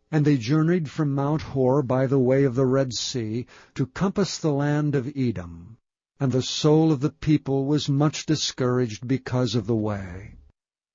And they journeyed from Mount Hor by the way of the Red Sea, to compass the land of Edom. And the soul of the people was much discouraged because of the way.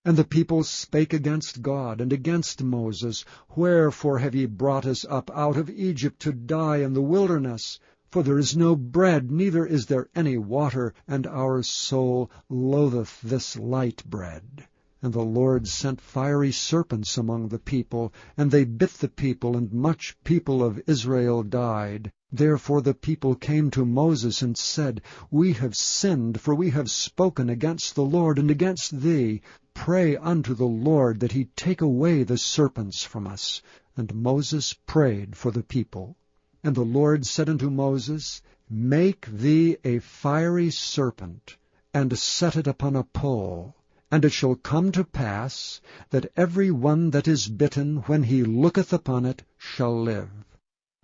And the people spake against God and against Moses, Wherefore have ye brought us up out of Egypt to die in the wilderness? For there is no bread, neither is there any water, and our soul loatheth this light bread. And the Lord sent fiery serpents among the people, and they bit the people, and much people of Israel died. Therefore the people came to Moses and said, We have sinned, for we have spoken against the Lord and against thee. Pray unto the Lord that he take away the serpents from us. And Moses prayed for the people. And the Lord said unto Moses, Make thee a fiery serpent, and set it upon a pole. And it shall come to pass, that every one that is bitten, when he looketh upon it, shall live.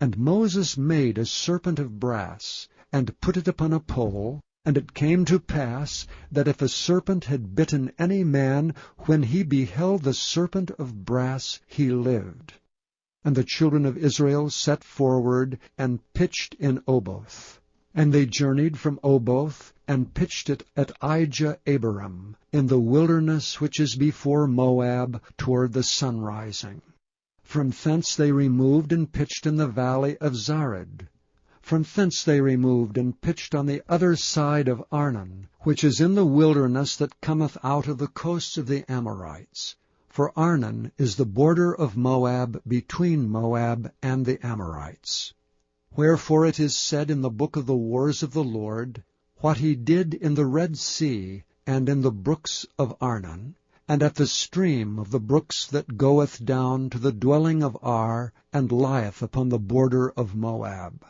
And Moses made a serpent of brass, and put it upon a pole. And it came to pass, that if a serpent had bitten any man, when he beheld the serpent of brass, he lived. And the children of Israel set forward, and pitched in Oboth. And they journeyed from Oboth, and pitched it at Ijah-Abarim, in the wilderness which is before Moab, toward the sunrising. From thence they removed and pitched in the valley of Zared. From thence they removed and pitched on the other side of Arnon, which is in the wilderness that cometh out of the coasts of the Amorites. For Arnon is the border of Moab, between Moab and the Amorites. Wherefore it is said in the book of the wars of the Lord, What he did in the Red Sea, and in the brooks of Arnon, and at the stream of the brooks that goeth down to the dwelling of Ar, and lieth upon the border of Moab.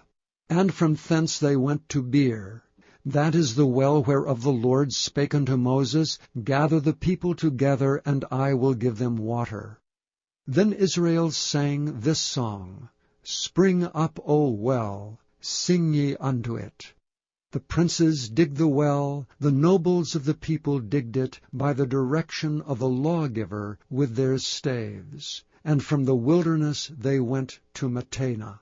And from thence they went to Beer. That is the well whereof the Lord spake unto Moses, Gather the people together, and I will give them water. Then Israel sang this song, Spring up, O well, sing ye unto it. The princes digged the well, the nobles of the people digged it, by the direction of the lawgiver with their staves. And from the wilderness they went to Mattanah,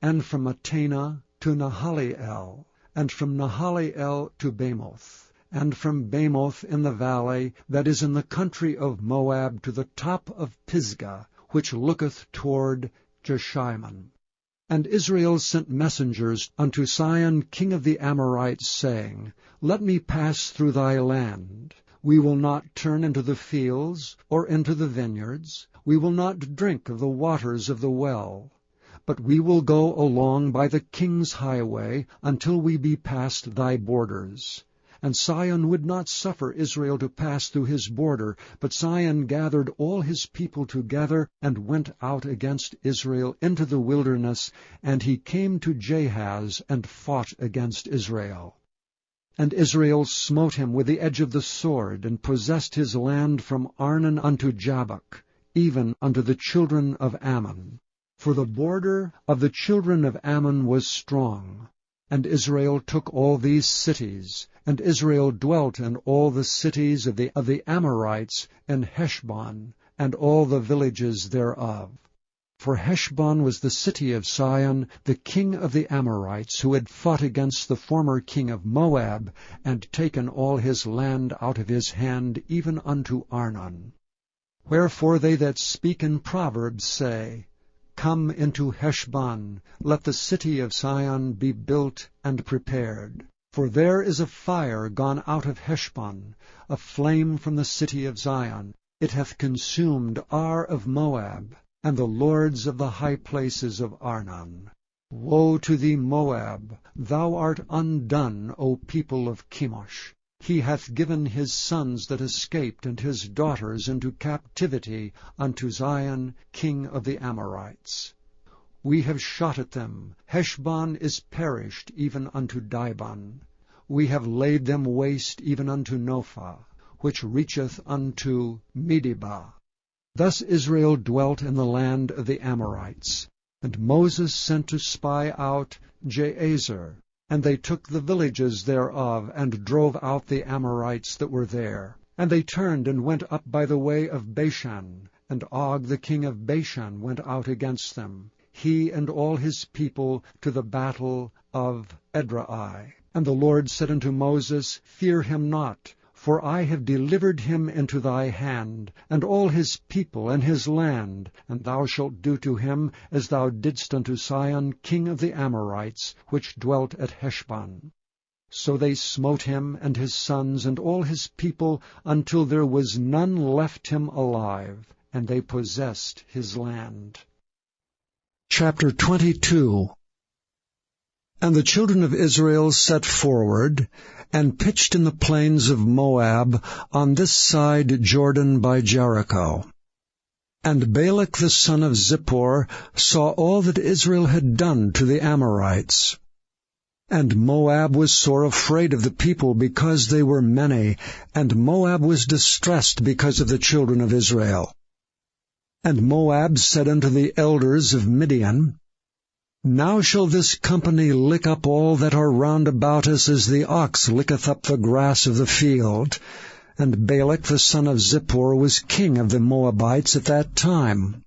and from Mattanah to Nahaliel, and from Nahaliel to Bamoth, and from Bamoth in the valley that is in the country of Moab to the top of Pisgah, which looketh toward Jeshimon. And Israel sent messengers unto Sihon king of the Amorites, saying, Let me pass through thy land. We will not turn into the fields, or into the vineyards. We will not drink of the waters of the well. But we will go along by the king's highway, until we be past thy borders. And Sihon would not suffer Israel to pass through his border, but Sihon gathered all his people together, and went out against Israel into the wilderness, and he came to Jahaz, and fought against Israel. And Israel smote him with the edge of the sword, and possessed his land from Arnon unto Jabbok, even unto the children of Ammon. For the border of the children of Ammon was strong. And Israel took all these cities, and Israel dwelt in all the cities of the Amorites, and Heshbon, and all the villages thereof. For Heshbon was the city of Sihon, the king of the Amorites, who had fought against the former king of Moab, and taken all his land out of his hand, even unto Arnon. Wherefore they that speak in Proverbs say, Come into Heshbon, let the city of Sihon be built and prepared. For there is a fire gone out of Heshbon, a flame from the city of Zion. It hath consumed Ar of Moab, and the lords of the high places of Arnon. Woe to thee, Moab! Thou art undone, O people of Chemosh! He hath given his sons that escaped and his daughters into captivity unto Zion, king of the Amorites. We have shot at them. Heshbon is perished even unto Dibon. We have laid them waste even unto Nophah, which reacheth unto Medeba. Thus Israel dwelt in the land of the Amorites. And Moses sent to spy out Jahazer. And they took the villages thereof, and drove out the Amorites that were there. And they turned and went up by the way of Bashan. And Og the king of Bashan went out against them, he and all his people, to the battle of Edrei. And the Lord said unto Moses, Fear him not, for I have delivered him into thy hand, and all his people and his land, and thou shalt do to him as thou didst unto Sihon king of the Amorites, which dwelt at Heshbon. So they smote him and his sons and all his people, until there was none left him alive, and they possessed his land. Chapter 22. And the children of Israel set forward, and pitched in the plains of Moab, on this side Jordan by Jericho. And Balak the son of Zippor saw all that Israel had done to the Amorites. And Moab was sore afraid of the people, because they were many, and Moab was distressed because of the children of Israel. And Moab said unto the elders of Midian, Now shall this company lick up all that are round about us, as the ox licketh up the grass of the field. And Balak the son of Zippor was king of the Moabites at that time.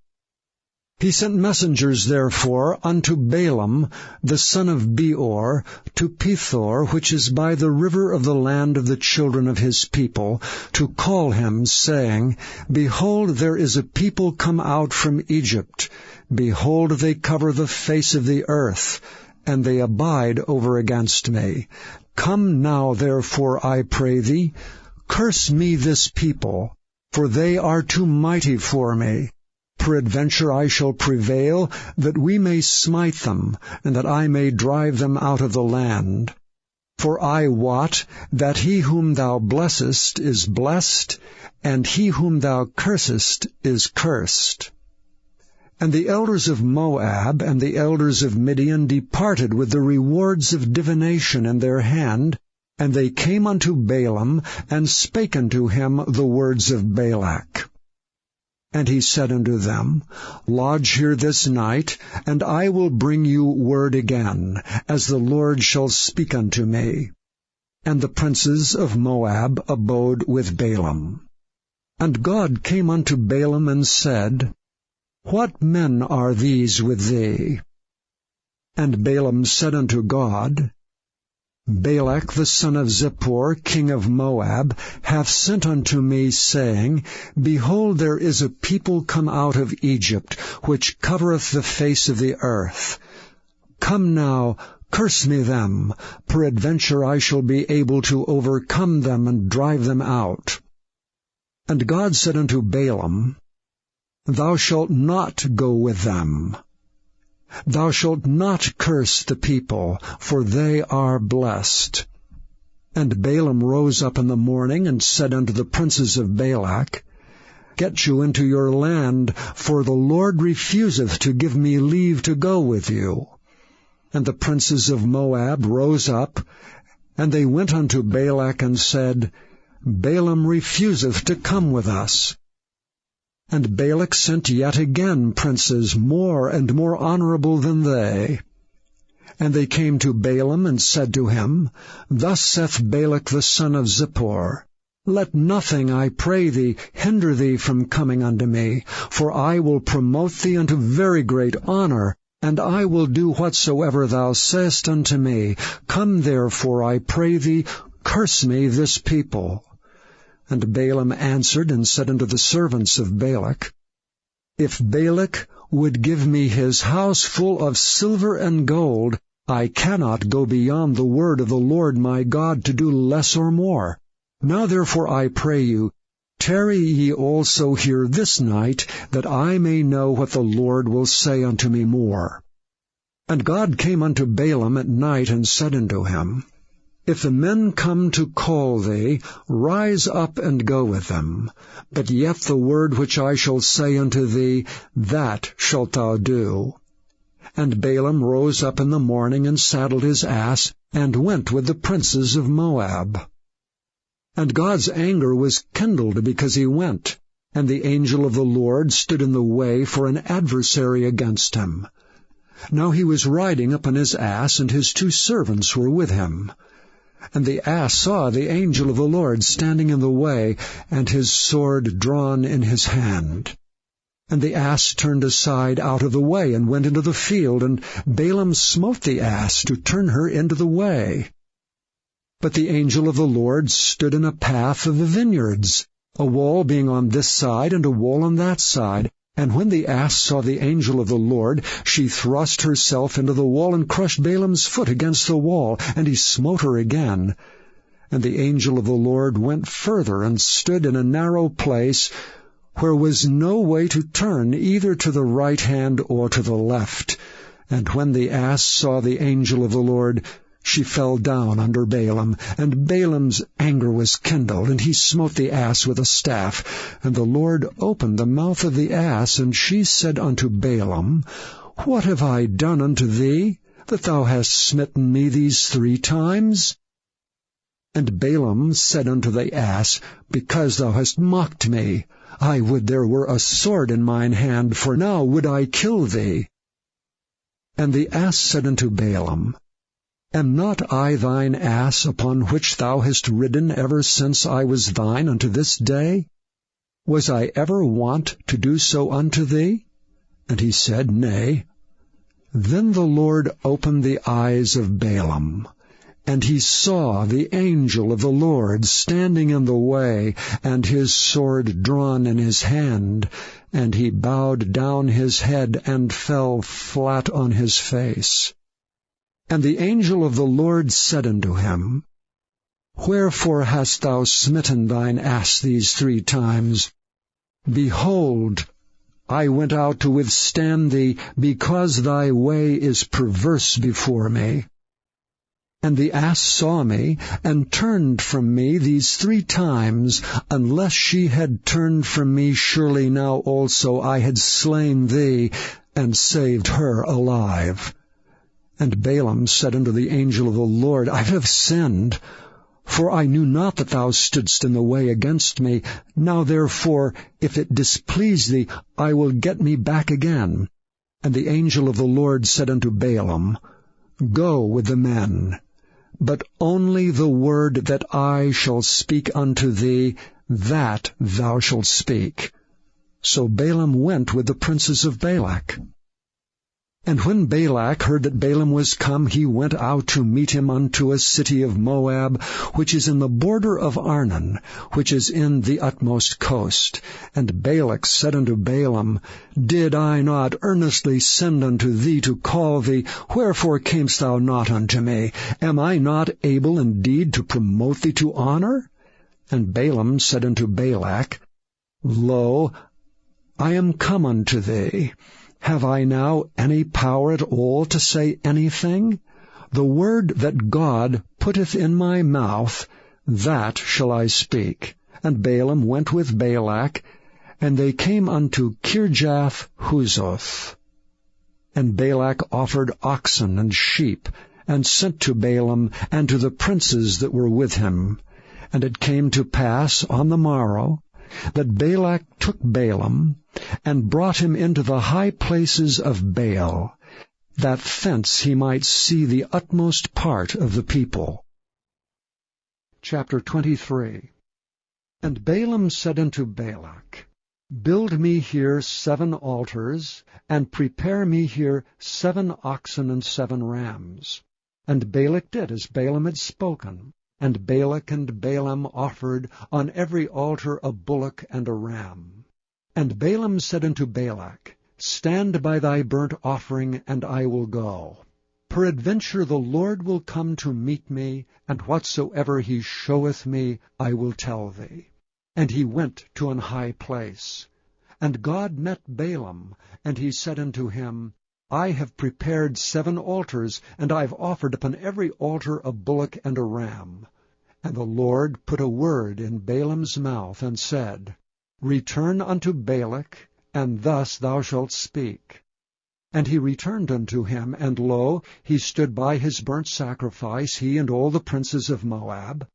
He sent messengers therefore unto Balaam the son of Beor, to Pethor, which is by the river of the land of the children of his people, to call him, saying, Behold, there is a people come out from Egypt. Behold, they cover the face of the earth, and they abide over against me. Come now, therefore, I pray thee, curse me this people, for they are too mighty for me. Peradventure I shall prevail, that we may smite them, and that I may drive them out of the land. For I wot that he whom thou blessest is blessed, and he whom thou cursest is cursed. And the elders of Moab and the elders of Midian departed with the rewards of divination in their hand, and they came unto Balaam, and spake unto him the words of Balak. And he said unto them, Lodge here this night, and I will bring you word again, as the Lord shall speak unto me. And the princes of Moab abode with Balaam. And God came unto Balaam and said, What men are these with thee? And Balaam said unto God, Balak the son of Zippor, king of Moab, hath sent unto me, saying, Behold, there is a people come out of Egypt, which covereth the face of the earth. Come now, curse me them, peradventure I shall be able to overcome them and drive them out. And God said unto Balaam, Thou shalt not go with them. Thou shalt not curse the people, for they are blessed. And Balaam rose up in the morning, and said unto the princes of Balak, Get you into your land, for the Lord refuseth to give me leave to go with you. And the princes of Moab rose up, and they went unto Balak, and said, Balaam refuseth to come with us. And Balak sent yet again princes more and more honorable than they. And they came to Balaam, and said to him, Thus saith Balak the son of Zippor, Let nothing, I pray thee, hinder thee from coming unto me, for I will promote thee unto very great honor, and I will do whatsoever thou sayest unto me. Come therefore, I pray thee, curse me this people. And Balaam answered and said unto the servants of Balak, If Balak would give me his house full of silver and gold, I cannot go beyond the word of the Lord my God to do less or more. Now therefore I pray you, tarry ye also here this night, that I may know what the Lord will say unto me more. And God came unto Balaam at night, and said unto him, If the men come to call thee, rise up and go with them. But yet the word which I shall say unto thee, that shalt thou do. And Balaam rose up in the morning, and saddled his ass, and went with the princes of Moab. And God's anger was kindled because he went, and the angel of the Lord stood in the way for an adversary against him. Now he was riding upon his ass, and his 2 servants were with him. And the ass saw the angel of the Lord standing in the way, and his sword drawn in his hand. And the ass turned aside out of the way, and went into the field, and Balaam smote the ass to turn her into the way. But the angel of the Lord stood in a path of the vineyards, a wall being on this side, and a wall on that side. And when the ass saw the angel of the Lord, she thrust herself into the wall, and crushed Balaam's foot against the wall, and he smote her again. And the angel of the Lord went further, and stood in a narrow place, where was no way to turn, either to the right hand or to the left. And when the ass saw the angel of the Lord, she fell down under Balaam, and Balaam's anger was kindled, and he smote the ass with a staff. And the Lord opened the mouth of the ass, and she said unto Balaam, What have I done unto thee, that thou hast smitten me these 3 times? And Balaam said unto the ass, Because thou hast mocked me, I would there were a sword in mine hand, for now would I kill thee. And the ass said unto Balaam, Am not I thine ass, upon which thou hast ridden ever since I was thine unto this day? Was I ever wont to do so unto thee? And he said, Nay. Then the Lord opened the eyes of Balaam, and he saw the angel of the Lord standing in the way, and his sword drawn in his hand, and he bowed down his head, and fell flat on his face. And the angel of the Lord said unto him, Wherefore hast thou smitten thine ass these 3 times? Behold, I went out to withstand thee, because thy way is perverse before me. And the ass saw me, and turned from me these 3 times. Unless she had turned from me, surely now also I had slain thee, and saved her alive. And Balaam said unto the angel of the Lord, I have sinned, for I knew not that thou stoodst in the way against me. Now therefore, if it displease thee, I will get me back again. And the angel of the Lord said unto Balaam, Go with the men, but only the word that I shall speak unto thee, that thou shalt speak. So Balaam went with the princes of Balak. And when Balak heard that Balaam was come, he went out to meet him unto a city of Moab, which is in the border of Arnon, which is in the utmost coast. And Balak said unto Balaam, Did I not earnestly send unto thee to call thee? Wherefore camest thou not unto me? Am I not able indeed to promote thee to honor? And Balaam said unto Balak, Lo, I am come unto thee. Have I now any power at all to say anything? The word that God putteth in my mouth, that shall I speak. And Balaam went with Balak, and they came unto Kirjath-Huzoth. And Balak offered oxen and sheep, and sent to Balaam and to the princes that were with him. And it came to pass on the morrow, that Balak took Balaam, and brought him into the high places of Baal, that thence he might see the utmost part of the people. Chapter 23. And Balaam said unto Balak, Build me here 7 altars, and prepare me here 7 oxen and 7 rams. And Balak did as Balaam had spoken. And Balak and Balaam offered on every altar a bullock and a ram. And Balaam said unto Balak, Stand by thy burnt offering, and I will go. Peradventure the Lord will come to meet me, and whatsoever he showeth me I will tell thee. And he went to an high place. And God met Balaam, and he said unto him, I have prepared 7 altars, and I have offered upon every altar a bullock and a ram. And the Lord put a word in Balaam's mouth, and said, Return unto Balak, and thus thou shalt speak. And he returned unto him, and lo, he stood by his burnt sacrifice, he and all the princes of Moab.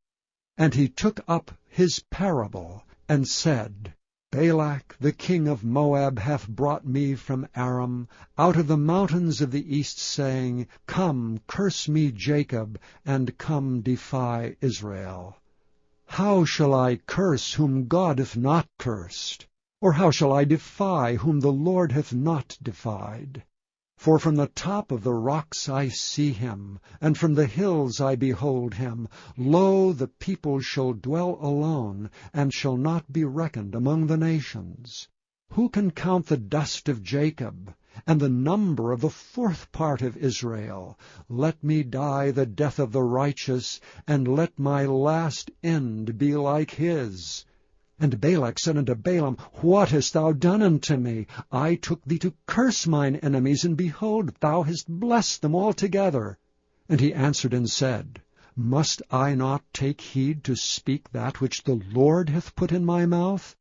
And he took up his parable, and said, Balak the king of Moab hath brought me from Aram, out of the mountains of the east, saying, Come, curse me Jacob, and come defy Israel. How shall I curse whom God hath not cursed? Or how shall I defy whom the Lord hath not defied? For from the top of the rocks I see him, and from the hills I behold him. Lo, the people shall dwell alone, and shall not be reckoned among the nations. Who can count the dust of Jacob, and the number of the 4th part of Israel? Let me die the death of the righteous, and let my last end be like his. And Balak said unto Balaam, What hast thou done unto me? I took thee to curse mine enemies, and behold, thou hast blessed them altogether. And he answered and said, Must I not take heed to speak that which the Lord hath put in my mouth?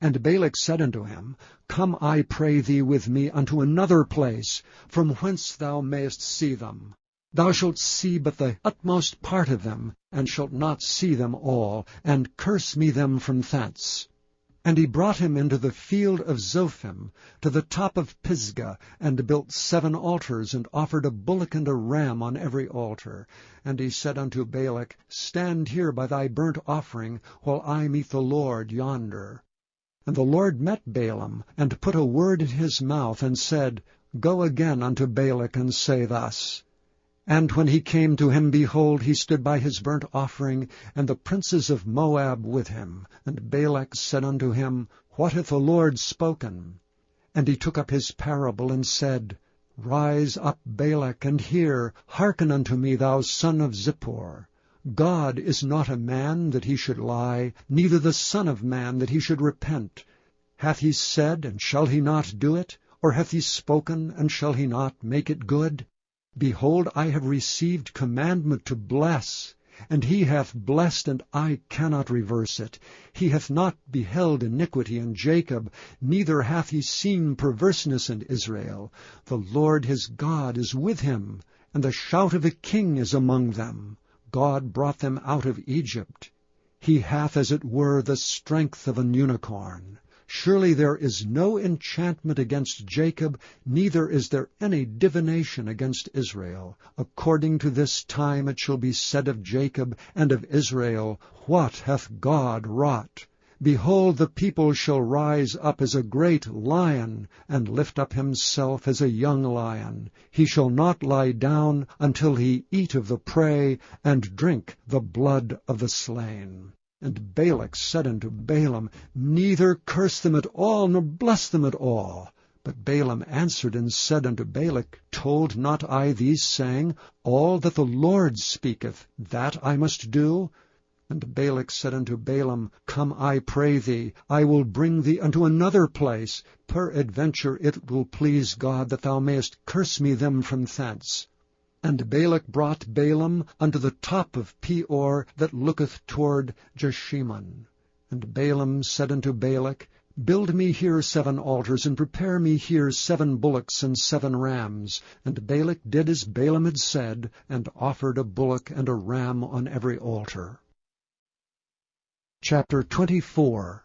And Balak said unto him, Come, I pray thee, with me unto another place, from whence thou mayest see them. Thou shalt see but the utmost part of them, and shalt not see them all, and curse me them from thence. And he brought him into the field of Zophim, to the top of Pisgah, and built 7 altars, and offered a bullock and a ram on every altar. And he said unto Balak, Stand here by thy burnt offering, while I meet the Lord yonder. And the Lord met Balaam, and put a word in his mouth, and said, Go again unto Balak, and say thus. And when he came to him, behold, he stood by his burnt offering, and the princes of Moab with him. And Balak said unto him, What hath the Lord spoken? And he took up his parable, and said, Rise up, Balak, and hear. Hearken unto me, thou son of Zippor. God is not a man that he should lie, neither the son of man that he should repent. Hath he said, and shall he not do it? Or hath he spoken, and shall he not make it good? Behold, I have received commandment to bless, and he hath blessed, and I cannot reverse it. He hath not beheld iniquity in Jacob, neither hath he seen perverseness in Israel. The Lord his God is with him, and the shout of a king is among them. God brought them out of Egypt. He hath, as it were, the strength of an unicorn. Surely there is no enchantment against Jacob, neither is there any divination against Israel. According to this time it shall be said of Jacob and of Israel, What hath God wrought? Behold, the people shall rise up as a great lion, and lift up himself as a young lion. He shall not lie down until he eat of the prey, and drink the blood of the slain. And Balak said unto Balaam, Neither curse them at all, nor bless them at all. But Balaam answered and said unto Balak, Told not I thee, saying, All that the Lord speaketh, that I must do? And Balak said unto Balaam, Come, I pray thee, I will bring thee unto another place. Peradventure it will please God that thou mayest curse me them from thence. And Balak brought Balaam unto the top of Peor, that looketh toward Jeshimon. And Balaam said unto Balak, Build me here 7 altars, and prepare me here 7 bullocks and 7 rams. And Balak did as Balaam had said, and offered a bullock and a ram on every altar. Chapter 24.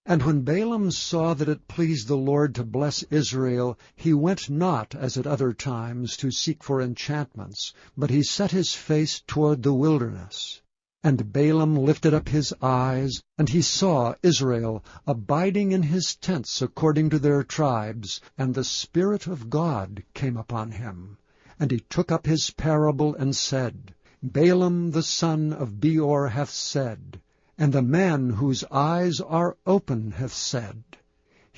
And when Balaam saw that it pleased the Lord to bless Israel, he went not, as at other times, to seek for enchantments, but he set his face toward the wilderness. And Balaam lifted up his eyes, and he saw Israel abiding in his tents according to their tribes, and the Spirit of God came upon him. And he took up his parable, and said, Balaam the son of Beor hath said, and the man whose eyes are open hath said.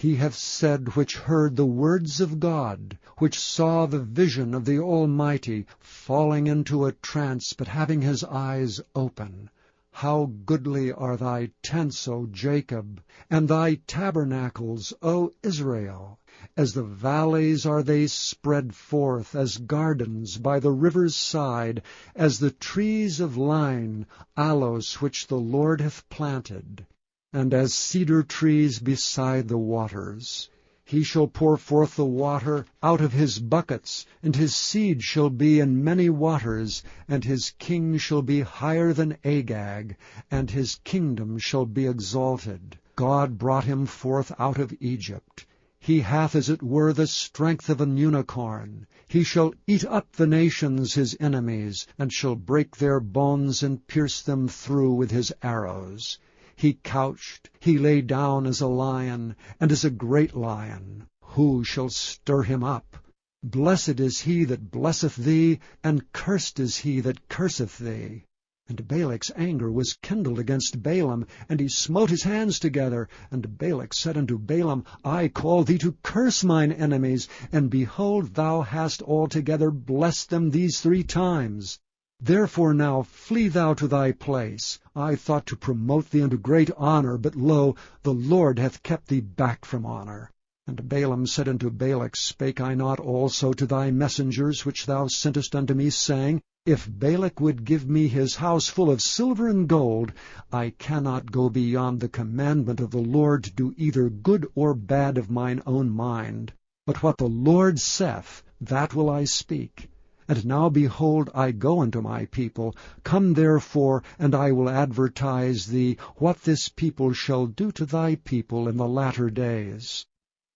He hath said, which heard the words of God, which saw the vision of the Almighty, falling into a trance, but having his eyes open. How goodly are thy tents, O Jacob, and thy tabernacles, O Israel! As the valleys are they spread forth, as gardens by the river's side, as the trees of lign, aloes, which the Lord hath planted, and as cedar trees beside the waters. He shall pour forth the water out of his buckets, and his seed shall be in many waters, and his king shall be higher than Agag, and his kingdom shall be exalted. God brought him forth out of Egypt. He hath as it were the strength of an unicorn. He shall eat up the nations his enemies, and shall break their bones and pierce them through with his arrows. He couched, he lay down as a lion, and as a great lion. Who shall stir him up? Blessed is he that blesseth thee, and cursed is he that curseth thee. And Balak's anger was kindled against Balaam, and he smote his hands together. And Balak said unto Balaam, I call thee to curse mine enemies, and behold, thou hast altogether blessed them these 3 times. Therefore now flee thou to thy place. I thought to promote thee unto great honor, but lo, the Lord hath kept thee back from honor. And Balaam said unto Balak, Spake I not also to thy messengers which thou sentest unto me, saying, If Balak would give me his house full of silver and gold, I cannot go beyond the commandment of the Lord to do either good or bad of mine own mind. But what the Lord saith, that will I speak. And now, behold, I go unto my people. Come therefore, and I will advertise thee what this people shall do to thy people in the latter days.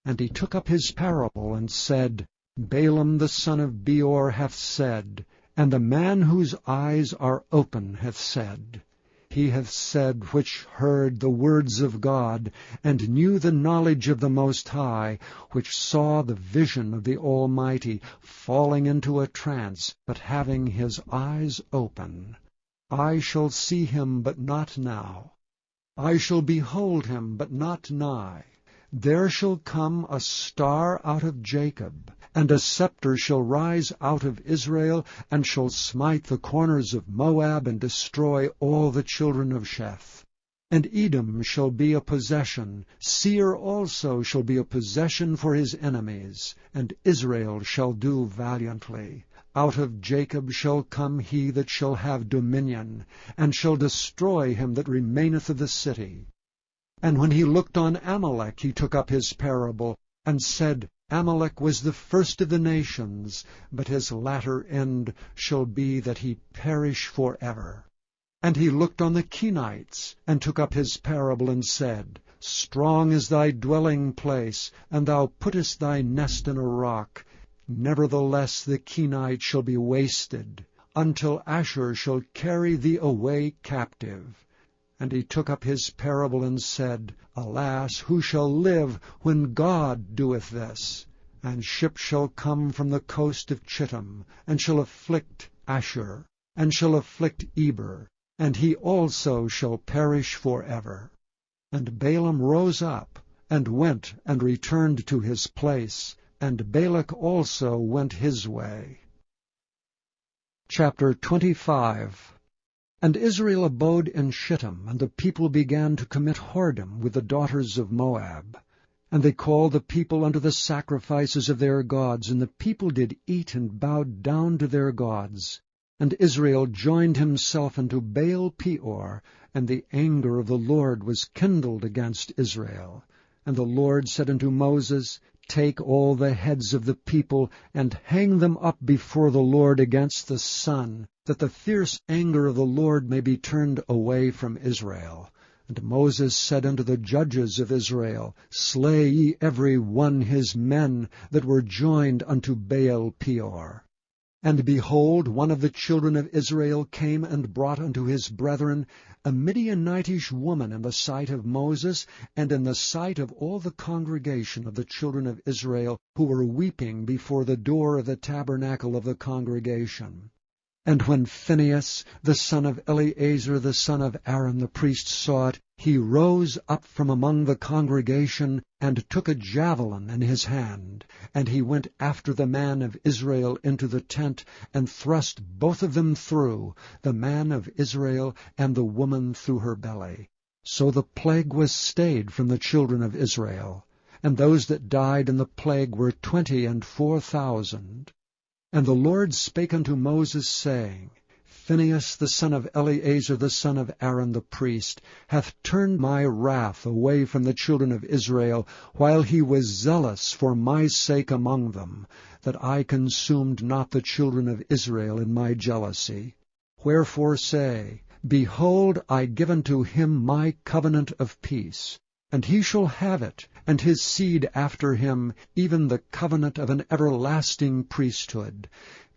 And he took up his parable, and said, Balaam the son of Beor hath said, and the man whose eyes are open hath said. He hath said, which heard the words of God, and knew the knowledge of the Most High, which saw the vision of the Almighty, falling into a trance, but having his eyes open. I shall see him, but not now. I shall behold him, but not nigh. There shall come a star out of Jacob, and a scepter shall rise out of Israel, and shall smite the corners of Moab, and destroy all the children of Sheth. And Edom shall be a possession, Seir also shall be a possession for his enemies, and Israel shall do valiantly. Out of Jacob shall come he that shall have dominion, and shall destroy him that remaineth of the city. And when he looked on Amalek, he took up his parable, and said, Amalek was the first of the nations, but his latter end shall be that he perish forever. And he looked on the Kenites, and took up his parable, and said, Strong is thy dwelling place, and thou puttest thy nest in a rock. Nevertheless the Kenites shall be wasted, until Ashur shall carry thee away captive. And he took up his parable, and said, Alas, who shall live when God doeth this? And ships shall come from the coast of Chittim, and shall afflict Ashur, and shall afflict Eber, and he also shall perish forever. And Balaam rose up, and went and returned to his place, and Balak also went his way. Chapter 25. And Israel abode in Shittim, and the people began to commit whoredom with the daughters of Moab. And they called the people unto the sacrifices of their gods, and the people did eat and bowed down to their gods. And Israel joined himself unto Baal Peor, and the anger of the Lord was kindled against Israel. And the Lord said unto Moses, Take all the heads of the people, and hang them up before the Lord against the sun, that the fierce anger of the Lord may be turned away from Israel. And Moses said unto the judges of Israel, Slay ye every one his men that were joined unto Baal Peor. And behold, one of the children of Israel came and brought unto his brethren a Midianitish woman in the sight of Moses, and in the sight of all the congregation of the children of Israel, who were weeping before the door of the tabernacle of the congregation. And when Phinehas, the son of Eleazar, the son of Aaron the priest, saw it, He rose up from among the congregation, and took a javelin in his hand, and he went after the man of Israel into the tent, and thrust both of them through, the man of Israel and the woman through her belly. So the plague was stayed from the children of Israel, and those that died in the plague were 24,000. And the Lord spake unto Moses, saying, Phinehas the son of Eleazar the son of Aaron the priest hath turned my wrath away from the children of Israel, while he was zealous for my sake among them, that I consumed not the children of Israel in my jealousy. Wherefore say, Behold, I give unto him my covenant of peace, and he shall have it, and his seed after him, even the covenant of an everlasting priesthood,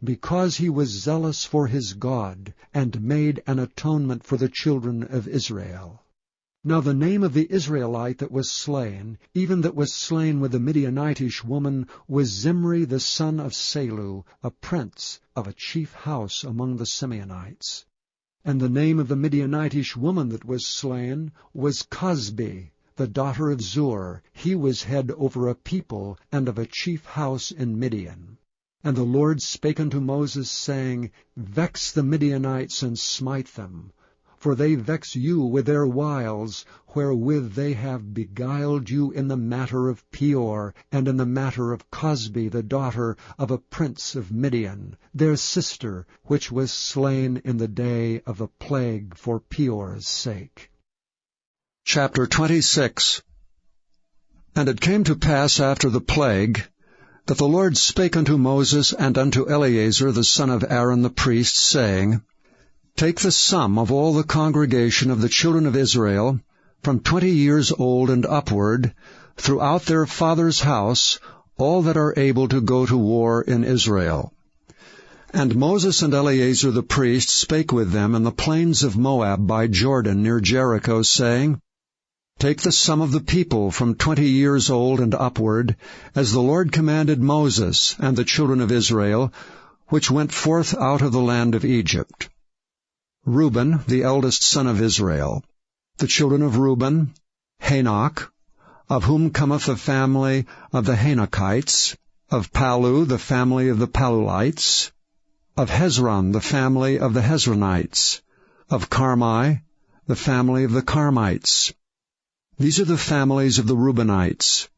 because he was zealous for his God, and made an atonement for the children of Israel. Now the name of the Israelite that was slain, even that was slain with the Midianitish woman, was Zimri the son of Salu, a prince of a chief house among the Simeonites. And the name of the Midianitish woman that was slain was Cosbi, the daughter of Zur. He was head over a people, and of a chief house in Midian. And the Lord spake unto Moses, saying, Vex the Midianites, and smite them. For they vex you with their wiles, wherewith they have beguiled you in the matter of Peor, and in the matter of Cosbi, the daughter of a prince of Midian, their sister, which was slain in the day of the plague for Peor's sake. Chapter 26. And it came to pass after the plague, that the Lord spake unto Moses and unto Eleazar the son of Aaron the priest, saying, Take the sum of all the congregation of the children of Israel, from 20 years old and upward, throughout their father's house, all that are able to go to war in Israel. And Moses and Eleazar the priest spake with them in the plains of Moab by Jordan near Jericho, saying, Take the sum of the people from 20 years old and upward, as the Lord commanded Moses and the children of Israel, which went forth out of the land of Egypt. Reuben, the eldest son of Israel. The children of Reuben, Hanok, of whom cometh the family of the Hanokites, of Palu, the family of the Palulites, of Hezron, the family of the Hezronites, of Carmi, the family of the Carmites. These are the families of the Reubenites.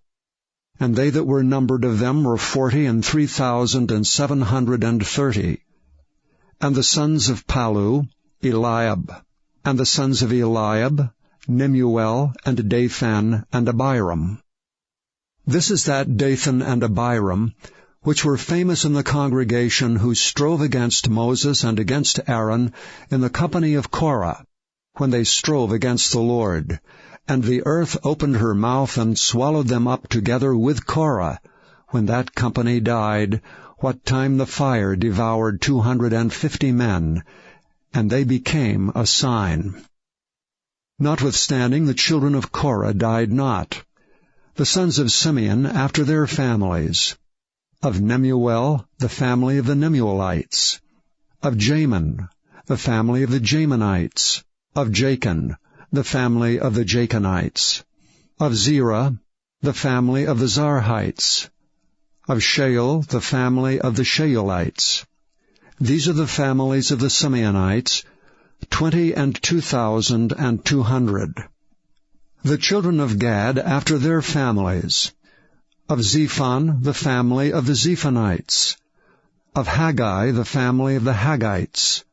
And they that were numbered of them were 40,730. And the sons of Palu, Eliab. And the sons of Eliab, Nemuel, and Dathan, and Abiram. This is that Dathan and Abiram, which were famous in the congregation, who strove against Moses and against Aaron in the company of Korah, when they strove against the Lord. And the earth opened her mouth and swallowed them up together with Korah, when that company died, what time the fire devoured 250 men, and they became a sign. Notwithstanding, the children of Korah died not. The sons of Simeon after their families. Of Nemuel, the family of the Nemuelites. Of Jamin, the family of the Jaminites. Of Jachin, the family of the Jachinites. Of Zerah, the family of the Zarhites. Of Shael, the family of the Shaelites. These are the families of the Simeonites, 22,200. The children of Gad after their families. Of Zephon, the family of the Zephonites. Of Haggai, the family of the Haggites.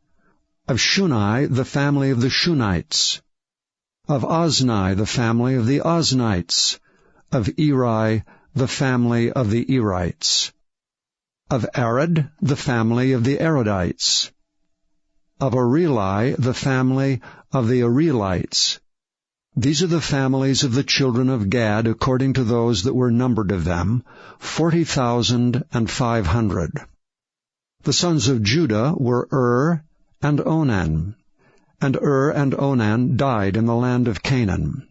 Of Shuni, the family of the Shunites. Of Ozni, the family of the Oznites. Of Eri, the family of the Erites. Of Arad, the family of the Aradites. Of Areli, the family of the Arelites. These are the families of the children of Gad, according to those that were numbered of them, 40,500. The sons of Judah were and Onan. And and Onan died in the land of Canaan.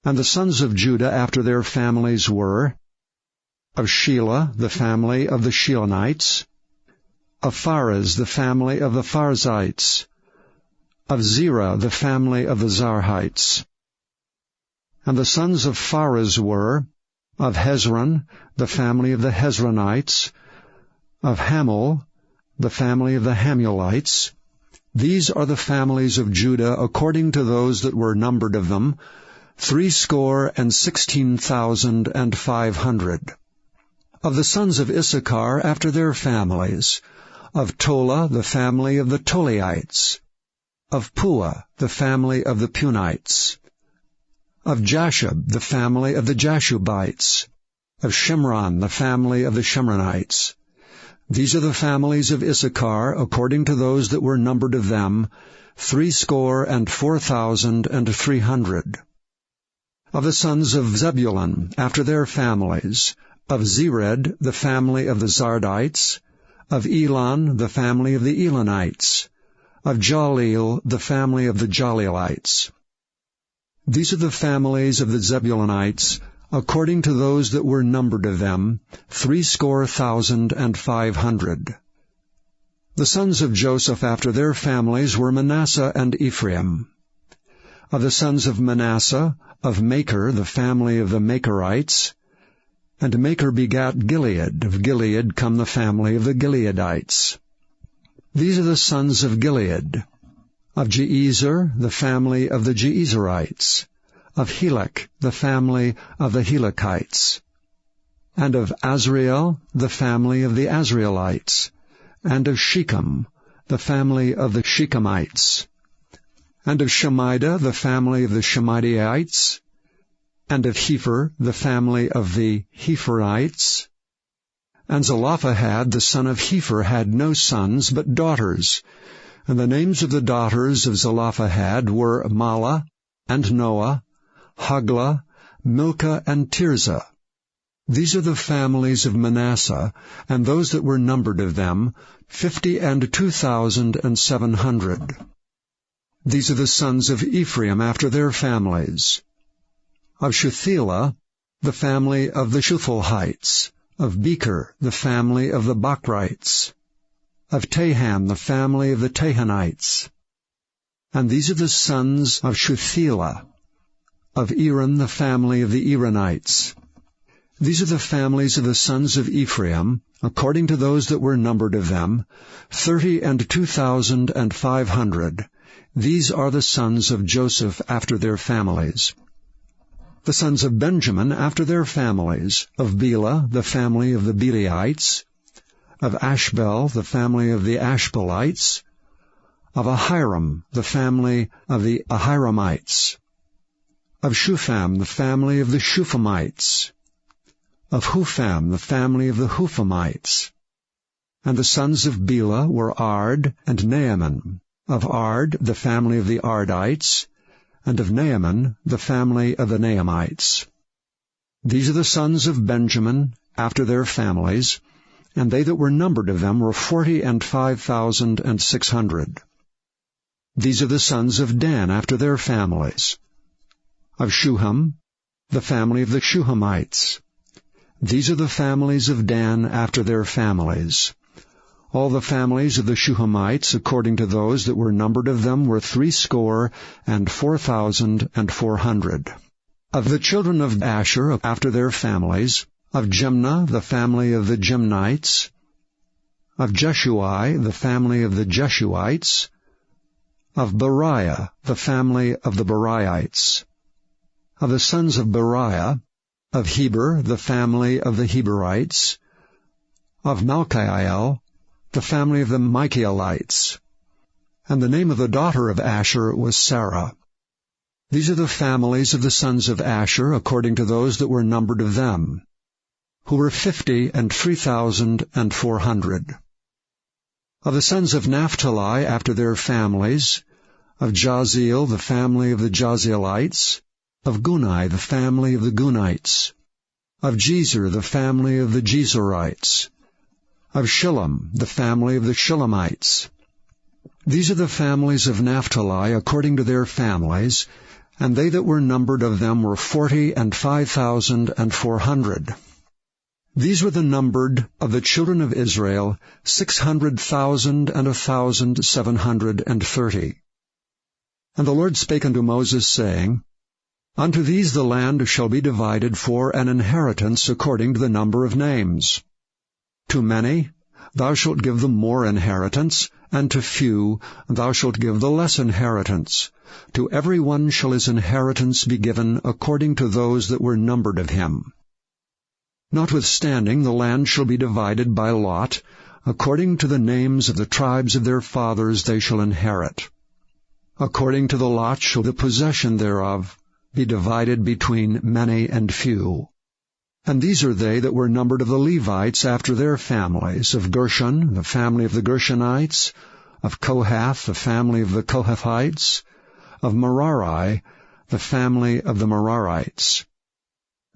And the sons of Judah after their families were, of Shelah, the family of the Sheonites. Of Pharez, the family of the Pharzites. Of Zerah, the family of the Zarhites. And the sons of Pharez were, of Hezron, the family of the Hezronites, of Hamul, the family of the Hamulites. These are the families of Judah according to those that were numbered of them, 16,500. Of the sons of Issachar after their families, of Tola, the family of the Tolaites, of Puah, the family of the Punites, of Jashub, the family of the Jashubites, of Shimron, the family of the Shimronites. These are the families of Issachar, according to those that were numbered of them, 64,300. Of the sons of Zebulun, after their families, of Zered, the family of the Zardites, of Elon, the family of the Elonites, of Jaleel, the family of the Jaleelites. These are the families of the Zebulunites, according to those that were numbered of them, 60,500. The sons of Joseph after their families were Manasseh and Ephraim. Of the sons of Manasseh, of Machir, the family of the Machirites, and Machir begat Gilead. Of Gilead come the family of the Gileadites. These are the sons of Gilead. Of Jeezer, the family of the Jeezerites. Of Helek, the family of the Helekites. And of Azriel, the family of the Azrielites. And of Shechem, the family of the Shechemites. And of Shemida, the family of the Shemidaites. And of Hepher, the family of the Hepherites. And Zelophehad, the son of Hepher, had no sons, but daughters. And the names of the daughters of Zelophehad were Mahlah, and Noah, Haglah, Milcah, and Tirzah. These are the families of Manasseh, and those that were numbered of them, 52,700. These are the sons of Ephraim after their families. Of Shuthelah, the family of the Shuthelhites. Of Becher, the family of the Bachrites. Of Tahan, the family of the Tahanites. And these are the sons of Shuthelah. Of Eran, the family of the Eranites. These are the families of the sons of Ephraim, according to those that were numbered of them, 32,500. These are the sons of Joseph after their families. The sons of Benjamin after their families, of Bela, the family of the Belaites, of Ashbel, the family of the Ashbelites, of Ahiram, the family of the Ahiramites, of Shupham, the family of the Shuphamites, of Hupham, the family of the Huphamites. And the sons of Bela were Ard and Naaman. Of Ard, the family of the Ardites, and of Naaman, the family of the Naamites. These are the sons of Benjamin after their families, and they that were numbered of them were 45,600. These are the sons of Dan after their families. Of Shuham, the family of the Shuhamites. These are the families of Dan after their families. All the families of the Shuhamites, according to those that were numbered of them, were 64,400. Of the children of Asher, after their families, of Jimnah, the family of the Jimnites, of Jeshui, the family of the Jeshuites, of Beriah, the family of the Beriites, of the sons of Beriah, of Heber, the family of the Heberites, of Malchiel, the family of the Michaelites. And the name of the daughter of Asher was Sarah. These are the families of the sons of Asher, according to those that were numbered of them, who were 53,400. Of the sons of Naphtali, after their families, of Jaziel, the family of the Jazielites, of Guni, the family of the Gunites, of Jezer, the family of the Jezerites, of Shillem, the family of the Shillemites. These are the families of Naphtali according to their families, and they that were numbered of them were 45,400. These were the numbered of the children of Israel, 600,730. And the Lord spake unto Moses, saying, Unto these the land shall be divided for an inheritance according to the number of names. To many thou shalt give the more inheritance, and to few thou shalt give the less inheritance. To every one shall his inheritance be given according to those that were numbered of him. Notwithstanding, the land shall be divided by lot, according to the names of the tribes of their fathers they shall inherit. According to the lot shall the possession thereof be divided between many and few. And these are they that were numbered of the Levites after their families, of Gershon, the family of the Gershonites, of Kohath, the family of the Kohathites, of Merari, the family of the Merarites.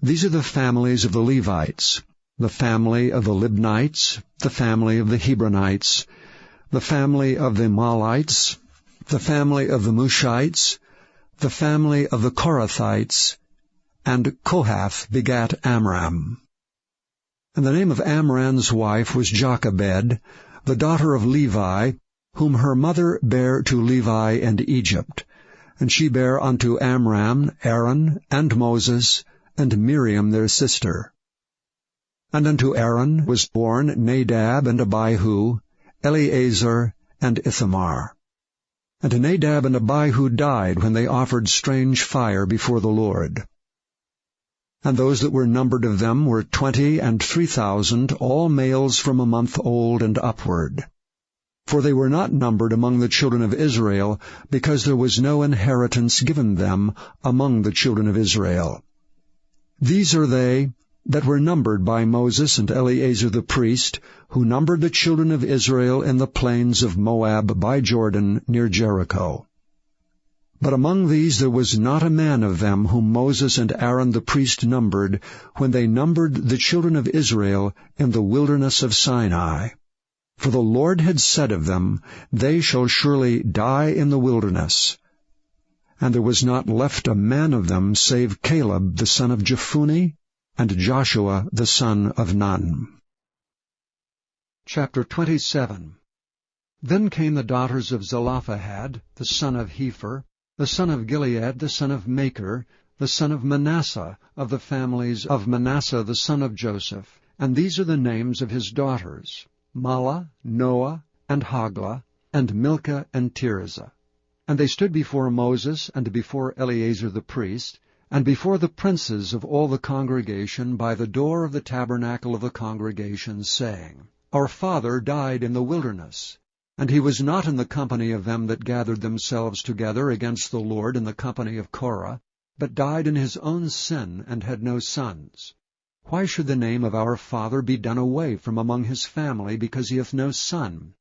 These are the families of the Levites, the family of the Libnites, the family of the Hebronites, the family of the Mahlites, the family of the Mushites, the family of the Korathites, and Kohath begat Amram. And the name of Amram's wife was Jochebed, the daughter of Levi, whom her mother bare to Levi and Egypt. And she bare unto Amram Aaron and Moses, and Miriam their sister. And unto Aaron was born Nadab and Abihu, Eleazar and Ithamar. And Nadab and Abihu died when they offered strange fire before the Lord. And those that were numbered of them were 23,000, all males from a month old and upward. For they were not numbered among the children of Israel, because there was no inheritance given them among the children of Israel. These are they that were numbered by Moses and Eleazar the priest, who numbered the children of Israel in the plains of Moab by Jordan near Jericho. But among these there was not a man of them whom Moses and Aaron the priest numbered, when they numbered the children of Israel in the wilderness of Sinai. For the Lord had said of them, They shall surely die in the wilderness. And there was not left a man of them save Caleb the son of Jephunneh, and Joshua the son of Nun. Chapter 27. Then came the daughters of Zelophehad, the son of Hepher, the son of Gilead, the son of Machir, the son of Manasseh, of the families of Manasseh the son of Joseph. And these are the names of his daughters: Mahlah, Noah, and Hoglah, and Milcah, and Tirzah. And they stood before Moses, and before Eleazar the priest, and before the princes of all the congregation by the door of the tabernacle of the congregation, saying, Our father died in the wilderness, and he was not in the company of them that gathered themselves together against the Lord in the company of Korah, but died in his own sin, and had no sons. Why should the name of our father be done away from among his family, because he hath no son?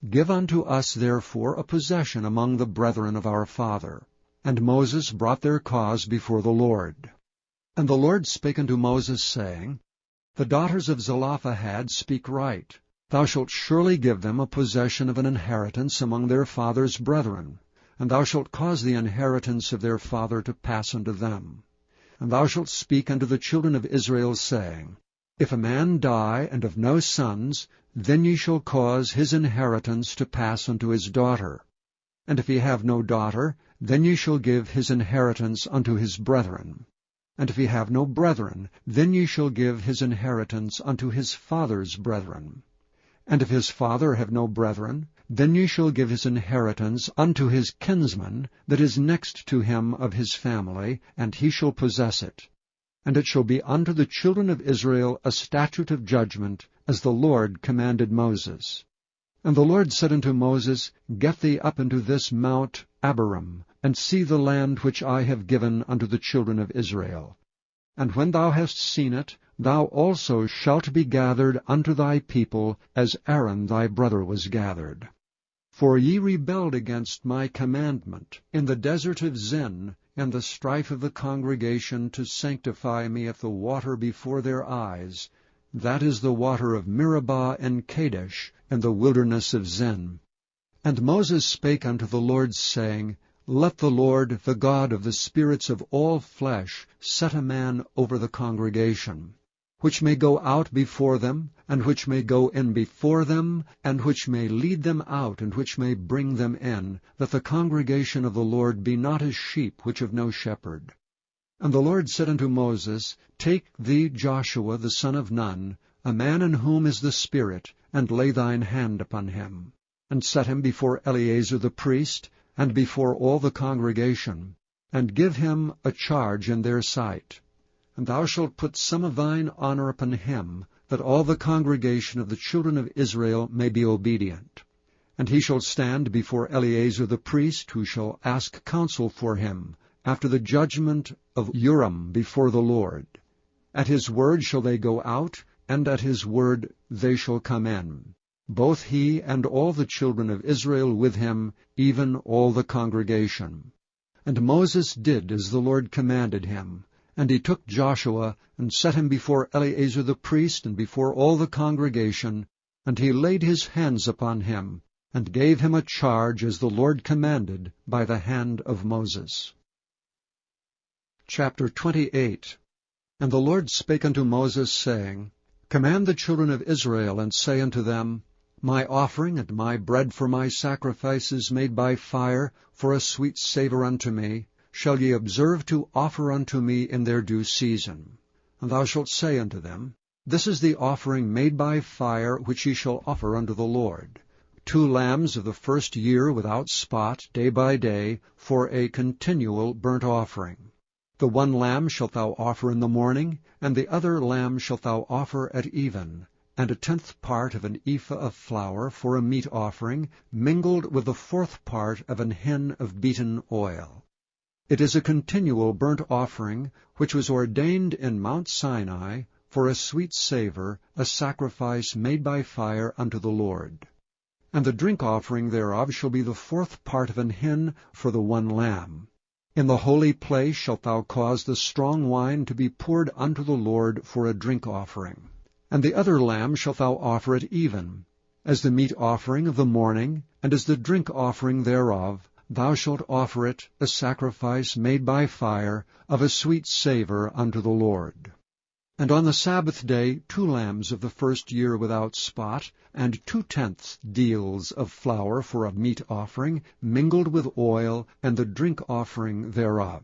Give unto us therefore a possession among the brethren of our father. And Moses brought their cause before the Lord. And the Lord spake unto Moses, saying, The daughters of Zelophehad speak right. Thou shalt surely give them a possession of an inheritance among their father's brethren, and thou shalt cause the inheritance of their father to pass unto them. And thou shalt speak unto the children of Israel, saying, If a man die and have no sons, then ye shall cause his inheritance to pass unto his daughter. And if he have no daughter, then ye shall give his inheritance unto his brethren. And if he have no brethren, then ye shall give his inheritance unto his father's brethren. And if his father have no brethren, then ye shall give his inheritance unto his kinsman that is next to him of his family, and he shall possess it. And it shall be unto the children of Israel a statute of judgment, as the Lord commanded Moses. And the Lord said unto Moses, Get thee up into this mount Abarim, and see the land which I have given unto the children of Israel. And when thou hast seen it, thou also shalt be gathered unto thy people, as Aaron thy brother was gathered. For ye rebelled against my commandment in the desert of Zin, in the strife of the congregation, to sanctify me at the water before their eyes, that is the water of Meribah and Kadesh, in the wilderness of Zin. And Moses spake unto the Lord, saying, Let the Lord, the God of the spirits of all flesh, set a man over the congregation, which may go out before them, and which may go in before them, and which may lead them out, and which may bring them in, that the congregation of the Lord be not as sheep which have no shepherd. And the Lord said unto Moses, Take thee Joshua the son of Nun, a man in whom is the Spirit, and lay thine hand upon him, and set him before Eleazar the priest, and before all the congregation, and give him a charge in their sight. And thou shalt put some of thine honor upon him, that all the congregation of the children of Israel may be obedient. And he shall stand before Eleazar the priest, who shall ask counsel for him, after the judgment of Urim before the Lord. At his word shall they go out, and at his word they shall come in, both he and all the children of Israel with him, even all the congregation. And Moses did as the Lord commanded him. And he took Joshua, and set him before Eleazar the priest, and before all the congregation, and he laid his hands upon him, and gave him a charge as the Lord commanded by the hand of Moses. Chapter 28. And the Lord spake unto Moses, saying, Command the children of Israel, and say unto them, My offering and my bread for my sacrifices made by fire, for a sweet savour unto me, shall ye observe to offer unto me in their due season. And thou shalt say unto them, This is the offering made by fire, which ye shall offer unto the Lord. 2 lambs of the first year without spot, day by day, for a continual burnt offering. The 1 lamb shalt thou offer in the morning, and the other lamb shalt thou offer at even, and 1/10 part of an ephah of flour for a meat offering, mingled with the 4th part of an hin of beaten oil. It is a continual burnt offering, which was ordained in Mount Sinai, for a sweet savour, a sacrifice made by fire unto the Lord. And the drink offering thereof shall be the 4th part of an hin for the 1 lamb. In the holy place shalt thou cause the strong wine to be poured unto the Lord for a drink offering. And the other lamb shalt thou offer at even, as the meat offering of the morning, and as the drink offering thereof. Thou shalt offer it a sacrifice made by fire, of a sweet savour unto the Lord. And on the Sabbath day 2 lambs of the first year without spot, and 2/10 deals of flour for a meat offering, mingled with oil, and the drink offering thereof.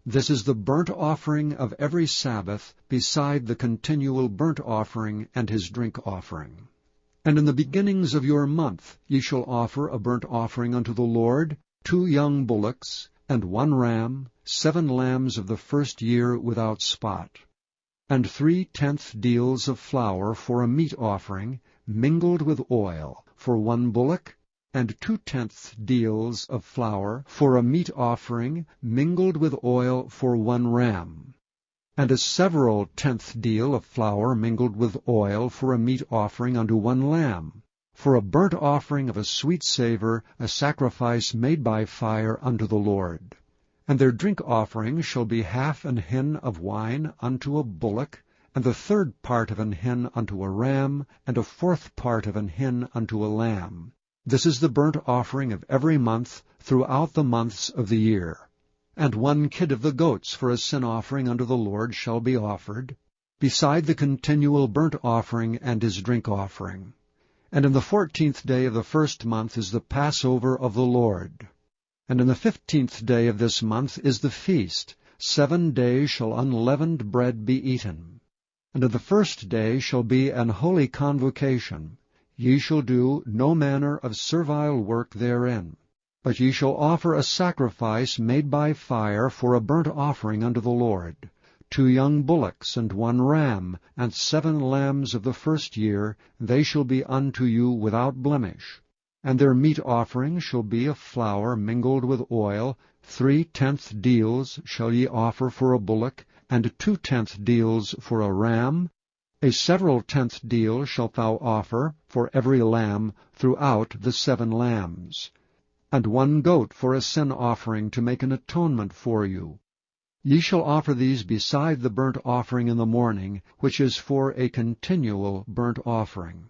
This is the burnt offering of every Sabbath, beside the continual burnt offering and his drink offering. And in the beginnings of your month ye shall offer a burnt offering unto the Lord, 2 young bullocks, and 1 ram, 7 lambs of the first year without spot, and 3/10 deals of flour for a meat offering, mingled with oil, for 1 bullock, and 2/10 deals of flour for a meat offering, mingled with oil, for 1 ram, and a several 10th deal of flour mingled with oil for a meat offering unto 1 lamb, for a burnt offering of a sweet savour, a sacrifice made by fire unto the Lord. And their drink offering shall be 1/2 an hin of wine unto a bullock, and the 1/3 part of an hin unto a ram, and a 4th part of an hin unto a lamb. This is the burnt offering of every month throughout the months of the year. And 1 kid of the goats for a sin offering unto the Lord shall be offered, beside the continual burnt offering and his drink offering. And in the 14th day of the first month is the Passover of the Lord. And in the 15th day of this month is the feast. 7 days shall unleavened bread be eaten. And in the 1st day shall be an holy convocation. Ye shall do no manner of servile work therein. But ye shall offer a sacrifice made by fire for a burnt offering unto the Lord. 2 young bullocks, and 1 ram, and 7 lambs of the first year, they shall be unto you without blemish. And their meat offering shall be of flour mingled with oil. 3/10 deals shall ye offer for a bullock, and 2/10 deals for a ram. A several 10th deal shalt thou offer for every lamb throughout the 7 lambs. And 1 goat for a sin offering to make an atonement for you. Ye shall offer these beside the burnt offering in the morning, which is for a continual burnt offering.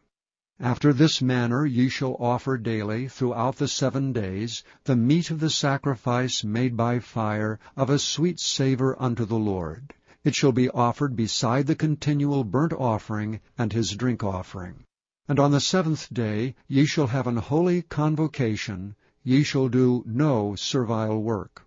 After this manner ye shall offer daily throughout the 7 days the meat of the sacrifice made by fire, of a sweet savour unto the Lord. It shall be offered beside the continual burnt offering and his drink offering. And on the 7th day ye shall have an holy convocation. Ye shall do no servile work.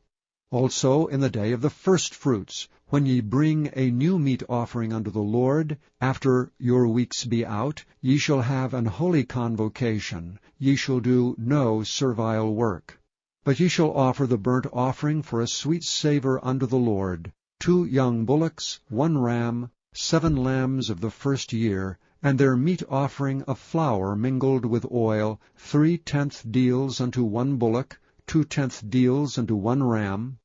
Also in the day of the firstfruits, When ye bring a new meat offering unto the Lord, after your weeks be out, ye shall have an holy convocation. Ye shall do no servile work. But ye shall offer the burnt offering for a sweet savour unto the Lord, 2 young bullocks, 1 ram, 7 lambs of the first year, and their meat offering of flour mingled with oil, 3/10 deals unto 1 bullock, 2/10 deals unto 1 ram,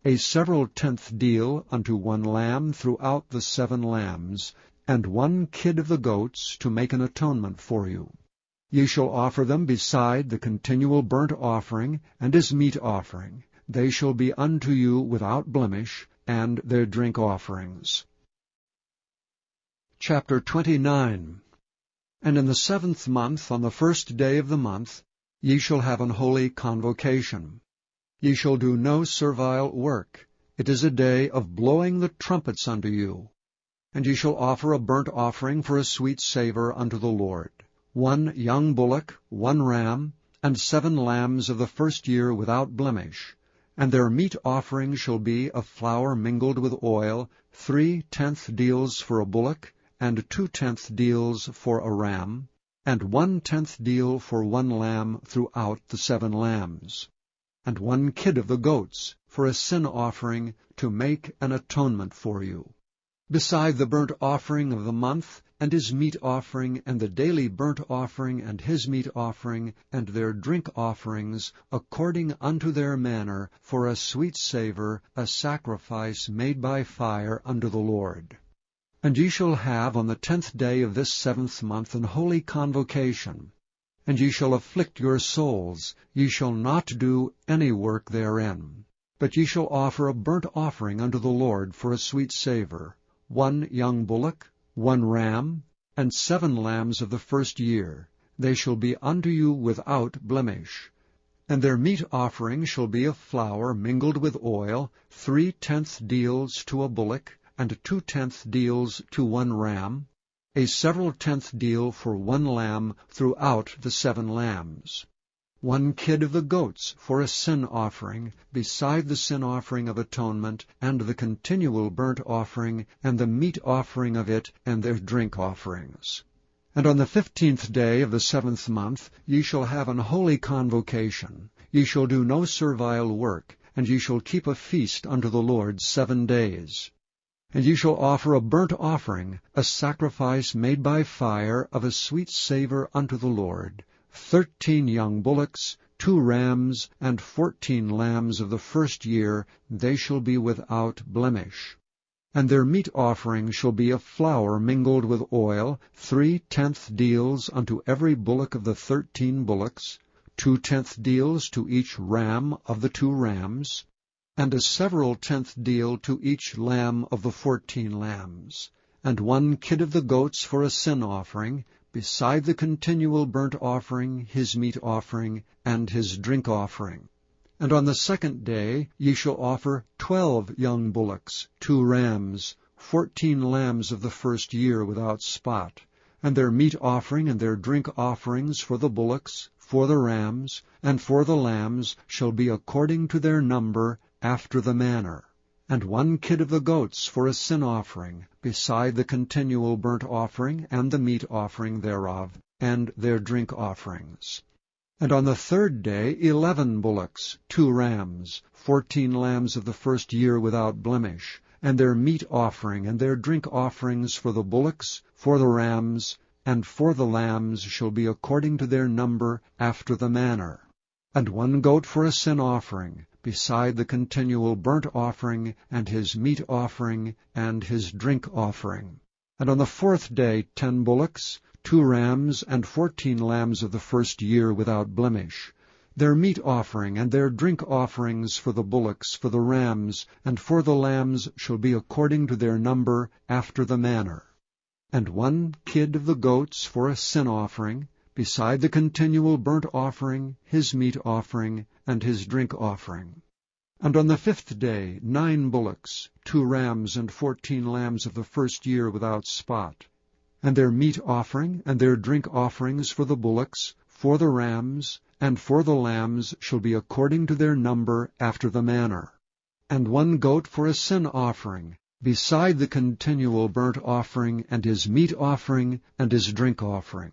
a several tenth deal unto 1 lamb throughout the 7 lambs, and 1 kid of the goats to make an atonement for you. Ye shall offer them beside the continual burnt offering and his meat offering. They shall be unto you without blemish, and their drink offerings. Chapter 29. And in the 7th month, on the 1st day of the month, ye shall have an holy convocation. Ye shall do no servile work. It is a day of blowing the trumpets unto you. And ye shall offer a burnt offering for a sweet savour unto the Lord, 1 young bullock, 1 ram, and 7 lambs of the first year without blemish. And their meat offering shall be of flour mingled with oil, 3/10 deals for a bullock, and 2/10 deals for a ram, and 1/10 deal for 1 lamb throughout the 7 lambs, and 1 kid of the goats for a sin offering to make an atonement for you. Beside the burnt offering of the month, and his meat offering, and the daily burnt offering, and his meat offering, and their drink offerings, according unto their manner, for a sweet savour, a sacrifice made by fire unto the Lord. And ye shall have on the 10th day of this 7th month an holy convocation. And ye shall afflict your souls, ye shall not do any work therein. But ye shall offer a burnt offering unto the Lord for a sweet savour, 1 young bullock, 1 ram, and 7 lambs of the first year. They shall be unto you without blemish. And their meat offering shall be of flour mingled with oil, 3/10 deals to a bullock, and 2/10 deals to 1 ram, a several tenth deal for 1 lamb throughout the 7 lambs, 1 kid of the goats for a sin offering, beside the sin offering of atonement, and the continual burnt offering, and the meat offering of it, and their drink offerings. And on the 15th day of the 7th month ye shall have an holy convocation. Ye shall do no servile work, and ye shall keep a feast unto the Lord 7 days. And ye shall offer a burnt offering, a sacrifice made by fire of a sweet savour unto the Lord, 13 young bullocks, 2 rams, and 14 lambs of the first year. They shall be without blemish. And their meat offering shall be of flour mingled with oil, 3/10 deals unto every bullock of the 13 bullocks, 2/10 deals to each ram of the 2 rams, and a several tenth deal to each lamb of the 14 lambs, and 1 kid of the goats for a sin offering, beside the continual burnt offering, his meat offering, and his drink offering. And on the 2nd day ye shall offer 12 young bullocks, 2 rams, 14 lambs of the first year without spot, and their meat offering and their drink offerings for the bullocks, for the rams, and for the lambs shall be according to their number, after the manner, and 1 kid of the goats for a sin offering, beside the continual burnt offering and the meat offering thereof, and their drink offerings. And on the 3rd day 11 bullocks, 2 rams, 14 lambs of the first year without blemish, and their meat offering and their drink offerings for the bullocks, for the rams, and for the lambs shall be according to their number, after the manner. And 1 goat for a sin offering, beside the continual burnt offering, and his meat offering, and his drink offering. And on the 4th day 10 bullocks, 2 rams, and 14 lambs of the first year without blemish, their meat offering and their drink offerings for the bullocks, for the rams, and for the lambs shall be according to their number, after the manner. And 1 kid of the goats for a sin offering, beside the continual burnt offering, his meat offering, and his drink offering. And on the 5th day 9 bullocks, 2 rams, and 14 lambs of the first year without spot, and their meat offering and their drink offerings for the bullocks, for the rams, and for the lambs shall be according to their number, after the manner. And 1 goat for a sin offering, beside the continual burnt offering, and his meat offering, and his drink offering.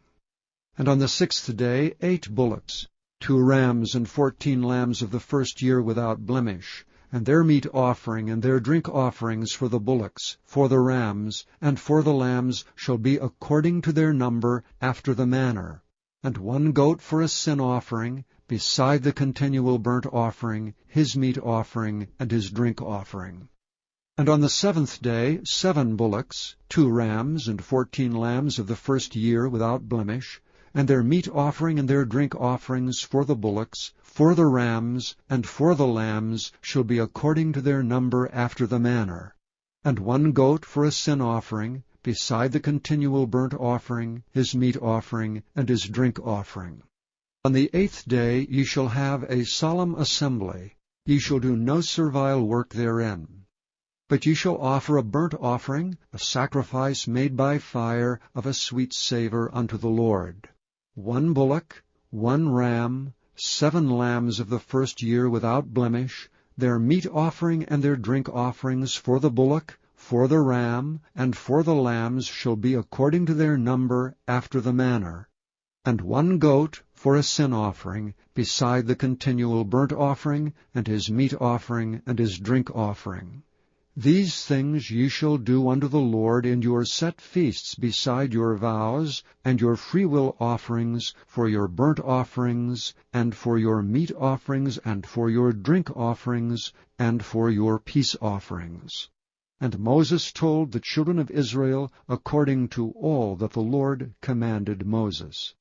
And on the 6th day 8 bullocks, 2 rams, and 14 lambs of the first year without blemish, and their meat offering and their drink offerings for the bullocks, for the rams, and for the lambs shall be according to their number after the manner. And 1 goat for a sin offering, beside the continual burnt offering, his meat offering, and his drink offering. And on the 7th day 7 bullocks, 2 rams, and 14 lambs of the first year without blemish, and their meat offering and their drink offerings for the bullocks, for the rams, and for the lambs shall be according to their number after the manner. And 1 goat for a sin offering, beside the continual burnt offering, his meat offering, and his drink offering. On the 8th day ye shall have a solemn assembly. Ye shall do no servile work therein. But ye shall offer a burnt offering, a sacrifice made by fire of a sweet savour unto the Lord. 1 bullock, 1 ram, 7 lambs of the first year without blemish, their meat offering and their drink offerings for the bullock, for the ram, and for the lambs shall be according to their number after the manner. And 1 goat for a sin offering, beside the continual burnt offering, and his meat offering, and his drink offering. These things ye shall do unto the Lord in your set feasts beside your vows, and your freewill offerings, for your burnt offerings, and for your meat offerings, and for your drink offerings, and for your peace offerings. And Moses told the children of Israel according to all that the Lord commanded Moses.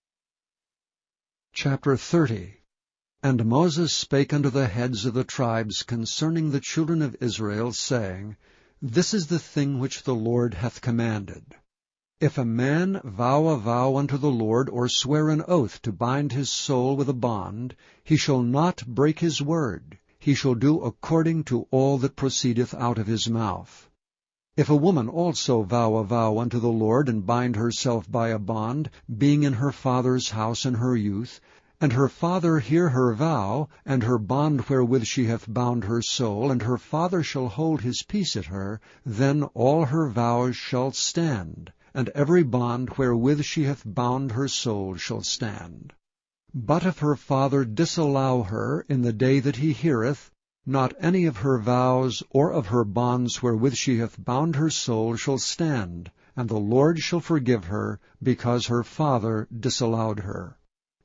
Chapter 30. And Moses spake unto the heads of the tribes concerning the children of Israel, saying, This is the thing which the Lord hath commanded. If a man vow a vow unto the Lord, or swear an oath to bind his soul with a bond, he shall not break his word. He shall do according to all that proceedeth out of his mouth. If a woman also vow a vow unto the Lord, and bind herself by a bond, being in her father's house in her youth, and her father hear her vow, and her bond wherewith she hath bound her soul, and her father shall hold his peace at her, then all her vows shall stand, and every bond wherewith she hath bound her soul shall stand. But if her father disallow her in the day that he heareth, not any of her vows or of her bonds wherewith she hath bound her soul shall stand, and the Lord shall forgive her, because her father disallowed her.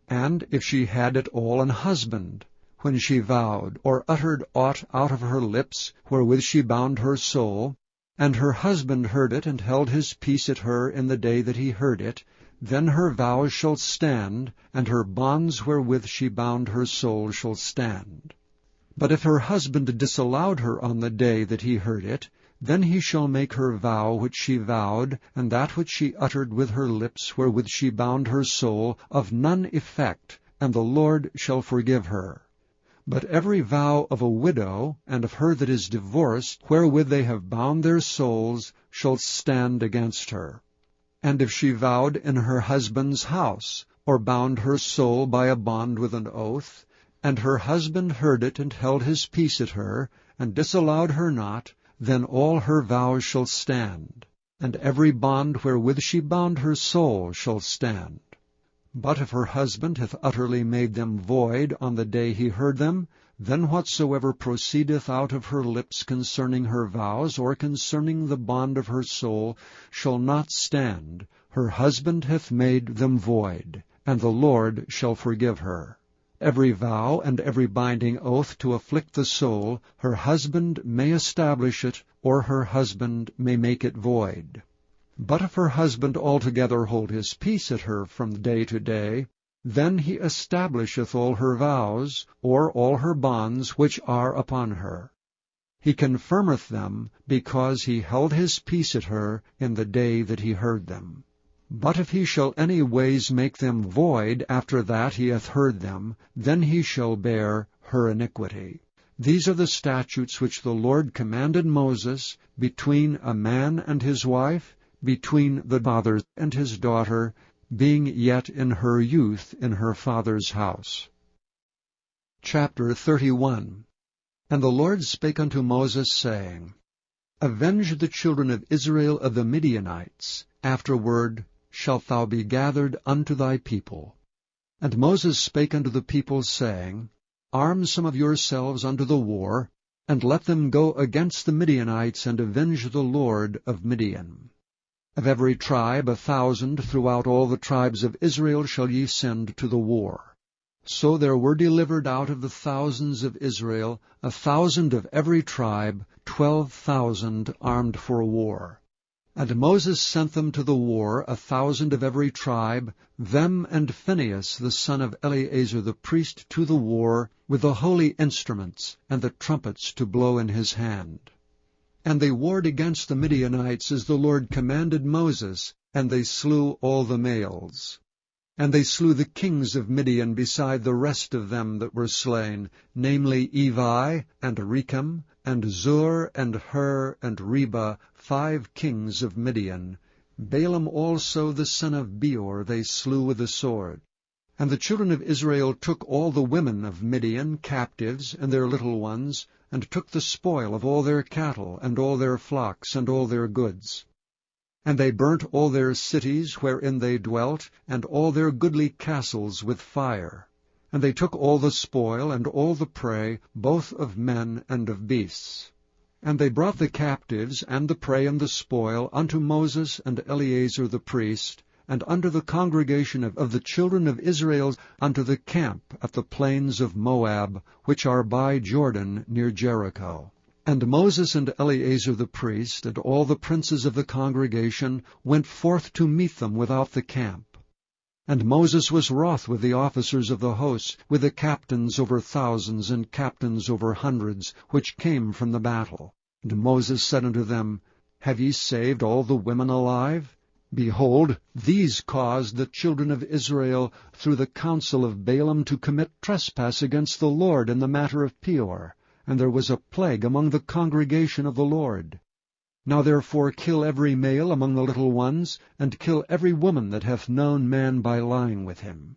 And if she had at all an husband, when she vowed, or uttered aught out of her lips, wherewith she bound her soul, and her husband heard it, and held his peace at her in the day that he heard it, then her vows shall stand, and her bonds wherewith she bound her soul shall stand. But if her husband disallowed her on the day that he heard it, then he shall make her vow which she vowed, and that which she uttered with her lips, wherewith she bound her soul, of none effect, and the Lord shall forgive her. But every vow of a widow, and of her that is divorced, wherewith they have bound their souls, shall stand against her. And if she vowed in her husband's house, or bound her soul by a bond with an oath, and her husband heard it, and held his peace at her, and disallowed her not, then all her vows shall stand, and every bond wherewith she bound her soul shall stand. But if her husband hath utterly made them void on the day he heard them, then whatsoever proceedeth out of her lips concerning her vows, or concerning the bond of her soul, shall not stand. Her husband hath made them void, and the Lord shall forgive her. Every vow and every binding oath to afflict the soul, her husband may establish it, or her husband may make it void. But if her husband altogether hold his peace at her from day to day, then he establisheth all her vows, or all her bonds which are upon her. He confirmeth them, because he held his peace at her in the day that he heard them. But if he shall any ways make them void after that he hath heard them, then he shall bear her iniquity. These are the statutes which the Lord commanded Moses, between a man and his wife, between the father and his daughter, being yet in her youth in her father's house. Chapter 31. And the Lord spake unto Moses, saying, Avenge the children of Israel of the Midianites. Afterward shalt thou be gathered unto thy people. And Moses spake unto the people, saying, Arm some of yourselves unto the war, and let them go against the Midianites, and avenge the Lord of Midian. Of every tribe 1,000 throughout all the tribes of Israel shall ye send to the war. So there were delivered out of the thousands of Israel 1,000 of every tribe, 12,000 armed for war. And Moses sent them to the war, 1,000 of every tribe, them and Phinehas the son of Eleazar the priest to the war, with the holy instruments, and the trumpets to blow in his hand. And they warred against the Midianites as the Lord commanded Moses, and they slew all the males. And they slew the kings of Midian beside the rest of them that were slain, namely Evi, and Rechem, and Zur, and Hur, and Reba, 5 kings of Midian. Balaam also the son of Beor they slew with the sword. And the children of Israel took all the women of Midian captives, and their little ones, and took the spoil of all their cattle, and all their flocks, and all their goods. And they burnt all their cities wherein they dwelt, and all their goodly castles with fire. And they took all the spoil, and all the prey, both of men and of beasts. And they brought the captives, and the prey, and the spoil, unto Moses and Eleazar the priest, and unto the congregation of the children of Israel, unto the camp at the plains of Moab, which are by Jordan near Jericho. And Moses and Eleazar the priest, and all the princes of the congregation, went forth to meet them without the camp. And Moses was wroth with the officers of the hosts, with the captains over thousands, and captains over hundreds, which came from the battle. And Moses said unto them, Have ye saved all the women alive? Behold, these caused the children of Israel through the counsel of Balaam to commit trespass against the Lord in the matter of Peor, and there was a plague among the congregation of the Lord. Now therefore kill every male among the little ones, and kill every woman that hath known man by lying with him.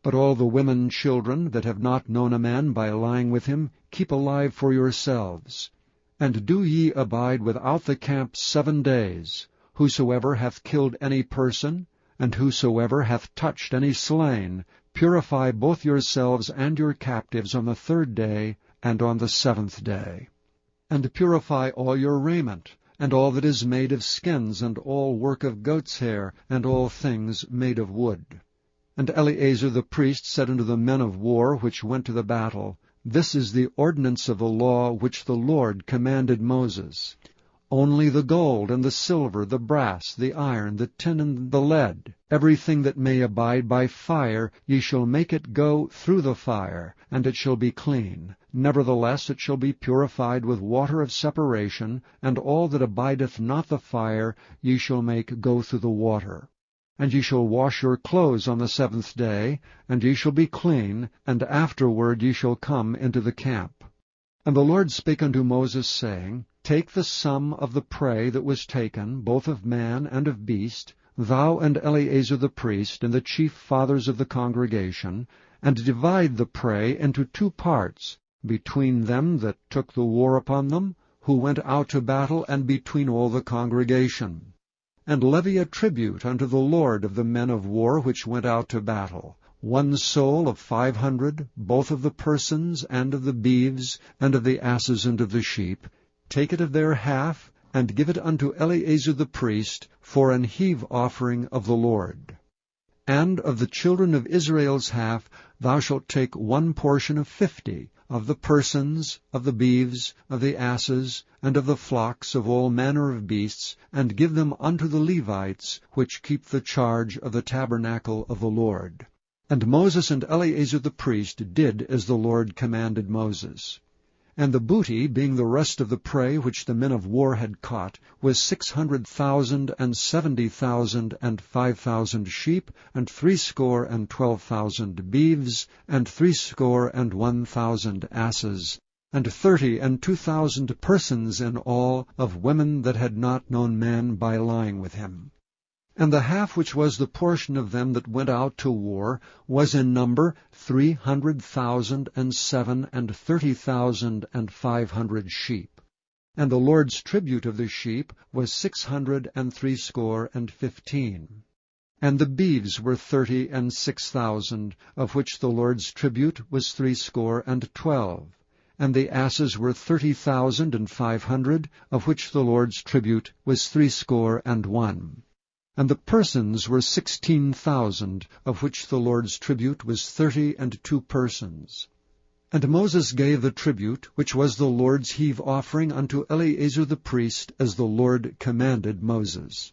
But all the women children that have not known a man by lying with him, keep alive for yourselves. And do ye abide without the camp 7 days. Whosoever hath killed any person, and whosoever hath touched any slain, purify both yourselves and your captives on the 3rd day, and on the 7th day. And purify all your raiment, and all that is made of skins, and all work of goat's hair, and all things made of wood. And Eleazar the priest said unto the men of war which went to the battle, This is the ordinance of the law which the Lord commanded Moses. Only the gold, and the silver, the brass, the iron, the tin, and the lead, everything that may abide by fire, ye shall make it go through the fire, and it shall be clean. Nevertheless it shall be purified with water of separation, and all that abideth not the fire ye shall make go through the water. And ye shall wash your clothes on the 7th day, and ye shall be clean, and afterward ye shall come into the camp. And the Lord spake unto Moses, saying, Take the sum of the prey that was taken, both of man and of beast, thou and Eleazar the priest, and the chief fathers of the congregation, and divide the prey into 2 parts, between them that took the war upon them, who went out to battle, and between all the congregation. And levy a tribute unto the Lord of the men of war which went out to battle, 1 soul of 500, both of the persons, and of the beeves, and of the asses, and of the sheep. Take it of their half, and give it unto Eleazar the priest, for an heave offering of the Lord. And of the children of Israel's half thou shalt take 1 portion of 50, of the persons, of the beeves, of the asses, and of the flocks of all manner of beasts, and give them unto the Levites, which keep the charge of the tabernacle of the Lord. And Moses and Eleazar the priest did as the Lord commanded Moses. And the booty, being the rest of the prey which the men of war had caught, was 600,000, and 70,000, and 5,000 sheep, and 62,000 beeves, and 61,000 asses, and 32,000 persons in all, of women that had not known man by lying with him. And the half which was the portion of them that went out to war was in number 300,007, and 30,500 sheep. And the Lord's tribute of the sheep was 615. And the beeves were 36,000, of which the Lord's tribute was threescore and 12. And the asses were 30,500, of which the Lord's tribute was 61. And the persons were 16,000, of which the Lord's tribute was 32 persons. And Moses gave the tribute, which was the Lord's heave offering, unto Eleazar the priest, as the Lord commanded Moses.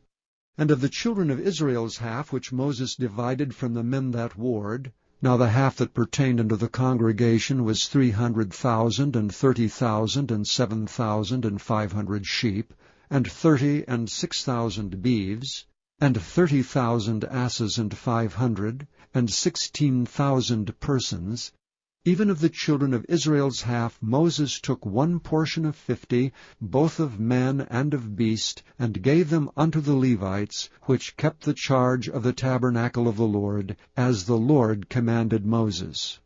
And of the children of Israel's half, which Moses divided from the men that warred, now the half that pertained unto the congregation was 300,000, and 30,000, and 7,500 sheep, and 36,000 beeves, and 30,000 asses, and 500, and 16,000 persons. Even of the children of Israel's half Moses took one portion of 50, both of man and of beast, and gave them unto the Levites, which kept the charge of the tabernacle of the Lord, as the Lord commanded Moses.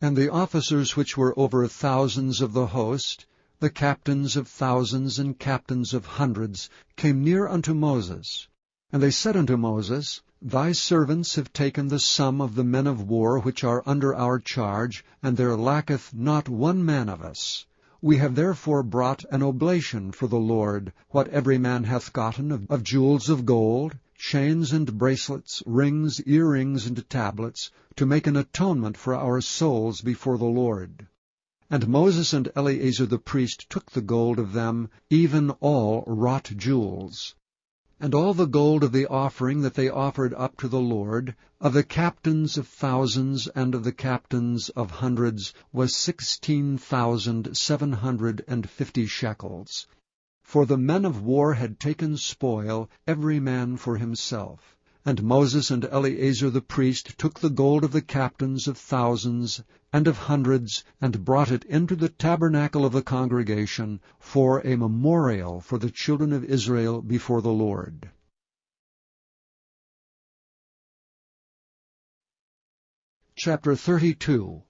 And the officers which were over thousands of the host, the captains of thousands and captains of hundreds, came near unto Moses. And they said unto Moses, Thy servants have taken the sum of the men of war which are under our charge, and there lacketh not one man of us. We have therefore brought an oblation for the Lord, what every man hath gotten of jewels of gold, chains and bracelets, rings, earrings, and tablets, to make an atonement for our souls before the Lord. And Moses and Eleazar the priest took the gold of them, even all wrought jewels. And all the gold of the offering that they offered up to the Lord, of the captains of thousands and of the captains of hundreds, was 16,750 shekels. For the men of war had taken spoil, every man for himself. And Moses and Eleazar the priest took the gold of the captains of thousands and of hundreds, and brought it into the tabernacle of the congregation, for a memorial for the children of Israel before the Lord. Chapter 32.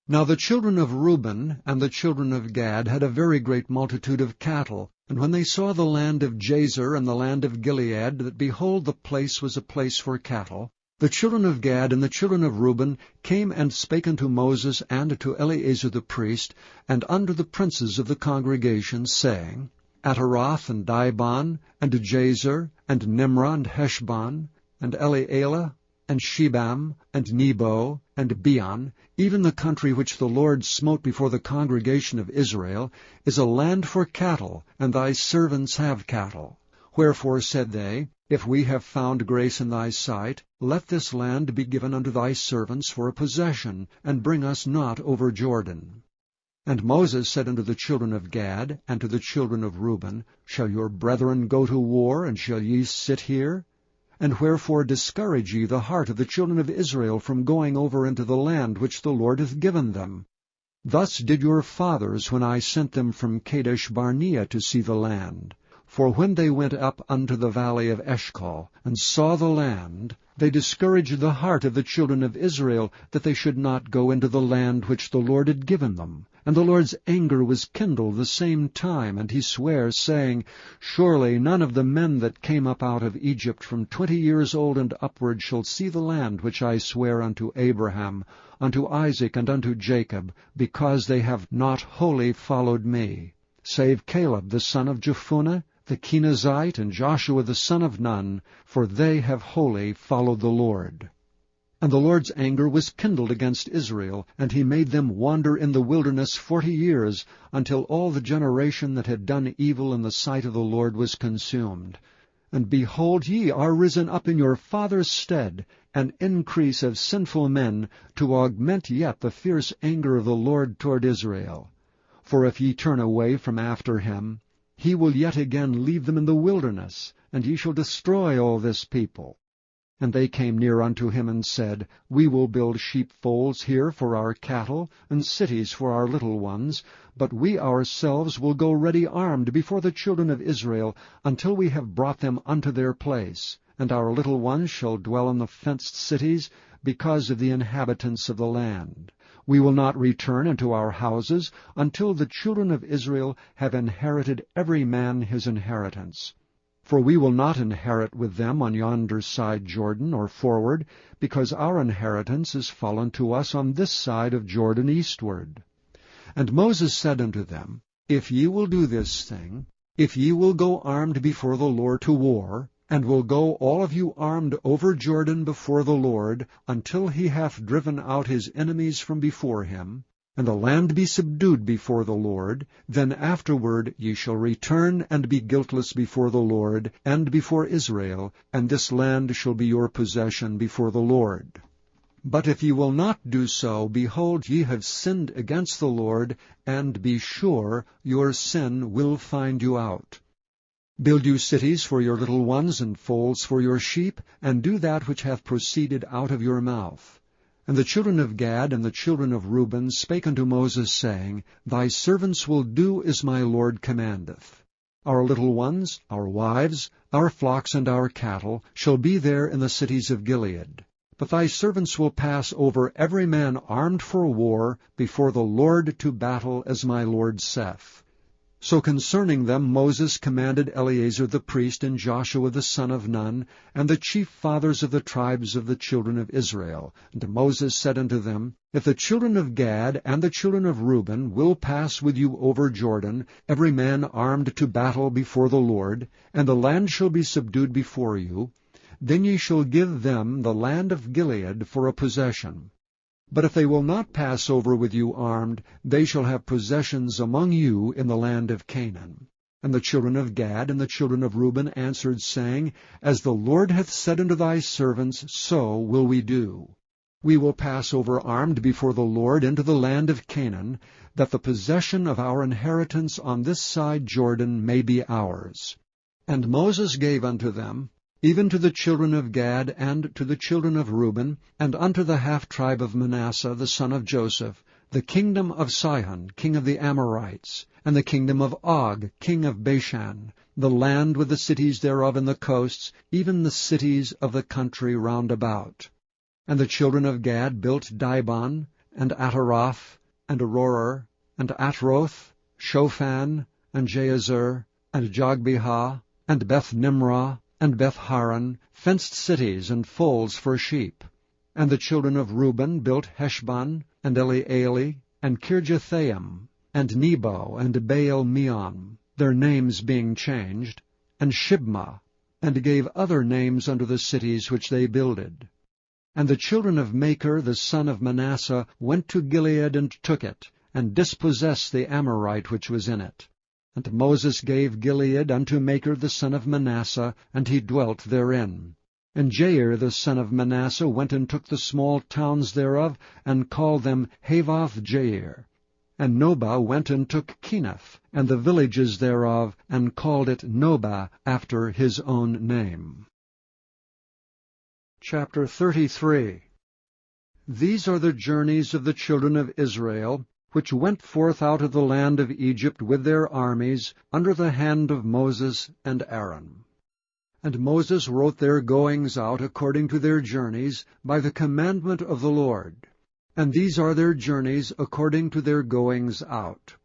Now the children of Reuben and the children of Gad had a very great multitude of cattle. And when they saw the land of Jazer and the land of Gilead, that behold, the place was a place for cattle, the children of Gad and the children of Reuben came and spake unto Moses and to Eleazar the priest, and unto the princes of the congregation, saying, Ataroth and Dibon, and Jazer, and Nimrah, and Heshbon, and Elealeh, and Shebam, and Nebo, and Beon, even the country which the Lord smote before the congregation of Israel, is a land for cattle, and thy servants have cattle. Wherefore said they, If we have found grace in thy sight, let this land be given unto thy servants for a possession, and bring us not over Jordan. And Moses said unto the children of Gad, and to the children of Reuben, Shall your brethren go to war, and shall ye sit here? And wherefore discourage ye the heart of the children of Israel from going over into the land which the Lord hath given them? Thus did your fathers when I sent them from Kadesh Barnea to see the land. For when they went up unto the valley of Eshcol, and saw the land, they discouraged the heart of the children of Israel, that they should not go into the land which the Lord had given them. And the Lord's anger was kindled the same time, and he sware, saying, Surely none of the men that came up out of Egypt from 20 years old and upward shall see the land which I sware unto Abraham, unto Isaac, and unto Jacob, because they have not wholly followed me, save Caleb the son of Jephunneh, the Kenizzite, and Joshua the son of Nun, for they have wholly followed the Lord. And the Lord's anger was kindled against Israel, and he made them wander in the wilderness 40 years, until all the generation that had done evil in the sight of the Lord was consumed. And behold, ye are risen up in your father's stead, an increase of sinful men, to augment yet the fierce anger of the Lord toward Israel. For if ye turn away from after him, he will yet again leave them in the wilderness, and ye shall destroy all this people. And they came near unto him, and said, We will build sheepfolds here for our cattle, and cities for our little ones, but we ourselves will go ready armed before the children of Israel, until we have brought them unto their place. and our little ones shall dwell in the fenced cities, because of the inhabitants of the land. We will not return into our houses until the children of Israel have inherited every man his inheritance. For we will not inherit with them on yonder side Jordan, or forward, because our inheritance is fallen to us on this side of Jordan eastward. And Moses said unto them, If ye will do this thing, if ye will go armed before the Lord to war, and will go all of you armed over Jordan before the Lord, until he hath driven out his enemies from before him, and the land be subdued before the Lord, then afterward ye shall return and be guiltless before the Lord and before Israel, and this land shall be your possession before the Lord. But if ye will not do so, behold, ye have sinned against the Lord, and be sure your sin will find you out. Build you cities for your little ones, and folds for your sheep, and do that which hath proceeded out of your mouth. And the children of Gad and the children of Reuben spake unto Moses, saying, Thy servants will do as my Lord commandeth. Our little ones, our wives, our flocks, and our cattle shall be there in the cities of Gilead. But thy servants will pass over every man armed for war before the Lord to battle, as my Lord saith. So concerning them Moses commanded Eleazar the priest, and Joshua the son of Nun, and the chief fathers of the tribes of the children of Israel. And Moses said unto them, If the children of Gad and the children of Reuben will pass with you over Jordan, every man armed to battle before the Lord, and the land shall be subdued before you, then ye shall give them the land of Gilead for a possession. But if they will not pass over with you armed, they shall have possessions among you in the land of Canaan. And the children of Gad and the children of Reuben answered, saying, As the Lord hath said unto thy servants, so will we do. We will pass over armed before the Lord into the land of Canaan, that the possession of our inheritance on this side Jordan may be ours. And Moses gave unto them, even to the children of Gad and to the children of Reuben, and unto the half-tribe of Manasseh the son of Joseph, the kingdom of Sihon, king of the Amorites, and the kingdom of Og, king of Bashan, the land with the cities thereof in the coasts, even the cities of the country round about. And the children of Gad built Dibon, and Ataroth, and Aroer, and Atroth, Shophan, and Jazer, and Jogbehah, and Beth-nimrah, and Beth-haran, fenced cities and folds for sheep. And the children of Reuben built Heshbon, and Elealeh, and Kirjathaim, and Nebo, and Baal-meon, their names being changed, and Shibmah, and gave other names unto the cities which they builded. And the children of Machir the son of Manasseh went to Gilead and took it, and dispossessed the Amorite which was in it. And Moses gave Gilead unto Machir the son of Manasseh, and he dwelt therein. And Jair the son of Manasseh went and took the small towns thereof, and called them Havoth-Jair. And Nobah went and took Kenath, and the villages thereof, and called it Nobah, after his own name. Chapter 33. These are the journeys of the children of Israel, which went forth out of the land of Egypt with their armies, under the hand of Moses and Aaron. And Moses wrote their goings out according to their journeys, by the commandment of the Lord. And these are their journeys according to their goings out.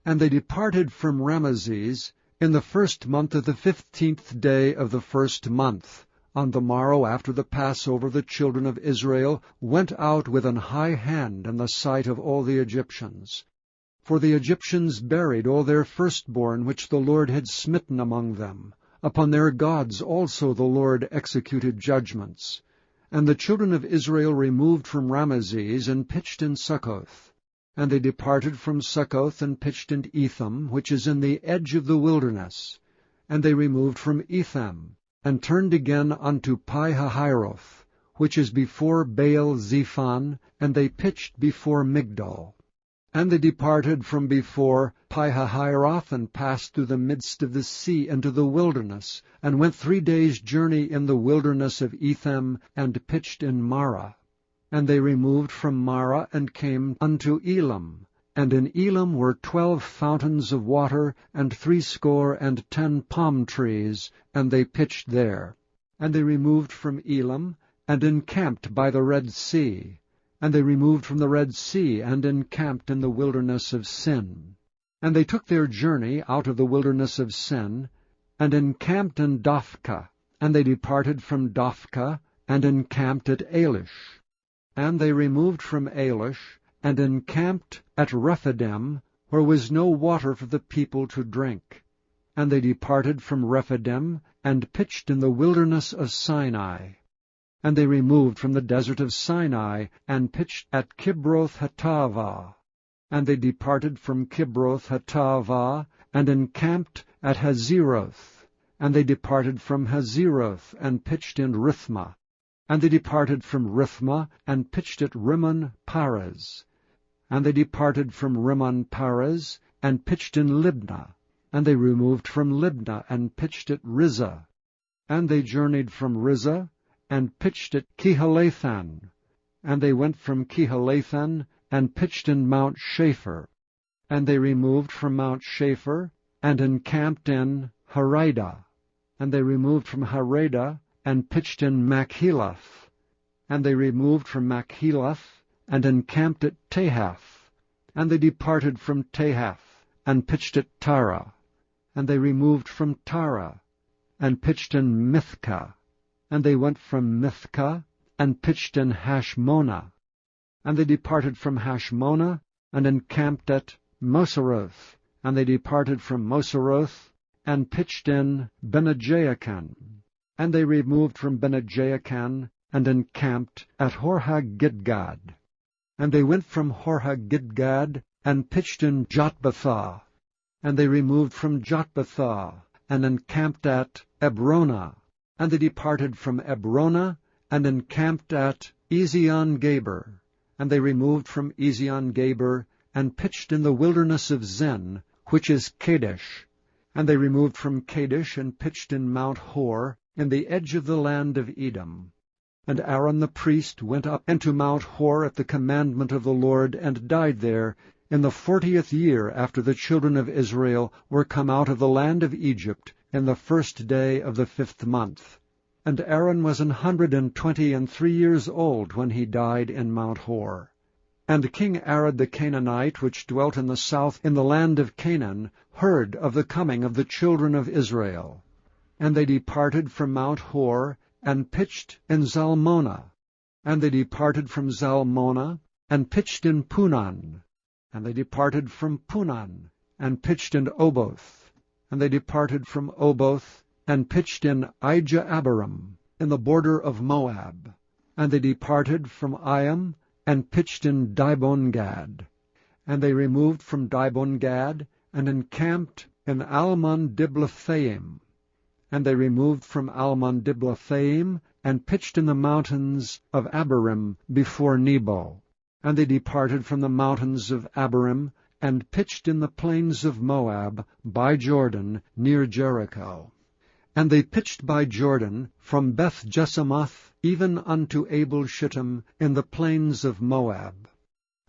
And they departed from Ramesses in the 1st month of the 15th day of the 1st month. On the morrow after the Passover the children of Israel went out with an high hand in the sight of all the Egyptians. For the Egyptians buried all their firstborn which the Lord had smitten among them. Upon their gods also the Lord executed judgments. And the children of Israel removed from Ramesses, and pitched in Succoth. And they departed from Succoth, and pitched in Etham, which is in the edge of the wilderness. And they removed from Etham, and turned again unto Pi-hahiroth, which is before Baal-zephon, and they pitched before Migdol. And they departed from before Pi-hahiroth, and passed through the midst of the sea into the wilderness, and went 3 days' journey in the wilderness of Etham, and pitched in Marah. And they removed from Marah, and came unto Elam. And in Elam were 12 fountains of water, and 70 palm trees, and they pitched there. And they removed from Elim, and encamped by the Red Sea. And they removed from the Red Sea, and encamped in the wilderness of Sin. And they took their journey out of the wilderness of Sin, and encamped in Dophkah. And they departed from Dophkah, and encamped at Elish. And they removed from Elish, and encamped at Rephidim, where was no water for the people to drink. And they departed from Rephidim, and pitched in the wilderness of Sinai. And they removed from the desert of Sinai, and pitched at Kibroth-Hattaavah. And they departed from Kibroth-Hattaavah, and encamped at Hazeroth. And they departed from Hazeroth, and pitched in Rithmah. And they departed from Rithmah, and pitched at Rimmon-Perez. And they departed from Rimmon-Perez, and pitched in Libnah. And they removed from Libnah, and pitched at Rizah. And they journeyed from Rizah, and pitched at Kehalathan. And they went from Kehalathan, and pitched in Mount Shapher. And they removed from Mount Shapher, and encamped in Haridah. And they removed from Haridah, and pitched in Machelath. And they removed from Machelath, and encamped at Tahath. And they departed from Tahath, and pitched at Tara. And they removed from Tara, and pitched in Mithkah. And they went from Mithkah, and pitched in Hashmonah. And they departed from Hashmonah, and encamped at Moseroth. And they departed from Moseroth, and pitched in Bene-Jaakan. And they removed from Bene-Jaakan, and encamped at Horhagidgad. And they went from Horhagidgad, and pitched in Jotbathah. And they removed from Jotbathah, and encamped at Ebronah. And they departed from Ebronah, and encamped at Ezion-Geber. And they removed from Ezion-Geber, and pitched in the wilderness of Zin, which is Kadesh. And they removed from Kadesh, and pitched in Mount Hor, in the edge of the land of Edom. And Aaron the priest went up into Mount Hor at the commandment of the Lord, and died there, in the 40th year after the children of Israel were come out of the land of Egypt, in the 1st day of the 5th month. And Aaron was 123 years old when he died in Mount Hor. And King Arad the Canaanite, which dwelt in the south in the land of Canaan, heard of the coming of the children of Israel. And they departed from Mount Hor, and pitched in Zalmonah. And they departed from Zalmonah, and pitched in Punan. And they departed from Punan, and pitched in Oboth. And they departed from Oboth, and pitched in Ijah-Abarim, in the border of Moab. And they departed from Iam, and pitched in Dibon-Gad. And they removed from Dibon-Gad, and encamped in Almon-Diblathaim. And they removed from Almon-Diblathaim, and pitched in the mountains of Abarim before Nebo. And they departed from the mountains of Abarim, and pitched in the plains of Moab, by Jordan, near Jericho. And they pitched by Jordan, from Beth-Jesimoth even unto Abel-Shittim, in the plains of Moab.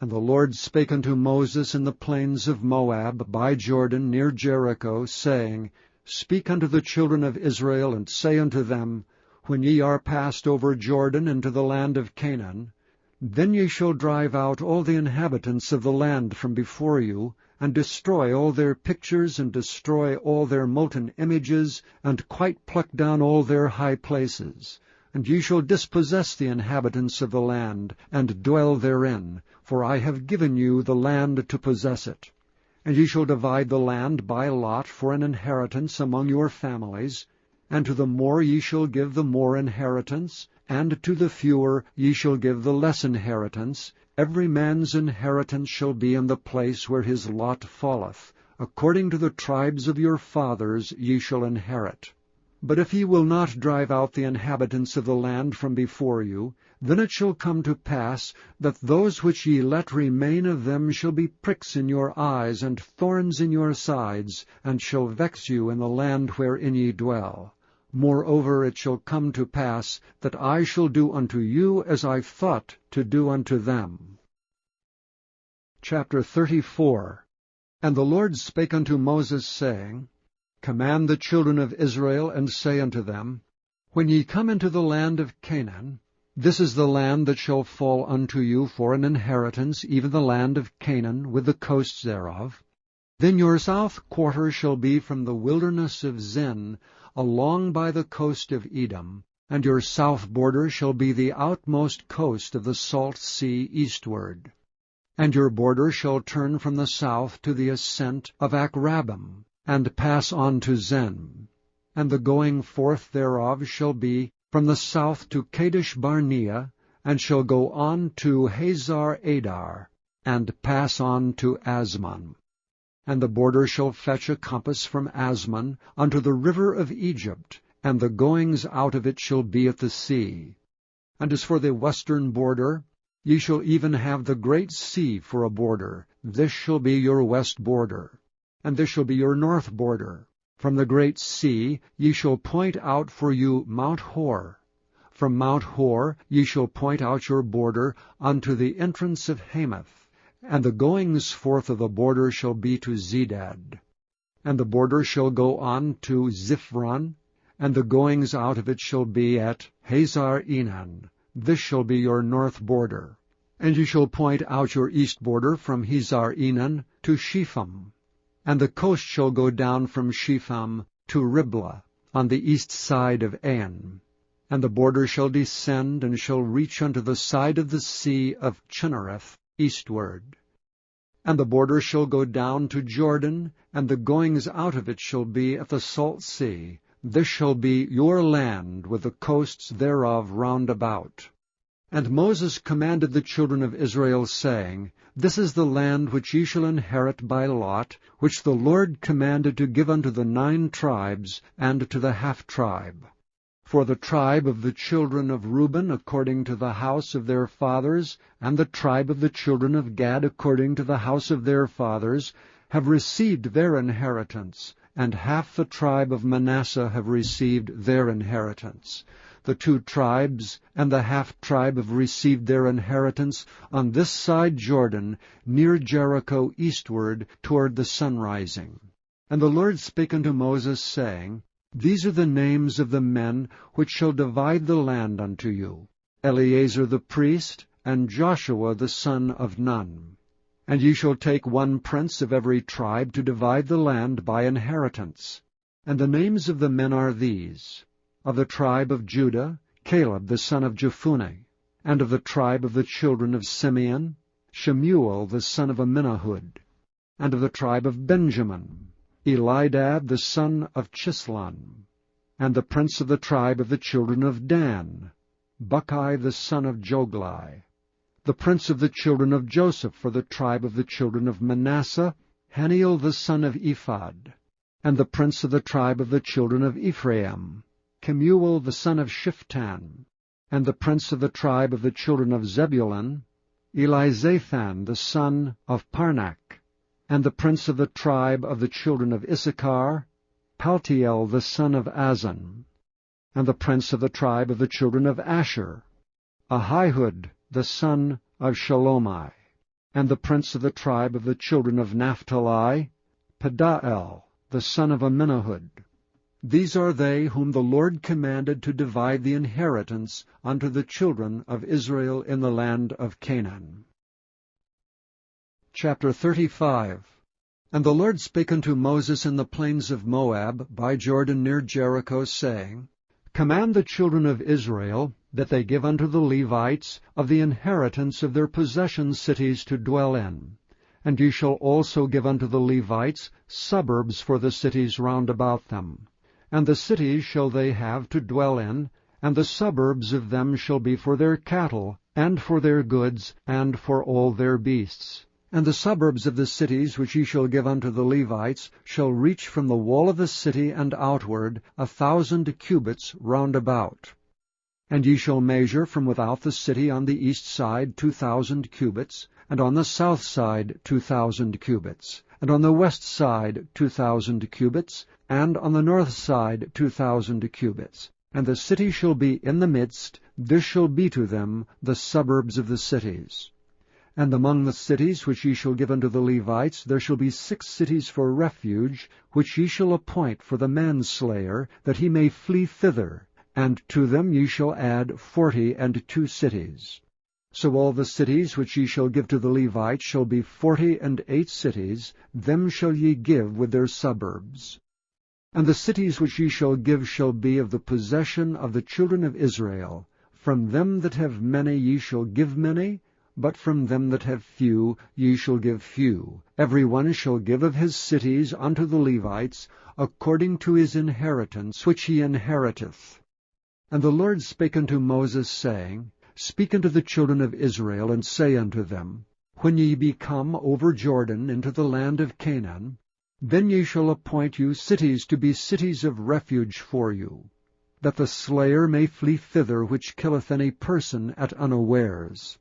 And the Lord spake unto Moses in the plains of Moab, by Jordan, near Jericho, saying, Speak unto the children of Israel, and say unto them, When ye are passed over Jordan into the land of Canaan, then ye shall drive out all the inhabitants of the land from before you, and destroy all their pictures, and destroy all their molten images, and quite pluck down all their high places. And ye shall dispossess the inhabitants of the land, and dwell therein, for I have given you the land to possess it. And ye shall divide the land by lot for an inheritance among your families, and to the more ye shall give the more inheritance, and to the fewer ye shall give the less inheritance. Every man's inheritance shall be in the place where his lot falleth. According to the tribes of your fathers ye shall inherit. But if ye will not drive out the inhabitants of the land from before you, then it shall come to pass that those which ye let remain of them shall be pricks in your eyes, and thorns in your sides, and shall vex you in the land wherein ye dwell. Moreover, it shall come to pass that I shall do unto you as I thought to do unto them. Chapter 34. And the Lord spake unto Moses, saying, Command the children of Israel, and say unto them, When ye come into the land of Canaan, this is the land that shall fall unto you for an inheritance, even the land of Canaan, with the coasts thereof. Then your south quarter shall be from the wilderness of Zin, along by the coast of Edom, and your south border shall be the outmost coast of the salt sea eastward. And your border shall turn from the south to the ascent of Akrabim, and pass on to Zen. And the going forth thereof shall be from the south to Kadesh Barnea, and shall go on to Hazar Adar, and pass on to Asmon. And the border shall fetch a compass from Asmon unto the river of Egypt, and the goings out of it shall be at the sea. And as for the western border, ye shall even have the great sea for a border. This shall be your west border. And this shall be your north border. From the great sea ye shall point out for you Mount Hor. From Mount Hor ye shall point out your border unto the entrance of Hamath. And the goings forth of the border shall be to Zedad. And the border shall go on to Ziphron, and the goings out of it shall be at Hazar Enan. This shall be your north border. And ye shall point out your east border from Hazar Enan to Shepham. And the coast shall go down from Shepham to Riblah, on the east side of Ain. And the border shall descend, and shall reach unto the side of the sea of Chinnereth, eastward. And the border shall go down to Jordan, and the goings out of it shall be at the salt sea. This shall be your land, with the coasts thereof round about. And Moses commanded the children of Israel, saying, This is the land which ye shall inherit by lot, which the Lord commanded to give unto the 9 tribes, and to the half-tribe. For the tribe of the children of Reuben according to the house of their fathers, and the tribe of the children of Gad according to the house of their fathers, have received their inheritance, and half the tribe of Manasseh have received their inheritance. The 2 tribes and the half-tribe have received their inheritance on this side Jordan, near Jericho eastward, toward the sunrising. And the Lord spake unto Moses, saying, These are the names of the men which shall divide the land unto you, Eleazar the priest, and Joshua the son of Nun. And ye shall take 1 prince of every tribe to divide the land by inheritance. And the names of the men are these: of the tribe of Judah, Caleb the son of Jephunneh; and of the tribe of the children of Simeon, Shemuel the son of Amminahud; and of the tribe of Benjamin, Elidad the son of Chislon; and the prince of the tribe of the children of Dan, Buckai the son of Joglai; the prince of the children of Joseph for the tribe of the children of Manasseh, Haniel the son of Ephod; and the prince of the tribe of the children of Ephraim, Kemuel the son of Shiftan; and the prince of the tribe of the children of Zebulun, Elizathan the son of Parnak; and the prince of the tribe of the children of Issachar, Paltiel the son of Azan; and the prince of the tribe of the children of Asher, Ahihud the son of Shalomai; and the prince of the tribe of the children of Naphtali, Pedael the son of Amminahud. These are they whom the Lord commanded to divide the inheritance unto the children of Israel in the land of Canaan. Chapter 35. And the Lord spake unto Moses in the plains of Moab, by Jordan near Jericho, saying, Command the children of Israel that they give unto the Levites of the inheritance of their possession cities to dwell in. And ye shall also give unto the Levites suburbs for the cities round about them. And the cities shall they have to dwell in, and the suburbs of them shall be for their cattle, and for their goods, and for all their beasts. And the suburbs of the cities which ye shall give unto the Levites shall reach from the wall of the city and outward 1,000 cubits round about. And ye shall measure from without the city on the east side 2,000 cubits, and on the south side 2,000 cubits, and on the west side 2,000 cubits, and on the north side 2,000 cubits. And the city shall be in the midst, this shall be to them the suburbs of the cities. And among the cities which ye shall give unto the Levites there shall be 6 cities for refuge, which ye shall appoint for the manslayer, that he may flee thither, and to them ye shall add 42 cities. So all the cities which ye shall give to the Levites shall be 48 cities, them shall ye give with their suburbs. And the cities which ye shall give shall be of the possession of the children of Israel. From them that have many ye shall give many, but from them that have few ye shall give few. Every one shall give of his cities unto the Levites, according to his inheritance which he inheriteth. And the Lord spake unto Moses, saying, Speak unto the children of Israel, and say unto them, When ye be come over Jordan into the land of Canaan, then ye shall appoint you cities to be cities of refuge for you, that the slayer may flee thither which killeth any person at unawares.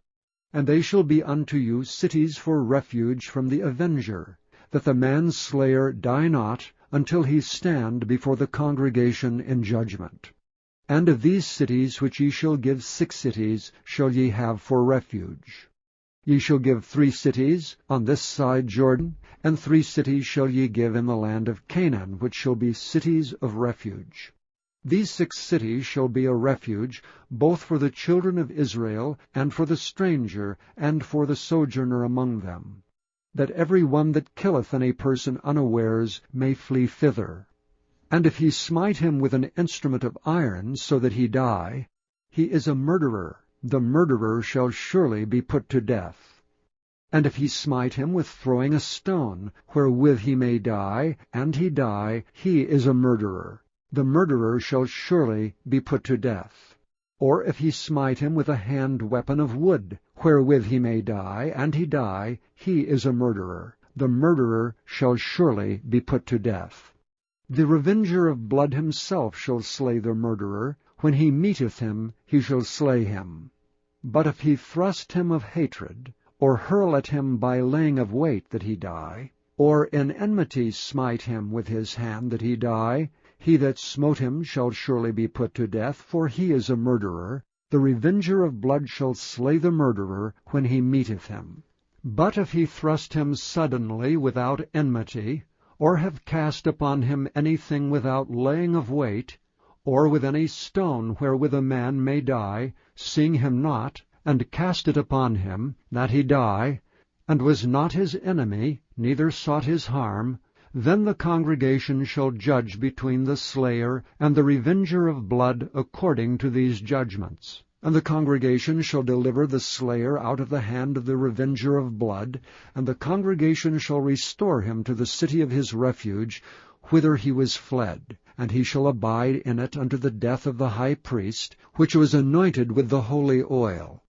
And they shall be unto you cities for refuge from the avenger, that the manslayer die not until he stand before the congregation in judgment. And of these cities which ye shall give 6 cities shall ye have for refuge. Ye shall give 3 cities on this side Jordan, and 3 cities shall ye give in the land of Canaan, which shall be cities of refuge. These 6 cities shall be a refuge, both for the children of Israel, and for the stranger, and for the sojourner among them, that every one that killeth any person unawares may flee thither. And if he smite him with an instrument of iron, so that he die, he is a murderer. The murderer shall surely be put to death. And if he smite him with throwing a stone, wherewith he may die, and he die, he is a murderer. The murderer shall surely be put to death. Or if he smite him with a hand weapon of wood, wherewith he may die, and he die, he is a murderer. The murderer shall surely be put to death. The revenger of blood himself shall slay the murderer. When he meeteth him, he shall slay him. But if he thrust him of hatred, or hurl at him by laying of weight that he die, or in enmity smite him with his hand that he die, he that smote him shall surely be put to death, for he is a murderer. The revenger of blood shall slay the murderer when he meeteth him. But if he thrust him suddenly without enmity, or have cast upon him anything without laying of weight, or with any stone wherewith a man may die, seeing him not, and cast it upon him, that he die, and was not his enemy, neither sought his harm, then the congregation shall judge between the slayer and the revenger of blood according to these judgments. And the congregation shall deliver the slayer out of the hand of the revenger of blood, and the congregation shall restore him to the city of his refuge, whither he was fled, and he shall abide in it unto the death of the high priest, which was anointed with the holy oil.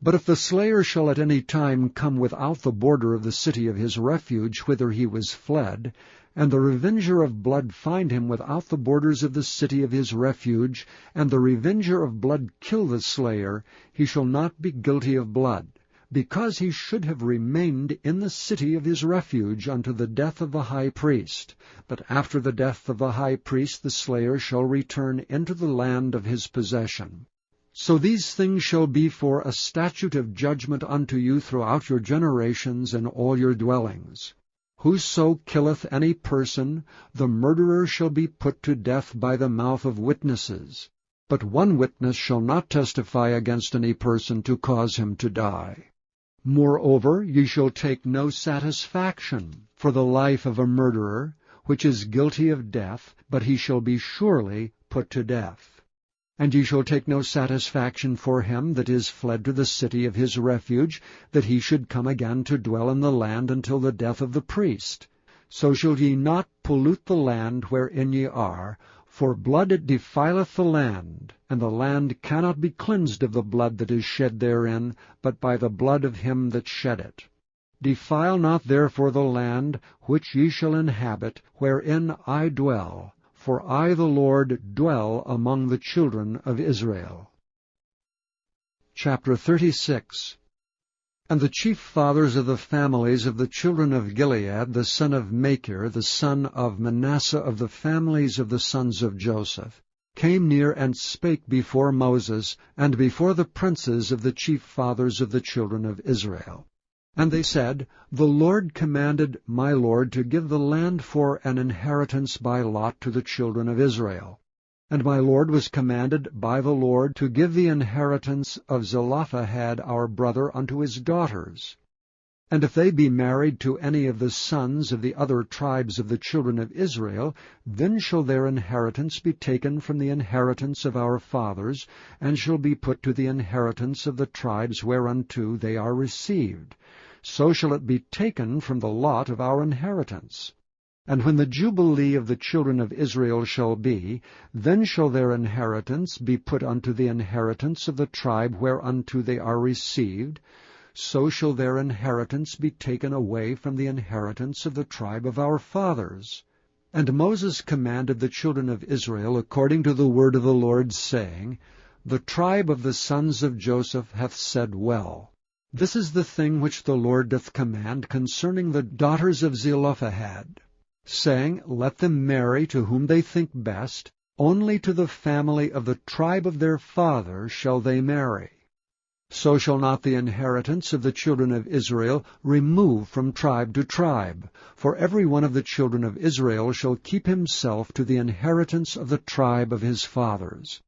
But if the slayer shall at any time come without the border of the city of his refuge, whither he was fled, and the revenger of blood find him without the borders of the city of his refuge, and the revenger of blood kill the slayer, he shall not be guilty of blood, because he should have remained in the city of his refuge unto the death of the high priest. But after the death of the high priest the slayer shall return into the land of his possession. So these things shall be for a statute of judgment unto you throughout your generations in all your dwellings. Whoso killeth any person, the murderer shall be put to death by the mouth of witnesses. But one witness shall not testify against any person to cause him to die. Moreover, ye shall take no satisfaction for the life of a murderer, which is guilty of death, but he shall be surely put to death. And ye shall take no satisfaction for him that is fled to the city of his refuge, that he should come again to dwell in the land until the death of the priest. So shall ye not pollute the land wherein ye are, for blood it defileth the land, and the land cannot be cleansed of the blood that is shed therein, but by the blood of him that shed it. Defile not therefore the land which ye shall inhabit, wherein I dwell, for I the Lord dwell among the children of Israel. Chapter 36. And the chief fathers of the families of the children of Gilead, the son of Machir, the son of Manasseh of the families of the sons of Joseph, came near and spake before Moses, and before the princes of the chief fathers of the children of Israel. And they said, The Lord commanded my Lord to give the land for an inheritance by lot to the children of Israel. And my Lord was commanded by the Lord to give the inheritance of Zelophehad our brother unto his daughters. And if they be married to any of the sons of the other tribes of the children of Israel, then shall their inheritance be taken from the inheritance of our fathers, and shall be put to the inheritance of the tribes whereunto they are received. So shall it be taken from the lot of our inheritance. And when the Jubilee of the children of Israel shall be, then shall their inheritance be put unto the inheritance of the tribe whereunto they are received. So shall their inheritance be taken away from the inheritance of the tribe of our fathers. And Moses commanded the children of Israel according to the word of the Lord, saying, The tribe of the sons of Joseph hath said well. This is the thing which the Lord doth command concerning the daughters of Zelophehad, saying, Let them marry to whom they think best, only to the family of the tribe of their father shall they marry. So shall not the inheritance of the children of Israel remove from tribe to tribe, for every one of the children of Israel shall keep himself to the inheritance of the tribe of his fathers.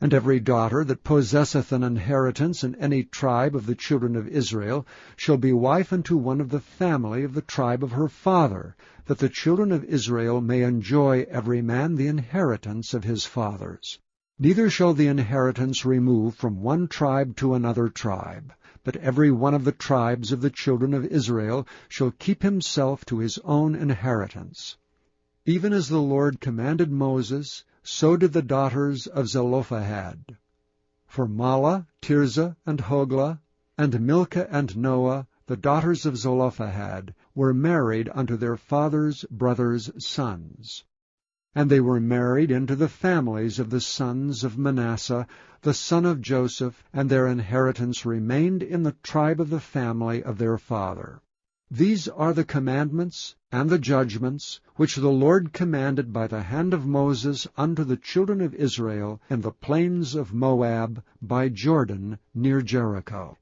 And every daughter that possesseth an inheritance in any tribe of the children of Israel shall be wife unto one of the family of the tribe of her father, that the children of Israel may enjoy every man the inheritance of his fathers. Neither shall the inheritance remove from one tribe to another tribe, but every one of the tribes of the children of Israel shall keep himself to his own inheritance. Even as the Lord commanded Moses, so did the daughters of Zelophehad. For Mahlah, Tirzah, and Hoglah, and Milcah and Noah, the daughters of Zelophehad, were married unto their father's brothers' sons. And they were married into the families of the sons of Manasseh, the son of Joseph, and their inheritance remained in the tribe of the family of their father. These are the commandments and the judgments which the Lord commanded by the hand of Moses unto the children of Israel in the plains of Moab by Jordan near Jericho.